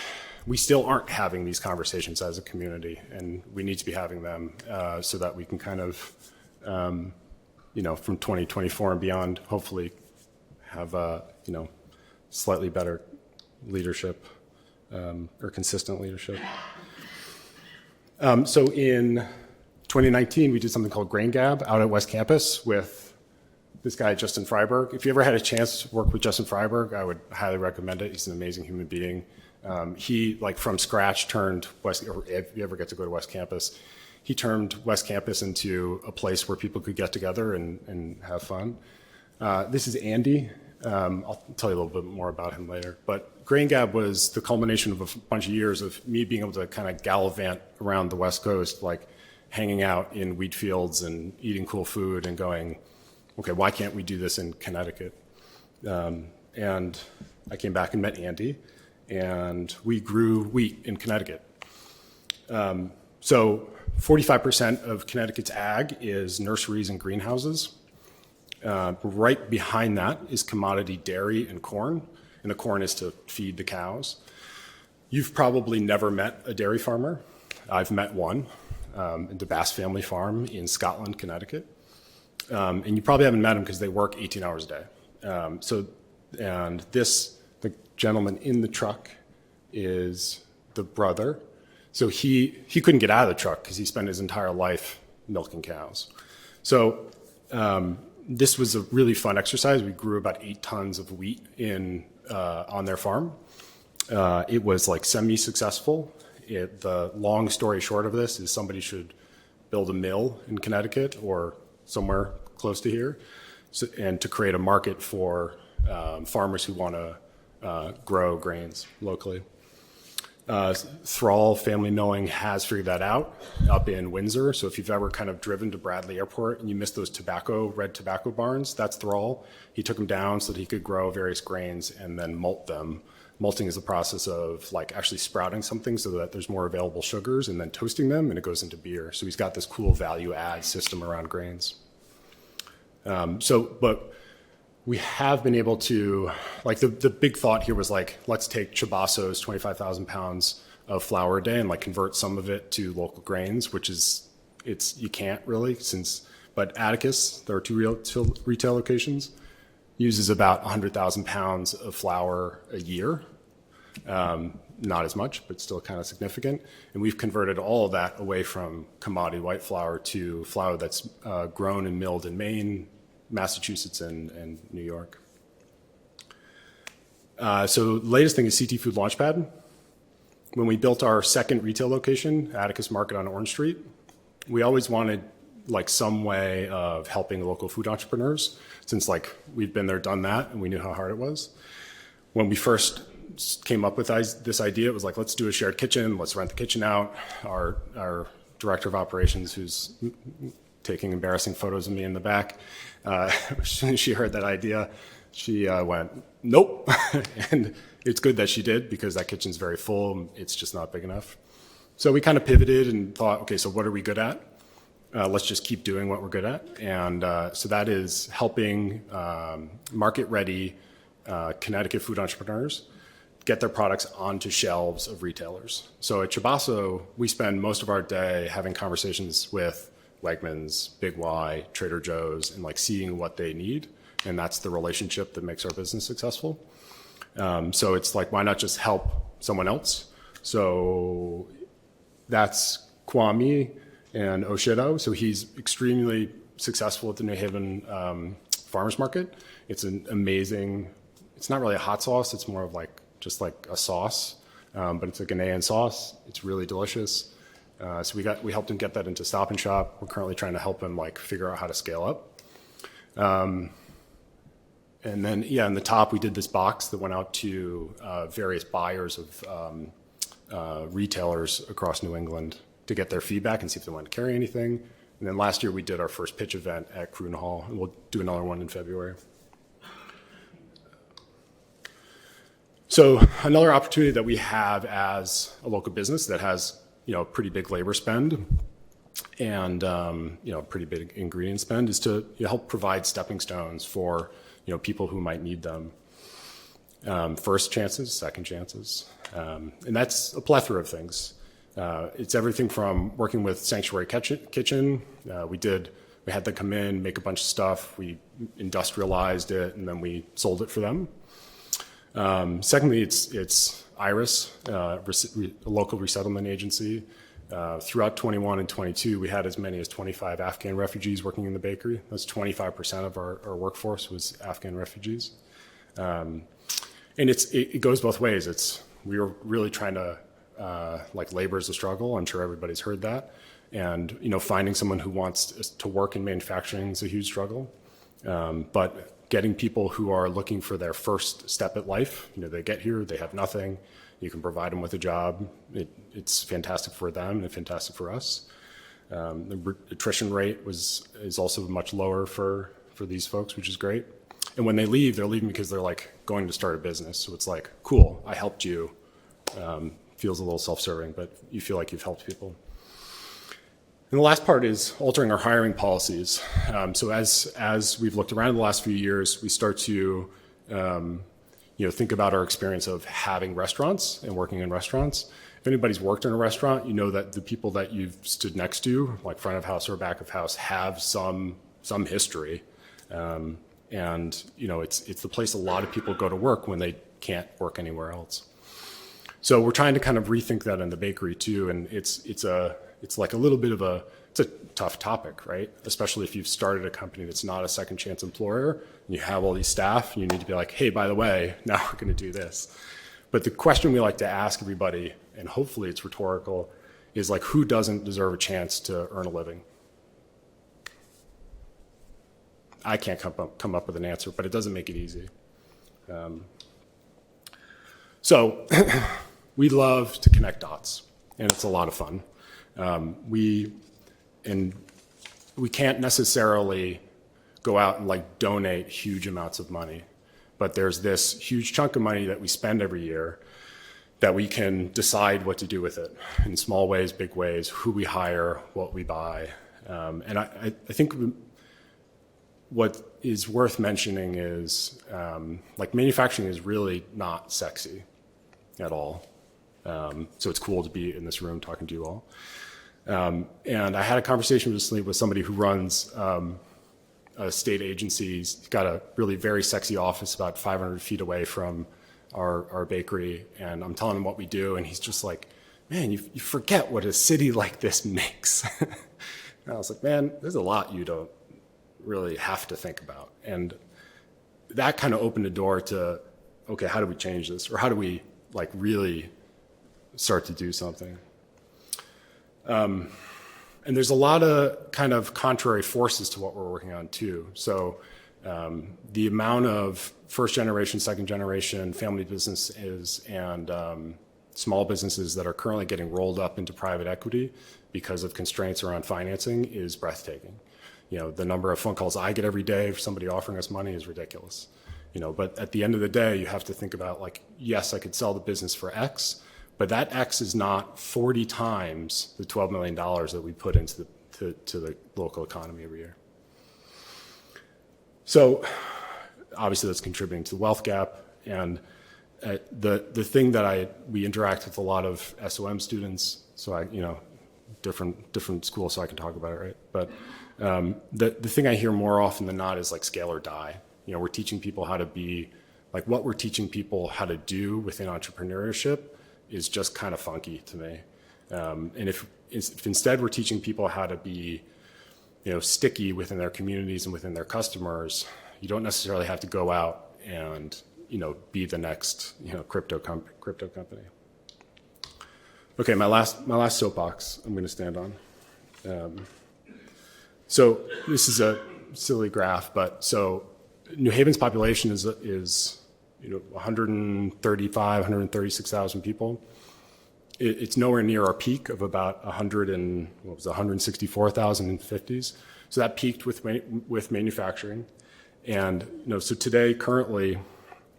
we still aren't having these conversations as a community, and we need to be having them so that we can kind of, from 2024 and beyond, hopefully have slightly better leadership or consistent leadership. So in 2019, we did something called Grain Gab out at West Campus with this guy, Justin Freiberg. If you ever had a chance to work with Justin Freiberg, I would highly recommend it. He's an amazing human being. He, like from scratch, turned if you ever get to go to West Campus, he turned West Campus into a place where people could get together and have fun. This is Andy. I'll tell you a little bit more about him later. But Grain Gab was the culmination of a bunch of years of me being able to kind of gallivant around the West Coast, like hanging out in wheat fields and eating cool food and going, okay, why can't we do this in Connecticut? And I came back and met Andy, and we grew wheat in Connecticut. So 45% of Connecticut's ag is nurseries and greenhouses. Right behind that is commodity dairy and corn, and the corn is to feed the cows. You've probably never met a dairy farmer. I've met one, the Bass Family Farm in Scotland, Connecticut. And you probably haven't met them because they work 18 hours a day. The gentleman in the truck is the brother. So he couldn't get out of the truck because he spent his entire life milking cows. So this was a really fun exercise. We grew about 8 tons of wheat on their farm. It was like semi-successful. The long story short of this is somebody should build a mill in Connecticut or somewhere close to here, and to create a market for farmers who want to grow grains locally. Thrall Family Milling has figured that out up in Windsor. So if you've ever kind of driven to Bradley Airport and you missed those red tobacco barns, that's Thrall. He took them down so that he could grow various grains and then malt them. Malting is the process of like actually sprouting something so that there's more available sugars and then toasting them and it goes into beer. So he's got this cool value add system around grains. But we have been able to, like the big thought here was like, let's take Chibasso's 25,000 pounds of flour a day and like convert some of it to local grains, which is, you can't really but Atticus, there are 2 retail locations, uses about 100,000 pounds of flour a year. Not as much, but still kind of significant. And we've converted all of that away from commodity white flour to flour that's grown and milled in Maine, Massachusetts, and New York. So the latest thing is CT Food Launchpad. When we built our second retail location, Atticus Market on Orange Street, we always wanted like some way of helping local food entrepreneurs, since like we've been there, done that, and we knew how hard it was. When we first came up with this idea, it was like, let's do a shared kitchen, let's rent the kitchen out. Our director of operations, who's taking embarrassing photos of me in the back, as soon as she heard that idea, she went, nope. And it's good that she did, because that kitchen's very full. It's just not big enough. So we kind of pivoted and thought, okay, so what are we good at? Let's just keep doing what we're good at. And so that is helping market-ready Connecticut food entrepreneurs get their products onto shelves of retailers. So at Chibasso, we spend most of our day having conversations with Wegmans, Big Y, Trader Joe's, and like seeing what they need. And that's the relationship that makes our business successful. So it's like, why not just help someone else? So that's Kwame and Oshido. So he's extremely successful at the New Haven Farmers Market. It's an amazing, it's not really a hot sauce. It's more of like, just like a sauce, but it's a Ghanaian sauce. It's really delicious. So we helped him get that into Stop and Shop. We're currently trying to help him like figure out how to scale up. And then, yeah, in the top, we did this box that went out to various buyers of retailers across New England to get their feedback and see if they wanted to carry anything. And then last year, we did our first pitch event at Croon Hall, and we'll do another one in February. So another opportunity that we have as a local business that has, pretty big labor spend and, pretty big ingredient spend is to help provide stepping stones for, people who might need them. First chances, second chances. And that's a plethora of things. It's everything from working with Sanctuary Kitchen. We had them come in, make a bunch of stuff. We industrialized it, and then we sold it for them. Secondly, it's Iris, a local resettlement agency. Throughout 21 and 22, we had as many as 25 Afghan refugees working in the bakery. That's 25% of our workforce was Afghan refugees. And it goes both ways. We were really trying to, labor is a struggle. I'm sure everybody's heard that. And, finding someone who wants to work in manufacturing is a huge struggle. But getting people who are looking for their first step at life, they get here, they have nothing, you can provide them with a job. It's fantastic for them and fantastic for us. The attrition rate is also much lower for these folks, which is great. And when they leave, they're leaving because they're like going to start a business. So it's like, cool, I helped you. Feels a little self-serving, but you feel like you've helped people. And the last part is altering our hiring policies. So as we've looked around the last few years, we start to think about our experience of having restaurants and working in restaurants. If anybody's worked in a restaurant, you know that the people that you've stood next to, like front of house or back of house, have some history. And it's the place a lot of people go to work when they can't work anywhere else. So we're trying to kind of rethink that in the bakery too, and it's like a little bit of it's a tough topic, right? Especially if you've started a company that's not a second chance employer, and you have all these staff, and you need to be like, hey, by the way, now we're going to do this. But the question we like to ask everybody, and hopefully it's rhetorical, is like, who doesn't deserve a chance to earn a living? I can't come up with an answer, but it doesn't make it easy. So we love to connect dots, and it's a lot of fun. We can't necessarily go out and like donate huge amounts of money, but there's this huge chunk of money that we spend every year that we can decide what to do with it in small ways, big ways, who we hire, what we buy. And I think what is worth mentioning is like manufacturing is really not sexy at all. So it's cool to be in this room talking to you all. And I had a conversation recently with somebody who runs a state agency. He's got a really very sexy office about 500 feet away from our bakery. And I'm telling him what we do. And he's just like, man, you forget what a city like this makes. And I was like, man, there's a lot you don't really have to think about. And that kind of opened the door to, okay, how do we change this? Or how do we like really start to do something? And there's a lot of kind of contrary forces to what we're working on too. So the amount of first generation, second generation family businesses and small businesses that are currently getting rolled up into private equity because of constraints around financing is breathtaking. You know, the number of phone calls I get every day for somebody offering us money is ridiculous. You know, but at the end of the day, you have to think about like, yes, I could sell the business for X, but that X is not 40 times the $12 million that we put into the local economy every year. So obviously that's contributing to the wealth gap. And the thing that we interact with a lot of SOM students, so different schools, so I can talk about it, right? But the thing I hear more often than not is like scale or die. You know, we're teaching people how to be, like what we're teaching people how to do within entrepreneurship is just kind of funky to me. And if instead we're teaching people how to be, sticky within their communities and within their customers, you don't necessarily have to go out and, be the next, crypto company. Okay, my last soapbox I'm going to stand on. So this is a silly graph, but so New Haven's population is 136,000 people. It's nowhere near our peak of about 164,000 in the 50s. So that peaked with manufacturing, and so today, currently,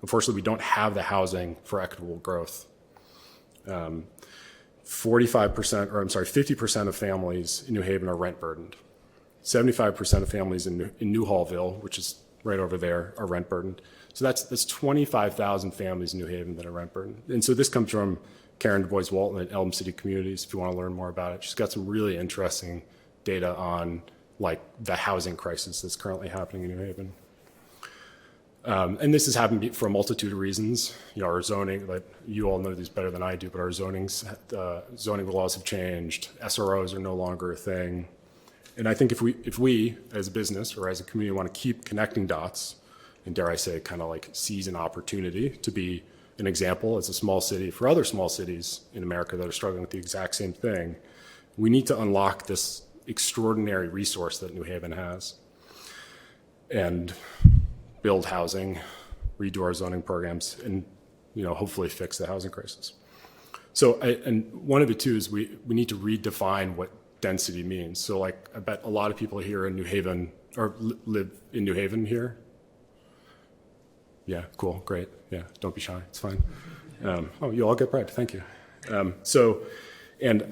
unfortunately, we don't have the housing for equitable growth. 50% of families in New Haven are rent burdened. 75% of families in New Hallville, which is right over there, are rent burdened. So that's 25,000 families in New Haven that are rent burdened. And so this comes from Karen Du Bois Walton at Elm City Communities, if you want to learn more about it. She's got some really interesting data on like the housing crisis that's currently happening in New Haven. And this has happened for a multitude of reasons. Our zoning, like you all know these better than I do, but our zoning laws have changed. SROs are no longer a thing. And I think if we as a business or as a community want to keep connecting dots, and dare I say, kind of like seize an opportunity to be an example as a small city for other small cities in America that are struggling with the exact same thing, we need to unlock this extraordinary resource that New Haven has and build housing, redo our zoning programs, and hopefully fix the housing crisis. So, and one of it too is we need to redefine what density means. So like I bet a lot of people here in New Haven or live in New Haven here. Yeah, cool, great. Yeah, don't be shy, it's fine. You all get bread, thank you. And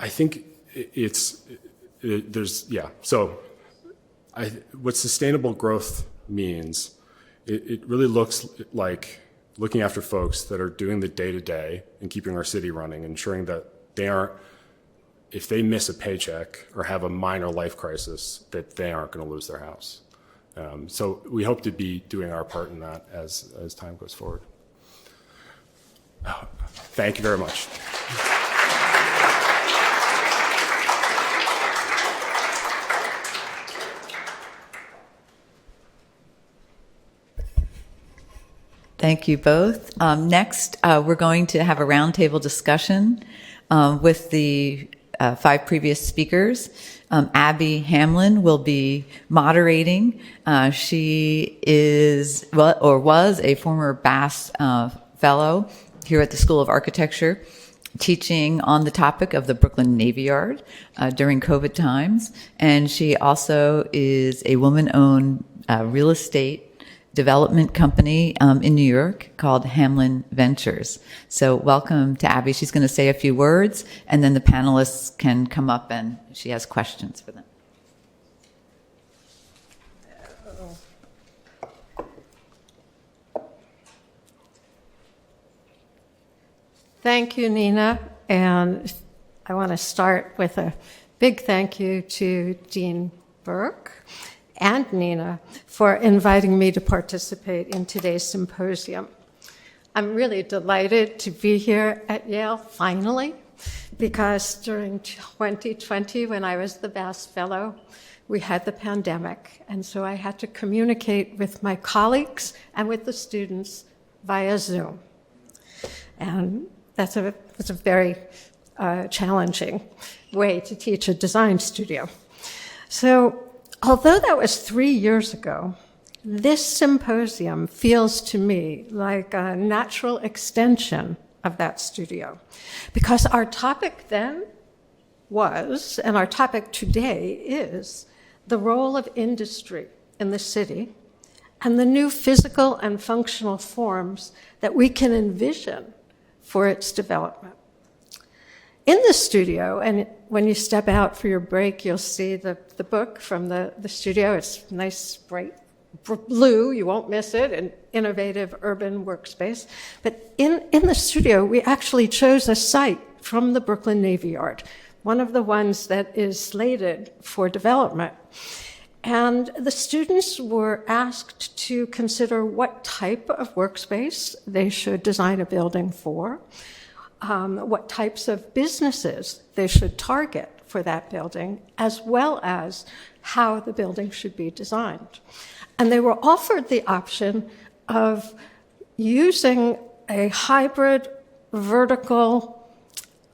I think what sustainable growth means, it really looks like looking after folks that are doing the day-to-day and keeping our city running, ensuring that they aren't, if they miss a paycheck or have a minor life crisis, that they aren't going to lose their house. So we hope to be doing our part in that as time goes forward. Thank you very much. Thank you both. Next, we're going to have a roundtable discussion with the 5 previous speakers. Abby Hamlin will be moderating. She is, was a former Bass Fellow here at the School of Architecture. teaching on the topic of the Brooklyn Navy Yard during COVID times. And she also is a woman-owned real estate development company in New York called Hamlin Ventures. So welcome to Abby. She's going to say a few words, and then the panelists can come up and she has questions for them. Thank you, Nina. And I want to start with a big thank you to Dean Burke and Nina for inviting me to participate in today's symposium. I'm really delighted to be here at Yale, finally, because during 2020, when I was the Bass Fellow, we had the pandemic. And so I had to communicate with my colleagues and with the students via Zoom. And that's a very challenging way to teach a design studio. So although that was 3 years ago, this symposium feels to me like a natural extension of that studio, because our topic then was, and our topic today is, the role of industry in the city and the new physical and functional forms that we can envision for its development. In the studio, and when you step out for your break, you'll see the book from the studio. It's nice, bright blue. You won't miss it, an innovative urban workspace. But in the studio, we actually chose a site from the Brooklyn Navy Yard, one of the ones that is slated for development. And the students were asked to consider what type of workspace they should design a building for, what types of businesses they should target for that building, as well as how the building should be designed. And they were offered the option of using a hybrid vertical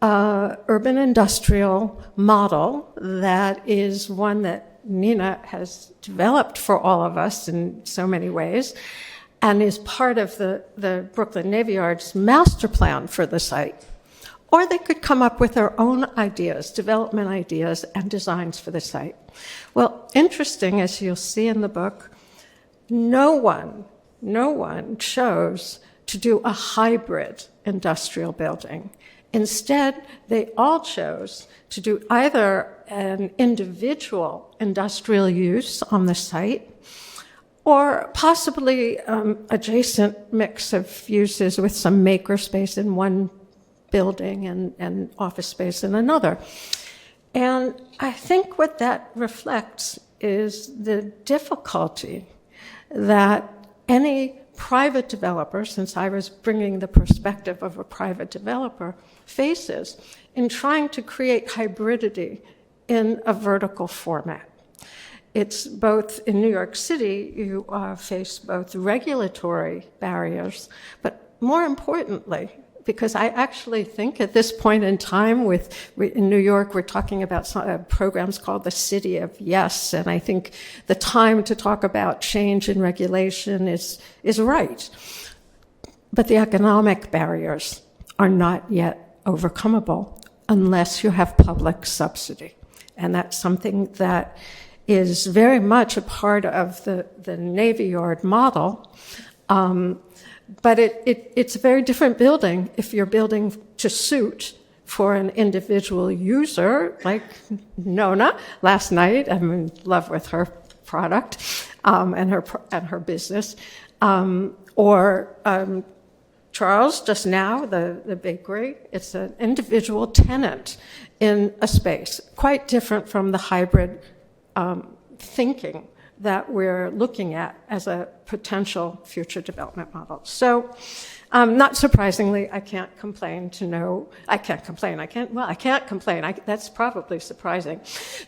urban industrial model that is one that Nina has developed for all of us in so many ways, and is part of the Brooklyn Navy Yard's master plan for the site. Or they could come up with their own ideas, development ideas, and designs for the site. Well, interesting, as you'll see in the book, no one chose to do a hybrid industrial building. Instead, they all chose to do either an individual industrial use on the site or possibly adjacent mix of uses with some maker space in one building and office space in another. And I think what that reflects is the difficulty that any private developer, since I was bringing the perspective of a private developer, faces in trying to create hybridity in a vertical format. It's both in New York City, you face both regulatory barriers, but more importantly, because I actually think at this point in time in New York, we're talking about programs called the City of Yes, and I think the time to talk about change in regulation is right. But the economic barriers are not yet overcomable unless you have public subsidy. And that's something that is very much a part of the Navy Yard model. But it's a very different building if you're building to suit for an individual user, like Nona last night. I'm in love with her product and her business. Or Charles, just now, the bakery. It's an individual tenant in a space, quite different from the hybrid thinking that we're looking at as a potential future development model. So, not surprisingly, I can't complain. That's probably surprising.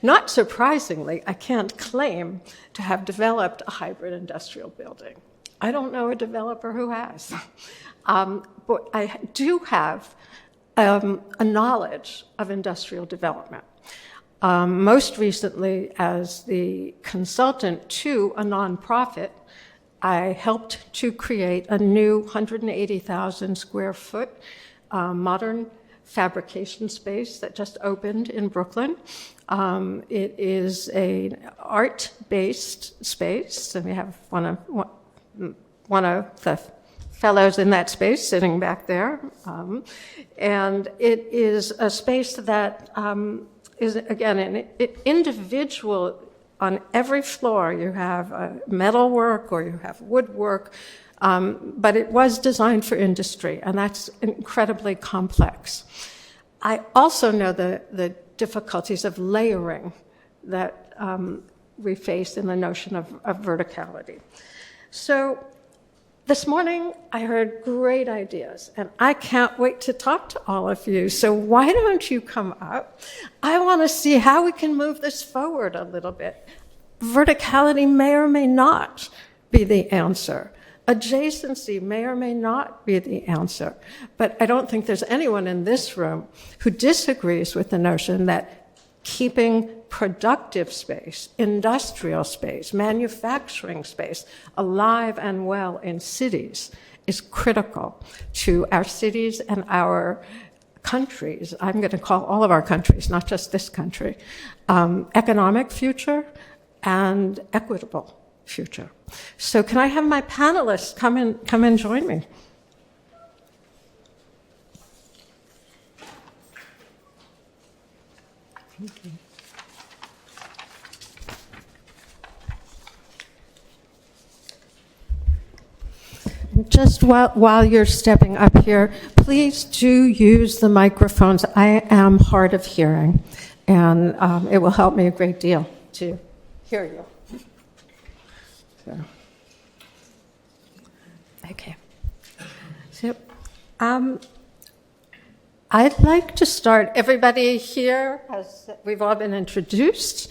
Not surprisingly, I can't claim to have developed a hybrid industrial building. I don't know a developer who has. But I do have a knowledge of industrial development. Most recently, as the consultant to a nonprofit, I helped to create a new 180,000 square foot modern fabrication space that just opened in Brooklyn. It is an art-based space, and we have one of the fellows in that space sitting back there. And it is a space that is, again, an individual. On every floor, you have metalwork or you have woodwork, but it was designed for industry, and that's incredibly complex. I also know the difficulties of layering that we face in the notion of verticality. So this morning, I heard great ideas, and I can't wait to talk to all of you. So why don't you come up? I want to see how we can move this forward a little bit. Verticality may or may not be the answer. Adjacency may or may not be the answer. But I don't think there's anyone in this room who disagrees with the notion that keeping productive space, industrial space, manufacturing space alive and well in cities is critical to our cities and our countries. I'm going to call all of our countries, not just this country, economic future and equitable future. So can I have my panelists come and join me? Thank you. Just while you're stepping up here, please do use the microphones. I am hard of hearing, and it will help me a great deal to hear you. So. Okay. So, I'd like to start. Everybody here, we've all been introduced.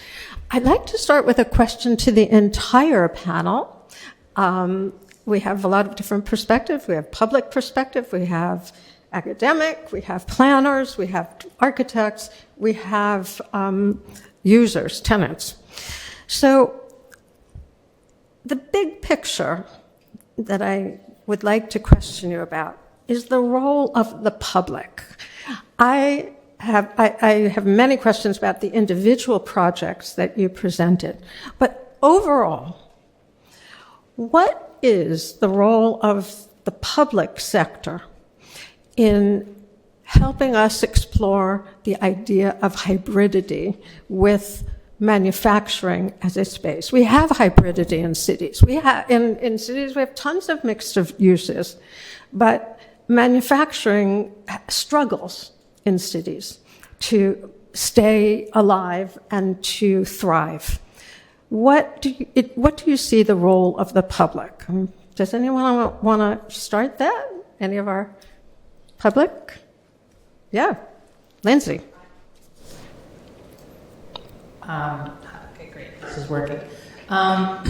I'd like to start with a question to the entire panel. We have a lot of different perspectives. We have public perspective, we have academic, we have planners, we have architects, we have users, tenants. So the big picture that I would like to question you about is the role of the public. I have many questions about the individual projects that you presented, but overall, what is the role of the public sector in helping us explore the idea of hybridity with manufacturing as a space? We have hybridity in cities. In cities we have tons of mixed uses, but manufacturing struggles in cities to stay alive and to thrive. What do you see the role of the public? Does anyone want to start that? Any of our public? Yeah, Lindsay. Okay, great. This is working. I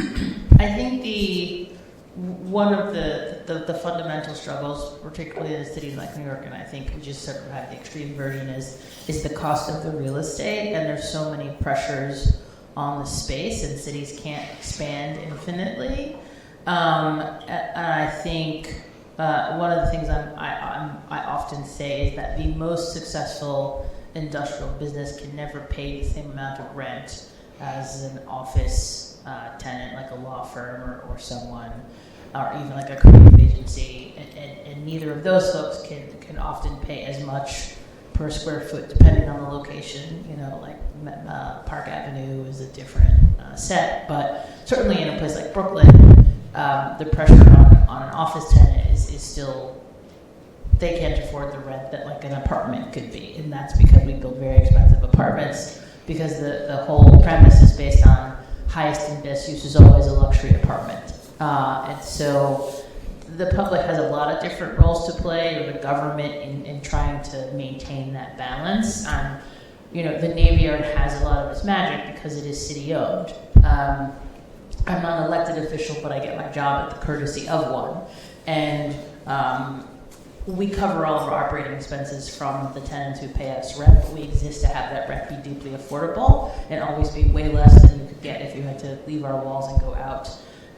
think one of the fundamental struggles, particularly in cities like New York, and I think we just sort of have the extreme version, is the cost of the real estate, and there's so many pressures on the space, and cities can't expand infinitely. And I think one of the things I often say is that the most successful industrial business can never pay the same amount of rent as an office tenant, like a law firm or someone, or even like a creative agency. And neither of those folks can often pay as much per square foot, depending on the location. You know, like Park Avenue is a different set, but certainly in a place like Brooklyn, the pressure on an office tenant is still, they can't afford the rent that like an apartment could be, and that's because we build very expensive apartments, because the whole premise is based on highest and best use is always a luxury apartment. And so the public has a lot of different roles to play, or the government in trying to maintain that balance. You know, the Navy Yard has a lot of its magic because it is city-owned. I'm not an elected official, but I get my job at the courtesy of one. And we cover all of our operating expenses from the tenants who pay us rent, but we exist to have that rent be deeply affordable and always be way less than you could get if you had to leave our walls and go out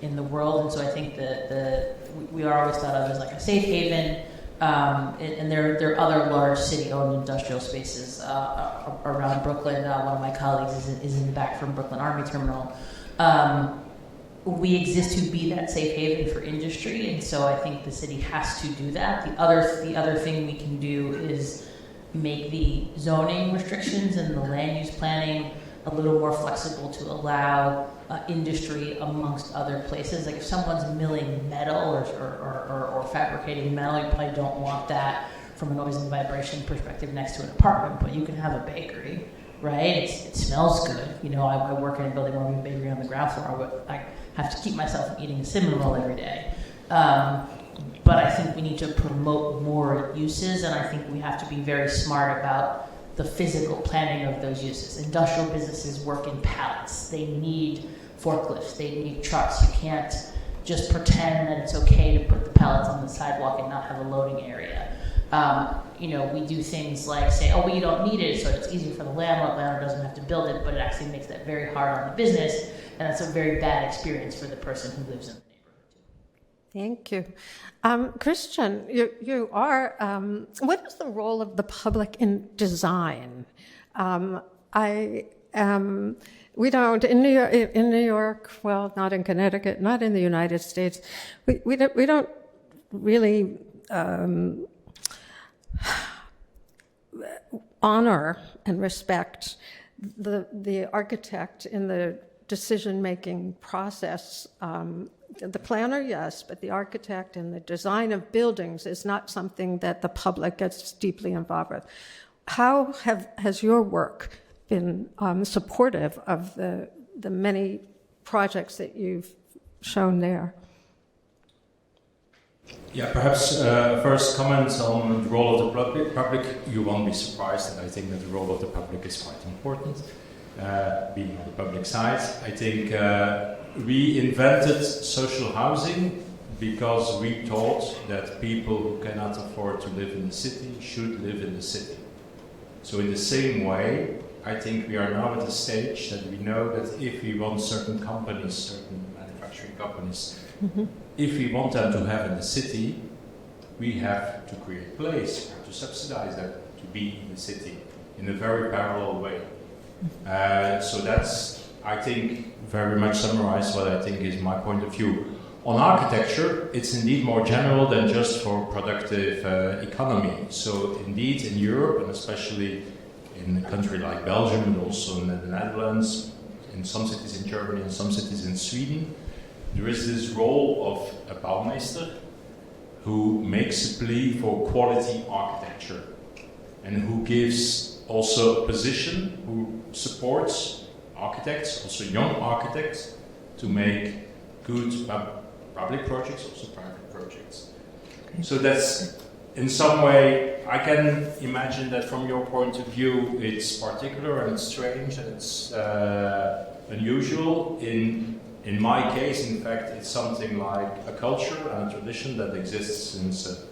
in the world. And so I think that we are always thought of as like a safe haven, And there are other large city-owned industrial spaces around Brooklyn. One of my colleagues is in the back from Brooklyn Army Terminal. We exist to be that safe haven for industry, and so I think the city has to do that. The other thing we can do is make the zoning restrictions and the land use planning a little more flexible to allow industry amongst other places. Like if someone's milling metal or fabricating metal, you probably don't want that from a noise and vibration perspective next to an apartment, but you can have a bakery, right? It smells good. You know, I work in a building where we have a bakery on the ground floor, but I have to keep myself from eating a cinnamon roll every day. But I think we need to promote more uses, and I think we have to be very smart about the physical planning of those uses. Industrial businesses work in pallets. They need forklifts. They need trucks. You can't just pretend that it's okay to put the pallets on the sidewalk and not have a loading area. You know, we do things like say, oh, well, you don't need it, so it's easier for the landlord. Landlord doesn't have to build it, but it actually makes that very hard on the business, and that's a very bad experience for the person who lives in the neighborhood. Thank you. Christian, you are, what is the role of the public in design? We don't, in New York, well, not in Connecticut, not in the United States, we don't really honor and respect the architect in the decision-making process. The planner, yes, but the architect and the design of buildings is not something that the public gets deeply involved with. How has your work been supportive of the many projects that you've shown there? Yeah, perhaps first comments on the role of the public. You won't be surprised that I think that the role of the public is quite important. Being on the public side, I think we invented social housing because we thought that people who cannot afford to live in the city should live in the city. So in the same way, I think we are now at the stage that we know that if we want certain companies, certain manufacturing companies, if we want them to have in the city, we have to create place, we have to subsidize them to be in the city in a very parallel way. So that's, I think, very much summarized what I think is my point of view. On architecture, it's indeed more general than just for productive economy. So indeed in Europe, and especially in a country like Belgium and also in the Netherlands, in some cities in Germany and some cities in Sweden, there is this role of a bouwmeester who makes a plea for quality architecture and who gives also a position, who supports architects, also young architects, to make good public projects, also private projects. Okay. So that's, in some way, I can imagine that from your point of view, it's particular and it's strange and it's unusual. In my case, in fact, it's something like a culture and a tradition that exists since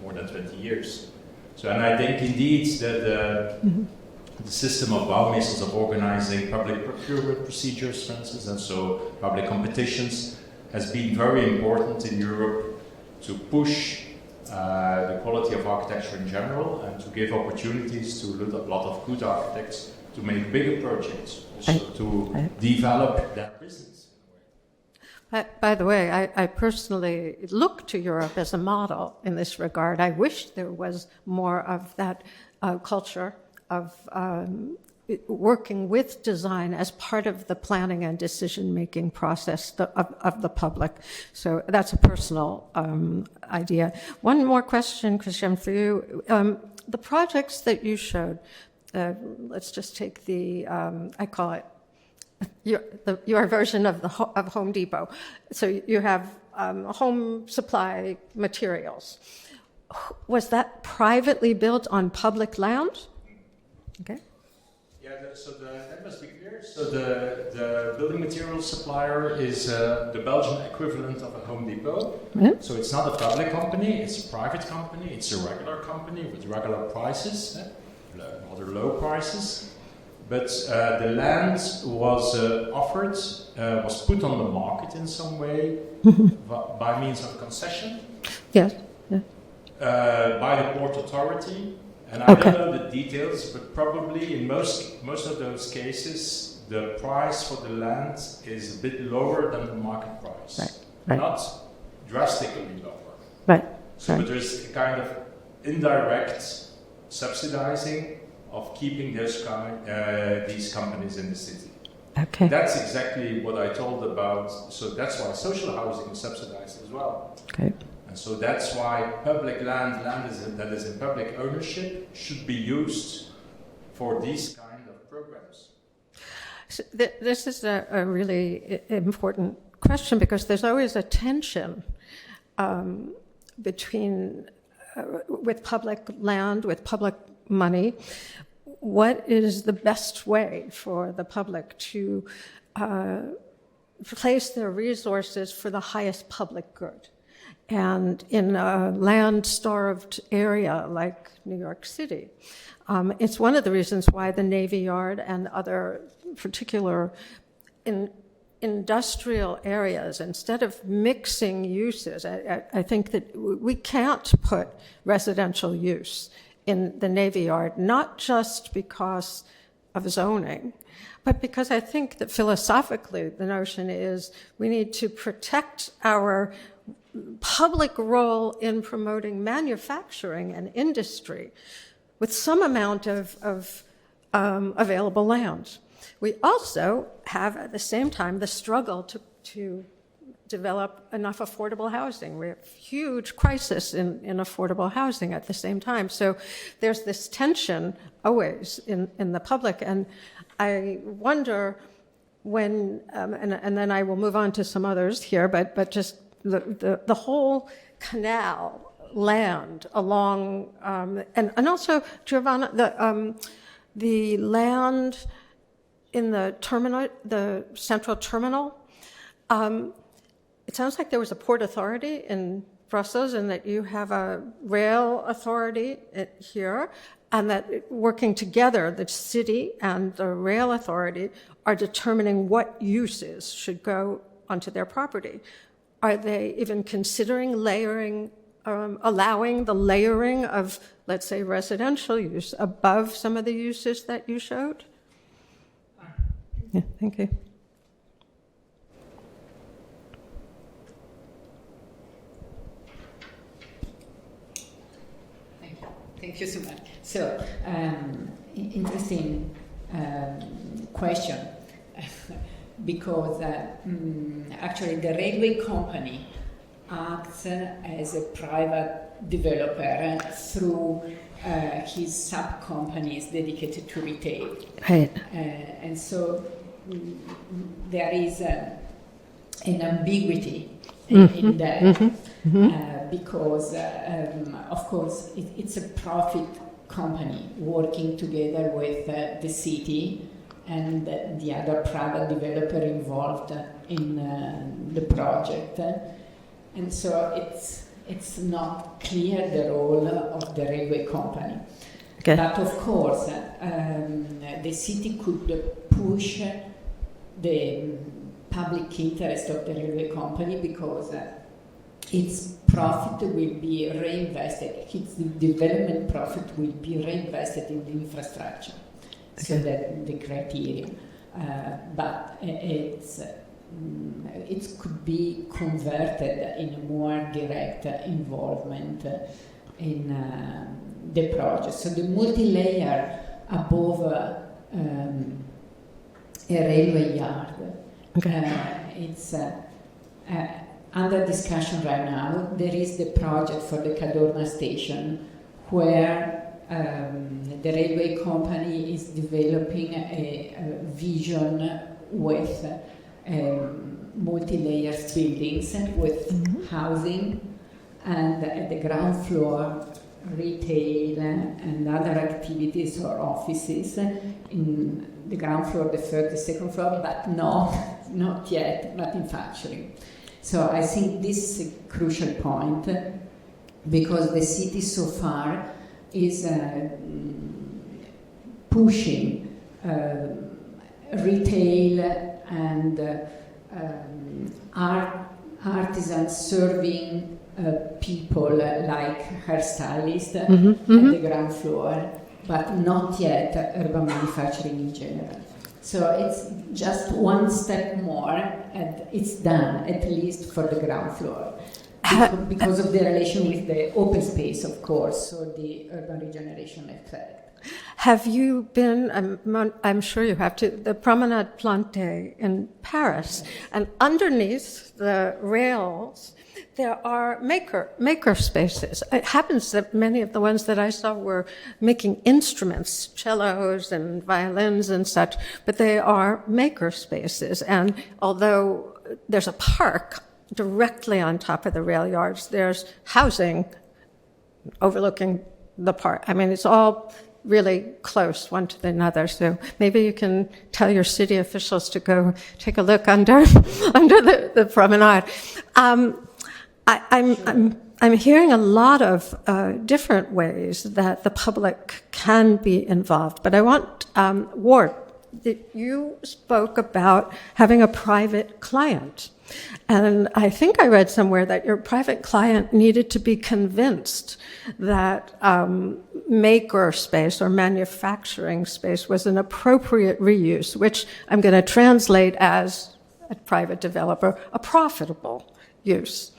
more than 20 years. So, and I think indeed that the system of bouwmeesters of organizing public procurement procedures, for instance, and so public competitions, has been very important in Europe to push the quality of architecture in general and to give opportunities to a lot of good architects to make bigger projects, also to develop their business. By the way, I personally look to Europe as a model in this regard. I wish there was more of that culture of working with design as part of the planning and decision-making process of the public. So that's a personal idea. One more question, Christian, for you. The projects that you showed, let's just take the, I call it, your version of Home Depot. So you have home supply materials. Was that privately built on public land? Okay. Yeah, that must be clear. So the building materials supplier is the Belgian equivalent of a Home Depot. Mm-hmm. So it's not a public company, it's a private company, it's a regular company with regular prices, rather low prices. But the land was offered, was put on the market in some way by means of concession. Yes. Yeah. By the Port Authority, and I Okay. don't know the details, but probably in most of those cases, the price for the land is a bit lower than the market price. Right. Not drastically lower. Right. So, but there's a kind of indirect subsidizing of keeping these companies in the city. Okay. That's exactly what I told about. So that's why social housing is subsidized as well. Okay. And so that's why public land that is in public ownership should be used for these kind of programs. So this is a really important question because there's always a tension between, with public land, with public money, what is the best way for the public to place their resources for the highest public good? And in a land-starved area like New York City, it's one of the reasons why the Navy Yard and other particular industrial areas, instead of mixing uses, I think that we can't put residential use in the Navy Yard, not just because of zoning, but because I think that philosophically the notion is we need to protect our public role in promoting manufacturing and industry with some amount of available land. We also have, at the same time, the struggle to develop enough affordable housing. We have huge crisis in affordable housing at the same time. So there's this tension always in the public. And I wonder when, and then I will move on to some others here, but just the whole canal land along, and also, Giovanna, the land in the terminal, the central terminal, it sounds like there was a port authority in Brussels and that you have a rail authority here, and that working together, the city and the rail authority are determining what uses should go onto their property. Are they even considering layering, allowing the layering of, let's say, residential use above some of the uses that you showed? Yeah, thank you. Thank you so much. So, interesting question, because actually the railway company acts as a private developer through his sub-companies dedicated to retail. Right. And so there is an ambiguity in that. Because, of course, it's a profit company working together with the city and the other private developer involved in the project. And so it's not clear the role of the railway company. Okay. But of course, the city could push the public interest of the railway company because its profit will be reinvested, its development profit will be reinvested in the infrastructure. Okay. So that the criteria. But it could be converted in a more direct involvement in the project. So the multi-layer above a railway yard, it's under discussion right now. There is the project for the Cadorna station where the railway company is developing a vision with multi-layer buildings with housing, and at the ground floor retail and other activities or offices. In the ground floor, the third, the second floor, but not yet manufacturing. So I think this is a crucial point because the city so far is pushing retail and artisans serving people like hairstylists at the ground floor, but not yet urban manufacturing in general. So it's just one step more, and it's done, at least for the ground floor. Because of the relation with the open space, of course, so the urban regeneration effect. Have you been, I'm sure you have, to the Promenade Plantée in Paris? And underneath the rails, there are maker spaces. It happens that many of the ones that I saw were making instruments, cellos and violins and such, but they are maker spaces. And although there's a park directly on top of the rail yards, there's housing overlooking the park. I mean, it's all really close one to another. So maybe you can tell your city officials to go take a look under the promenade. I'm hearing a lot of different ways that the public can be involved, but I want Ward. You spoke about having a private client. And I think I read somewhere that your private client needed to be convinced that maker space or manufacturing space was an appropriate reuse, which I'm going to translate as a private developer, a profitable use.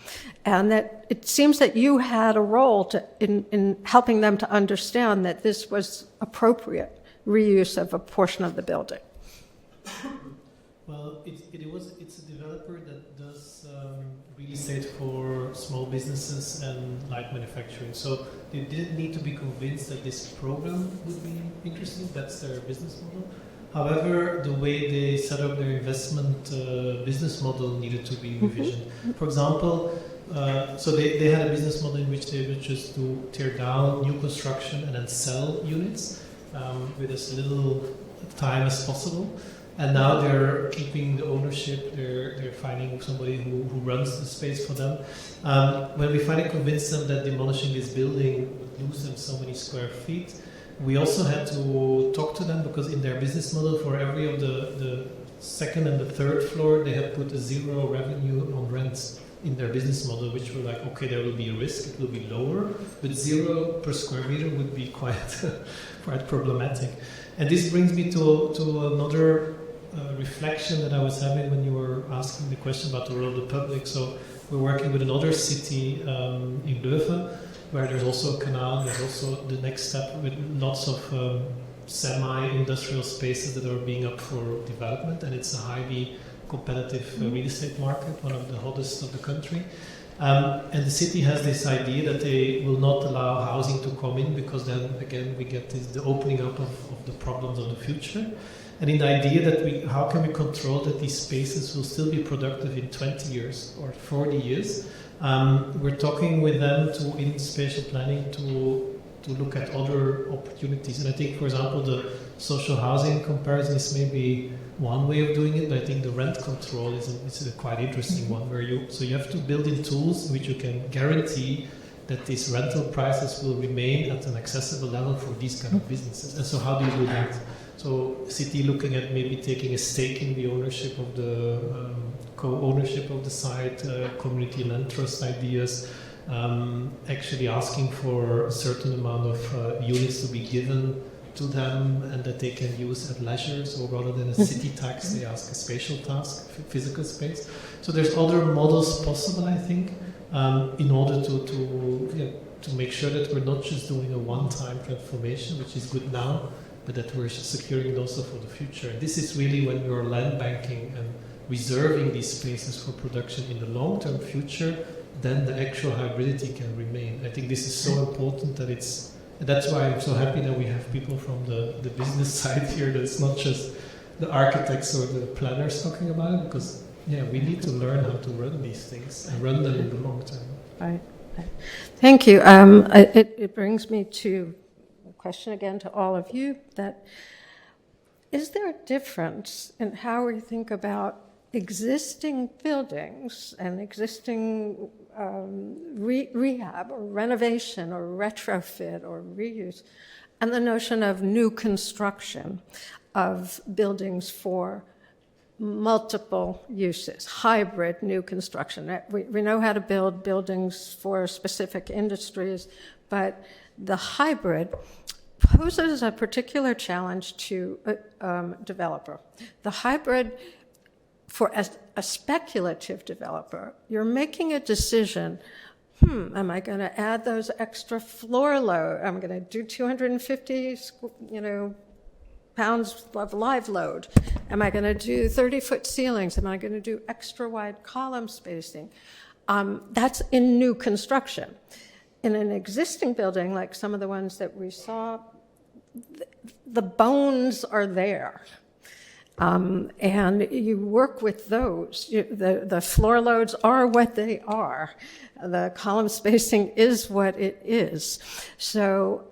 And that it seems that you had a role in helping them to understand that this was appropriate reuse of a portion of the building. Well, it's a developer that does real estate for small businesses and light manufacturing. So they didn't need to be convinced that this program would be interesting. That's their business model. However, the way they set up their investment business model needed to be revisioned. For example, so they had a business model in which they would just do tear down new construction and then sell units with as little time as possible. And now they're keeping the ownership. They're finding somebody who runs the space for them. When we finally convinced them that demolishing this building would lose them so many square feet, we also had to talk to them because in their business model, for every of the second and the third floor, they had put a zero revenue on rents in their business model, which were like, okay, there will be a risk, it will be lower, but 0 per square meter would be quite problematic. And this brings me to another reflection that I was having when you were asking the question about the role of the public. So we're working with another city in Leuven, where there's also a canal. There's also the next step with lots of semi-industrial spaces that are being up for development, and it's a highly competitive real estate market, one of the hottest of the country. And the city has this idea that they will not allow housing to come in because then again we get the opening up of the problems of the future. And in the idea that how can we control that these spaces will still be productive in 20 years or 40 years, we're talking with them in spatial planning to look at other opportunities. And I think, for example, the social housing comparison is maybe one way of doing it, but I think the rent control is a quite interesting one, where you have to build in tools which you can guarantee that these rental prices will remain at an accessible level for these kind of businesses. And so how do you do that? So city looking at maybe taking a stake in the ownership of the co-ownership of the site, community land trust ideas, actually asking for a certain amount of units to be given to them and that they can use at leisure. So rather than a city tax, they ask a spatial tax, physical space. So there's other models possible, I think, in order to make sure that we're not just doing a one-time transformation, which is good now, but that we're securing it also for the future. And this is really when you're land banking and reserving these spaces for production in the long-term future, then the actual hybridity can remain. I think this is so important that's why I'm so happy that we have people from the business side here, that it's not just the architects or the planners talking about it, because we need to learn how to run these things and run them in the long term. Right. Thank you. It brings me to a question again to all of you, that is there a difference in how we think about existing buildings and existing rehab or renovation or retrofit or reuse, and the notion of new construction of buildings for multiple uses, hybrid new construction. We know how to build buildings for specific industries, but the hybrid poses a particular challenge to a developer. The hybrid, for a speculative developer, you're making a decision, am I going to add those extra floor load? I'm going to do 250, pounds of live load. Am I going to do 30-foot ceilings? Am I going to do extra wide column spacing? That's in new construction. In an existing building, like some of the ones that we saw, the bones are there. And you work with those. The floor loads are what they are. The column spacing is what it is. So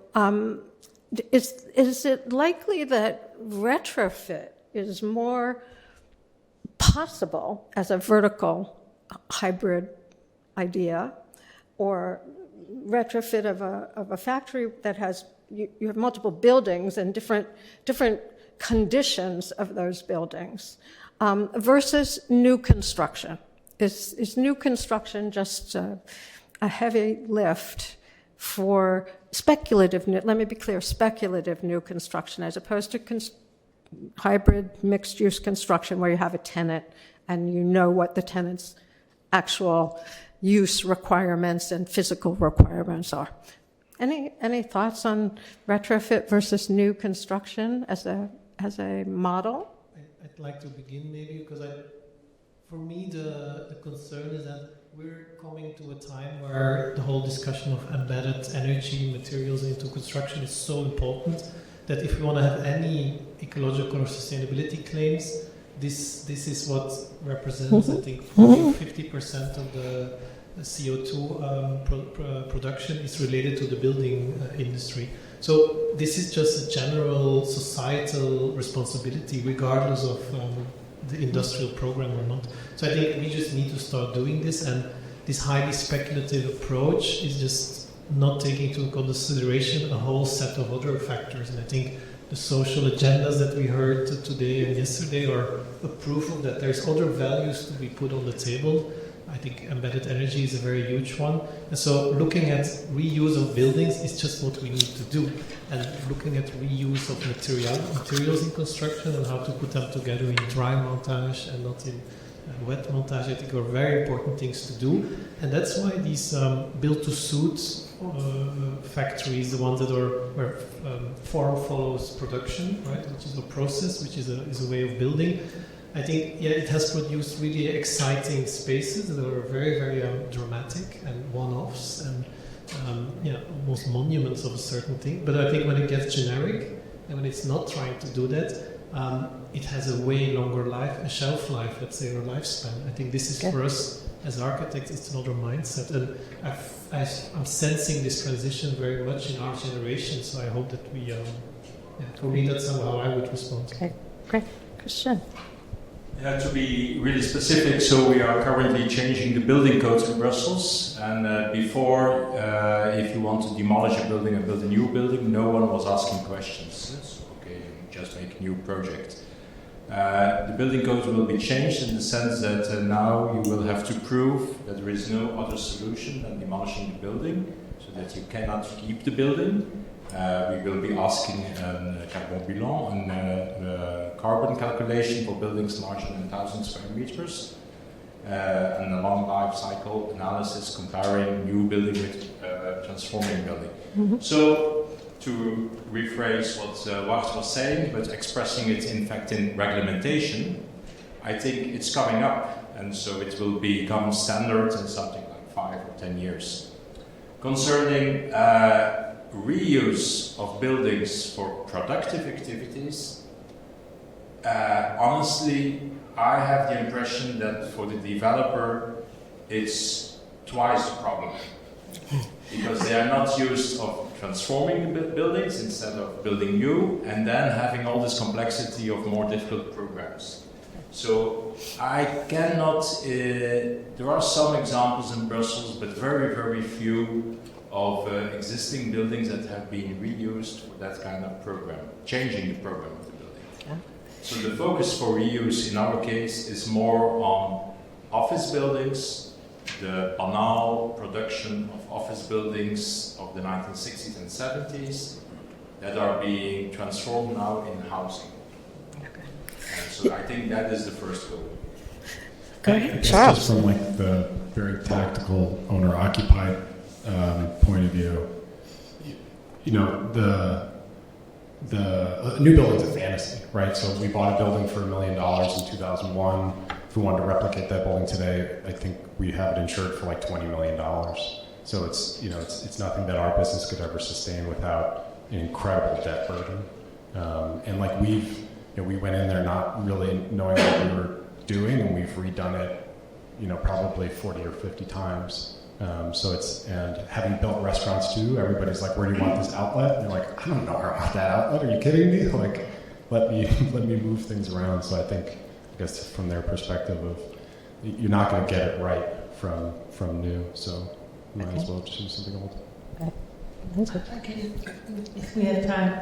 is it likely that retrofit is more possible as a vertical hybrid idea, or retrofit of a factory that has you have multiple buildings and different conditions of those buildings, versus new construction? Is new construction just a heavy lift for speculative, let me be clear, speculative new construction, as opposed to hybrid mixed-use construction where you have a tenant and you know what the tenant's actual use requirements and physical requirements are? Any thoughts on retrofit versus new construction as a model? I'd like to begin maybe because for me the concern is that we're coming to a time where the whole discussion of embedded energy materials into construction is so important that if we want to have any ecological or sustainability claims, this is what represents, I think, 50% of the CO2 production is related to the building industry. So this is just a general societal responsibility, regardless of the industrial program or not. So I think we just need to start doing this, and this highly speculative approach is just not taking into consideration a whole set of other factors. And I think the social agendas that we heard today and yesterday are a proof of that. There's other values to be put on the table. I think embedded energy is a very huge one. And so looking at reuse of buildings is just what we need to do. And looking at reuse of materials in construction and how to put them together in dry montage and not in wet montage, I think are very important things to do. And that's why these built-to-suit factories, the ones that are where form follows production, right, which is a process, which is a way of building. I think, it has produced really exciting spaces that are very, very dramatic and one-offs and, almost monuments of a certain thing. But I think when it gets generic and when it's not trying to do that, it has a way longer life, a shelf life, let's say, or lifespan. I think this is for us as architects, it's another mindset. And I'm sensing this transition very much in our generation, so I hope that we, for me, that's somehow I would respond. Okay, great. Christian. To be really specific, so we are currently changing the building codes in Brussels, and before, if you want to demolish a building and build a new building, no one was asking questions. It's okay, just make a new project. The building codes will be changed in the sense that now you will have to prove that there is no other solution than demolishing the building, so that you cannot keep the building. We will be asking carbon bilan, carbon calculation for buildings larger than 1,000 square meters, and a long life cycle analysis comparing new building with transforming building. Mm-hmm. So, to rephrase what Wart was saying, but expressing it in fact in reglementation, I think it's coming up, and so it will become standard in something like 5 or 10 years. Concerning reuse of buildings for productive activities, honestly, I have the impression that for the developer it's twice the problem, because they are not used of transforming the buildings instead of building new and then having all this complexity of more difficult programs. So I cannot, there are some examples in Brussels, but very, very few of existing buildings that have been reused for that kind of program, changing the program of the building. So the focus for reuse in our case is more on office buildings, the banal production of office buildings of the 1960s and 70s that are being transformed now in housing. And so I think that is the first goal. Go I ahead, guess Charles. just from like the very tactical owner-occupied point of view, you know, the new building's a fantasy, right? So we bought a building for $1 million in 2001. If we wanted to replicate that building today, I think we have it insured for like $20 million. So it's, you know, it's nothing that our business could ever sustain without an incredible debt burden. And like we went in there not really knowing what we were doing, and we've redone it, you know, probably 40 or 50 times. So it's, and having built restaurants too, everybody's like, where do you want this outlet? And you're like, I don't know where I want that outlet. Are you kidding me? Like, let me move things around. So I guess from their perspective of, you're not going to get it right from new. So you might as well choose something old. Okay, if we have time,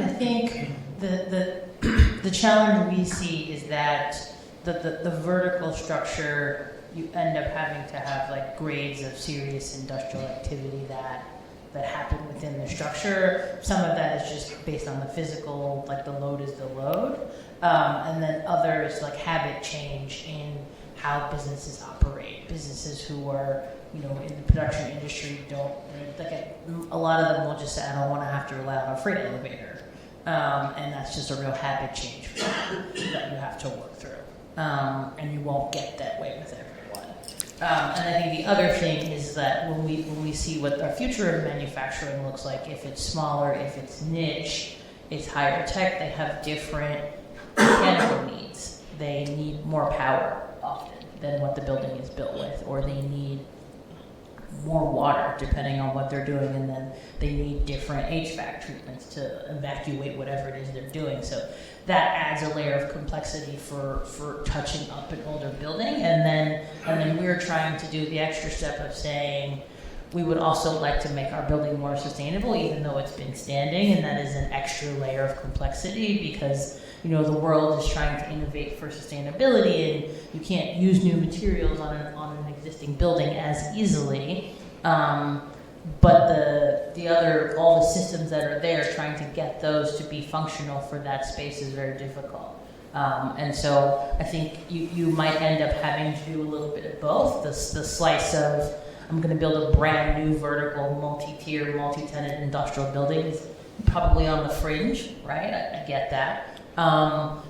I think the challenge we see is that the vertical structure, you end up having to have like grades of serious industrial activity that happen within the structure. Some of that is just based on the physical, like the load is the load, and then others like habit change in how businesses operate. Businesses who are, you know, in the production industry don't, like a lot of them will just say, I don't want to have to rely on a freight elevator, and that's just a real habit change that you have to work through, and you won't get that way with everyone. And I think the other thing is that when we see what our future of manufacturing looks like, if it's smaller, if it's niche, it's higher tech, they have different mechanical needs. They need more power often than what the building is built with, or they need more water depending on what they're doing, and then they need different HVAC treatments to evacuate whatever it is they're doing. So that adds a layer of complexity for touching up an older building, and then we're trying to do the extra step of saying we would also like to make our building more sustainable, even though it's been standing, and that is an extra layer of complexity because, you know, the world is trying to innovate for sustainability, and you can't use new materials on an existing building as easily. But the other, all the systems that are there, trying to get those to be functional for that space is very difficult. And so I think you might end up having to do a little bit of both. The slice of, I'm going to build a brand new vertical, multi-tier, multi-tenant industrial building is probably on the fringe, right? I get that.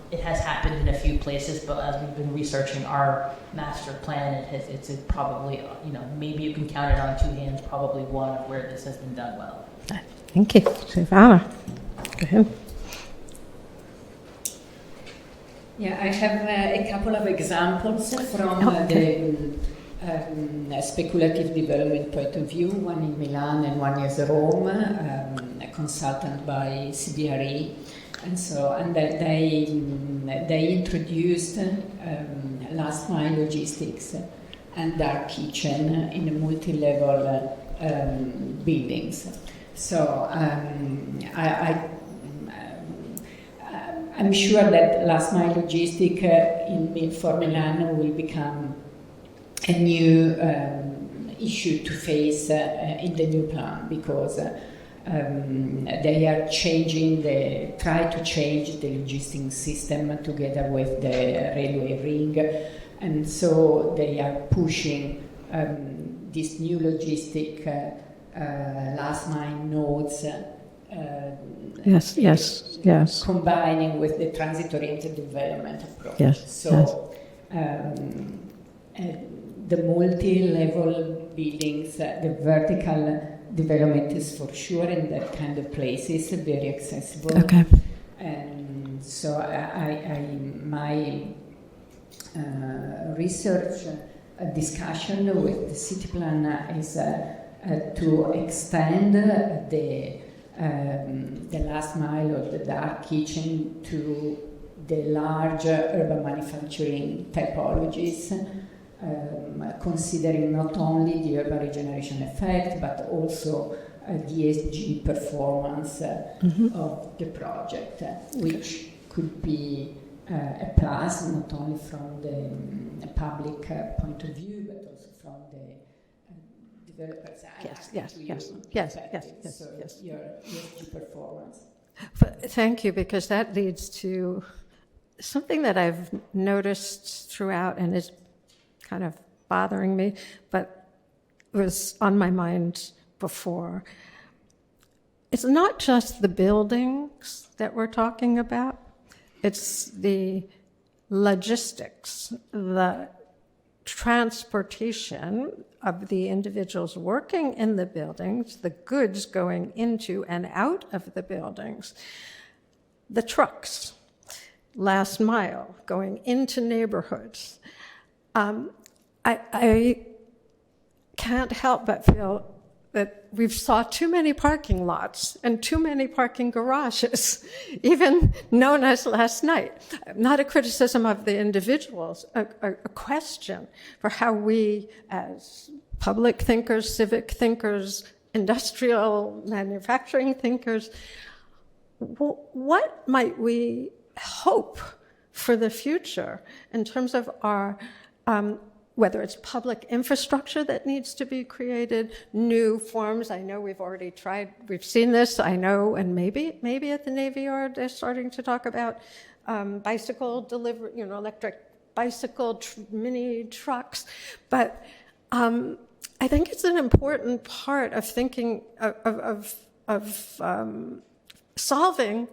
It has happened in a few places, but as we've been researching our master plan, it's probably, you know, maybe you can count it on two hands, probably one of where this has been done well. Thank you. Silvana, go ahead. Yeah, I have a couple of examples from the speculative development point of view, one in Milan and one is Rome, a consultant by CBRE. And they introduced last mile logistics and dark kitchen in a multi-level buildings. So I'm sure that last mile logistic for Milan will become a new issue to face in the new plan, because they are try to change the logistic system together with the railway ring, and so they are pushing this new logistic last mile nodes. Yes. Combining with the transit-oriented development approach. Yes. So the multi-level buildings, the vertical development is for sure in that kind of places very accessible. Okay. And so my research discussion with the city plan is to extend the last mile of the dark kitchen to the large urban manufacturing typologies, considering not only the urban regeneration effect, but also the ESG performance of the project, which could be a plus, not only from the public point of view, but also from the developers. Yes. Your ESG performance. Thank you, because that leads to something that I've noticed throughout and is kind of bothering me, but was on my mind before. It's not just the buildings that we're talking about, it's the logistics, the transportation of the individuals working in the buildings, the goods going into and out of the buildings, the trucks, last mile going into neighborhoods. I can't help but feel that we've saw too many parking lots and too many parking garages, even known as last night. Not a criticism of the individuals, a question for how we as public thinkers, civic thinkers, industrial manufacturing thinkers, what might we hope for the future in terms of our whether it's public infrastructure that needs to be created, new forms. I know we've already tried, we've seen this, I know, and maybe at the Navy Yard they're starting to talk about bicycle delivery, electric bicycle mini trucks. But I think it's an important part of thinking of solving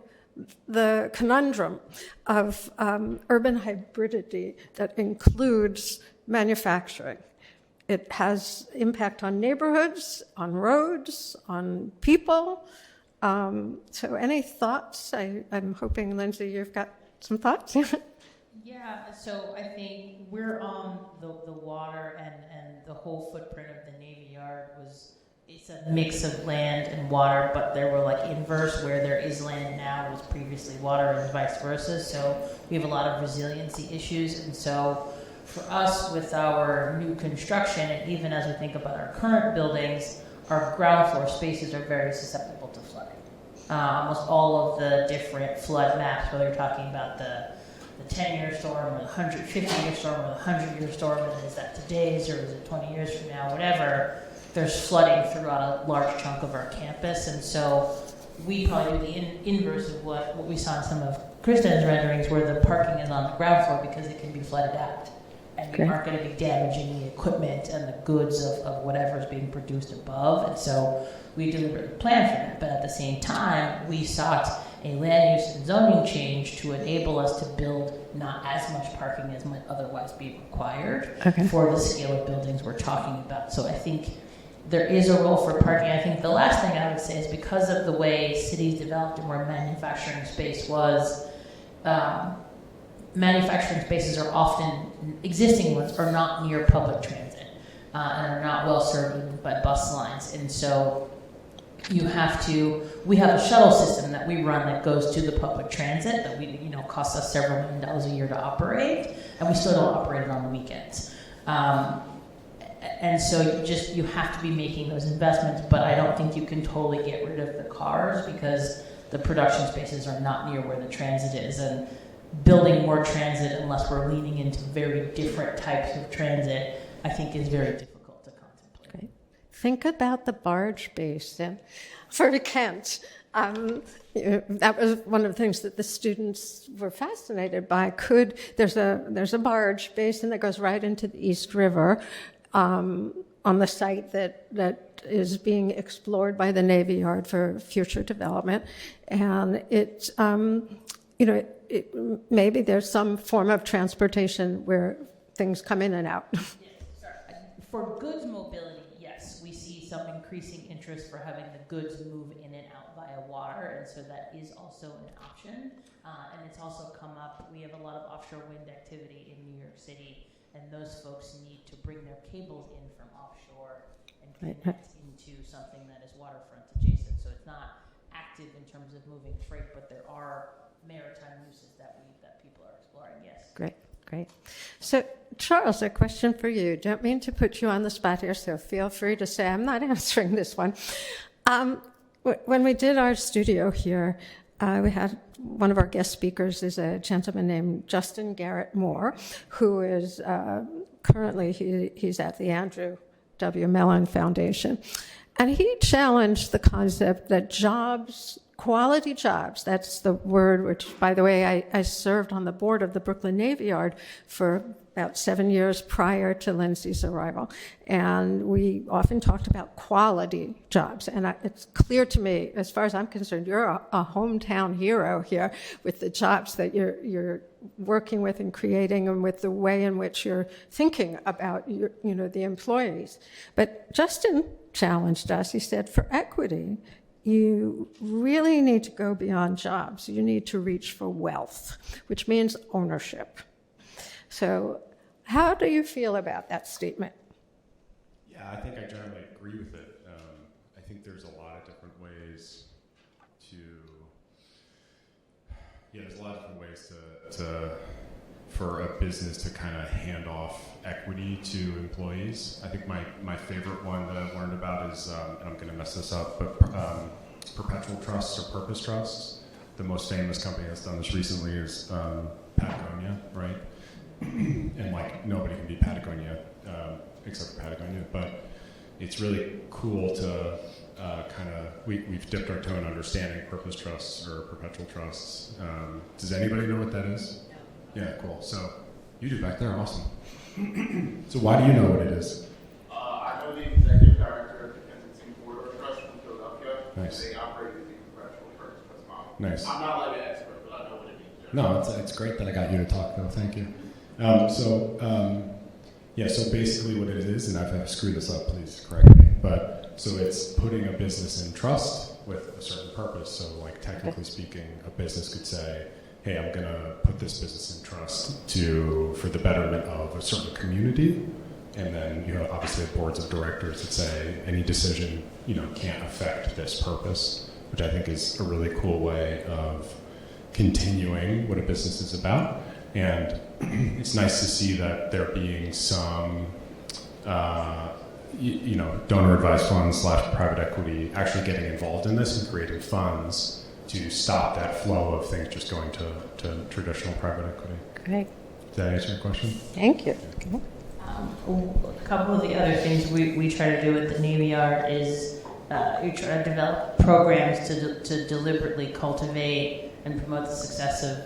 the conundrum of urban hybridity that includes manufacturing. It has impact on neighborhoods, on roads, on people. So any thoughts? I'm hoping, Lindsay, you've got some thoughts? Yeah, so I think we're on the water, and the whole footprint of the Navy Yard it's a mix of land and water, but there were like inverse, where there is land now was previously water, and vice versa. So we have a lot of resiliency issues, and so for us, with our new construction, and even as we think about our current buildings, our ground floor spaces are very susceptible to flooding. Almost all of the different flood maps, whether you're talking about the 10-year storm or the 150-year storm or the 100-year storm, and is that today's or is it 20 years from now, whatever, there's flooding throughout a large chunk of our campus. And so we probably do the inverse of what we saw in some of Kristen's renderings, where the parking is on the ground floor because it can be flooded out. And you aren't going to be damaging the equipment and the goods of whatever is being produced above. And so we deliberately planned for that. But at the same time, we sought a land use and zoning change to enable us to build not as much parking as might otherwise be required for the scale of buildings we're talking about. So I think there is a role for parking. I think the last thing I would say is, because of the way cities developed and where manufacturing space was, manufacturing spaces are often, existing ones are not near public transit and are not well served even by bus lines. And so we have a shuttle system that we run that goes to the public transit that costs us several $1 million a year to operate, and we still don't operate it on the weekends. And so you have to be making those investments, but I don't think you can totally get rid of the cars, because the production spaces are not near where the transit is. And building more transit, unless we're leaning into very different types of transit, I think is very difficult to contemplate. Great. Think about the barge basin for Kent. That was one of the things that the students were fascinated by. There's a barge basin that goes right into the East River on the site that is being explored by the Navy Yard for future development, and it's maybe there's some form of transportation where things come in and out. Yes, sorry. For goods mobility, yes, we see some increasing interest for having the goods move in and out via water, and so that is also an option. And it's also come up, we have a lot of offshore wind activity in New York City, and those folks need to bring their cables in from offshore and connect into something that is waterfront adjacent. So it's not active in terms of moving freight, but there are maritime uses that people are exploring, yes. Great. So, Charles, a question for you. Don't mean to put you on the spot here, so feel free to say I'm not answering this one. When we did our studio here, We had one of our guest speakers is a gentleman named Justin Garrett Moore, who is currently he's at the Andrew W. Mellon Foundation. And he challenged the concept that jobs, quality jobs, that's the word which, by the way, I served on the board of the Brooklyn Navy Yard for about 7 years prior to Lindsay's arrival. And we often talked about quality jobs. And it's clear to me, as far as I'm concerned, you're a hometown hero here with the jobs that you're working with and creating, and with the way in which you're thinking about the employees. But Justin challenged us. He said, for equity, you really need to go beyond jobs. You need to reach for wealth, which means ownership. So how do you feel about that statement? Yeah, I think I generally agree with it. I think there's a lot of different ways for a business to kind of hand off equity to employees. I think my favorite one that I've learned about is, and I'm going to mess this up, but perpetual trusts or purpose trusts. The most famous company that's done this recently is Patagonia, right? And like nobody can be Patagonia except for Patagonia, but it's really cool to we've dipped our toe in understanding purpose trusts or perpetual trusts. Does anybody know what that is? Yeah, cool. So you do back there, awesome. So why do you know what it is? I know the executive director of the Kensington Corridor Trust from Philadelphia. Nice. They operate the perpetual purpose trust model. Nice. I'm not like an expert, but I know what it means. No, it's great that I got you to talk, though. Thank you. So basically what it is, and if I screw this up, please correct me, but so it's putting a business in trust with a certain purpose. So like technically speaking, a business could say, hey, I'm going to put this business in trust for the betterment of a certain community. And then, obviously have boards of directors that say any decision, can't affect this purpose, which I think is a really cool way of continuing what a business is about. And it's nice to see that there being some, donor advised funds / private equity actually getting involved in this and creating funds to stop that flow of things just going to traditional private equity. Great. Did that answer your question? Thank you. A couple of the other things we try to do at the Navy Yard is we try to develop programs to deliberately cultivate and promote the success of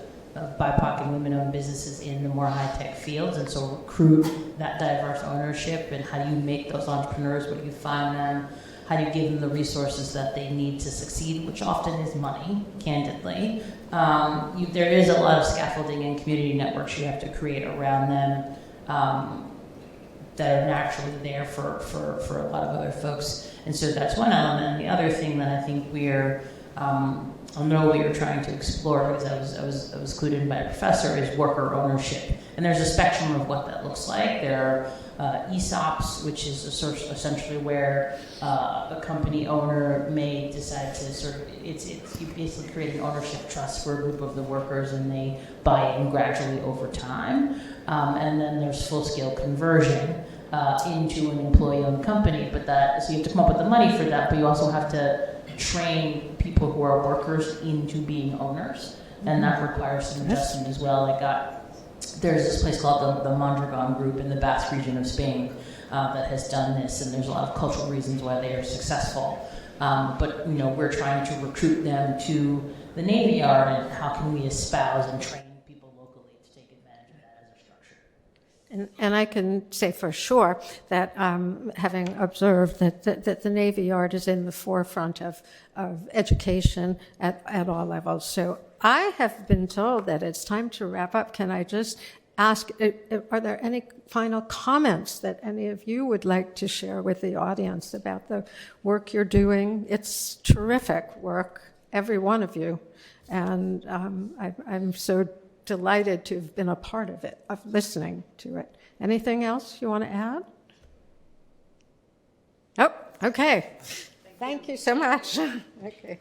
BIPOC and women-owned businesses in the more high-tech fields, and so recruit that diverse ownership. And how do you make those entrepreneurs? Where do you find them? How do you give them the resources that they need to succeed, which often is money, candidly. There is a lot of scaffolding and community networks you have to create around them that are naturally there for a lot of other folks. And so that's one element. And the other thing that I think we're trying to explore, because I was clued in by a professor, is worker ownership. And there's a spectrum of what that looks like. There are ESOPs, which is essentially where a company owner may decide to you basically create an ownership trust for a group of the workers, and they buy in gradually over time. And then there's full-scale conversion into an employee-owned company. So you have to come up with the money for that, but you also have to train people who are workers into being owners, and that requires some adjustment as well. There's this place called the Mondragon Group in the Basque region of Spain that has done this, and there's a lot of cultural reasons why they are successful. But we're trying to recruit them to the Navy Yard, and how can we espouse and train people locally to take advantage of that as a structure? And I can say for sure that having observed that the Navy Yard is in the forefront of education at all levels. So I have been told that it's time to wrap up. Can I just ask, are there any final comments that any of you would like to share with the audience about the work you're doing? It's terrific work, every one of you. And I'm so delighted to have been a part of it, of listening to it. Anything else you want to add? Oh, okay. Thank you so much. Okay.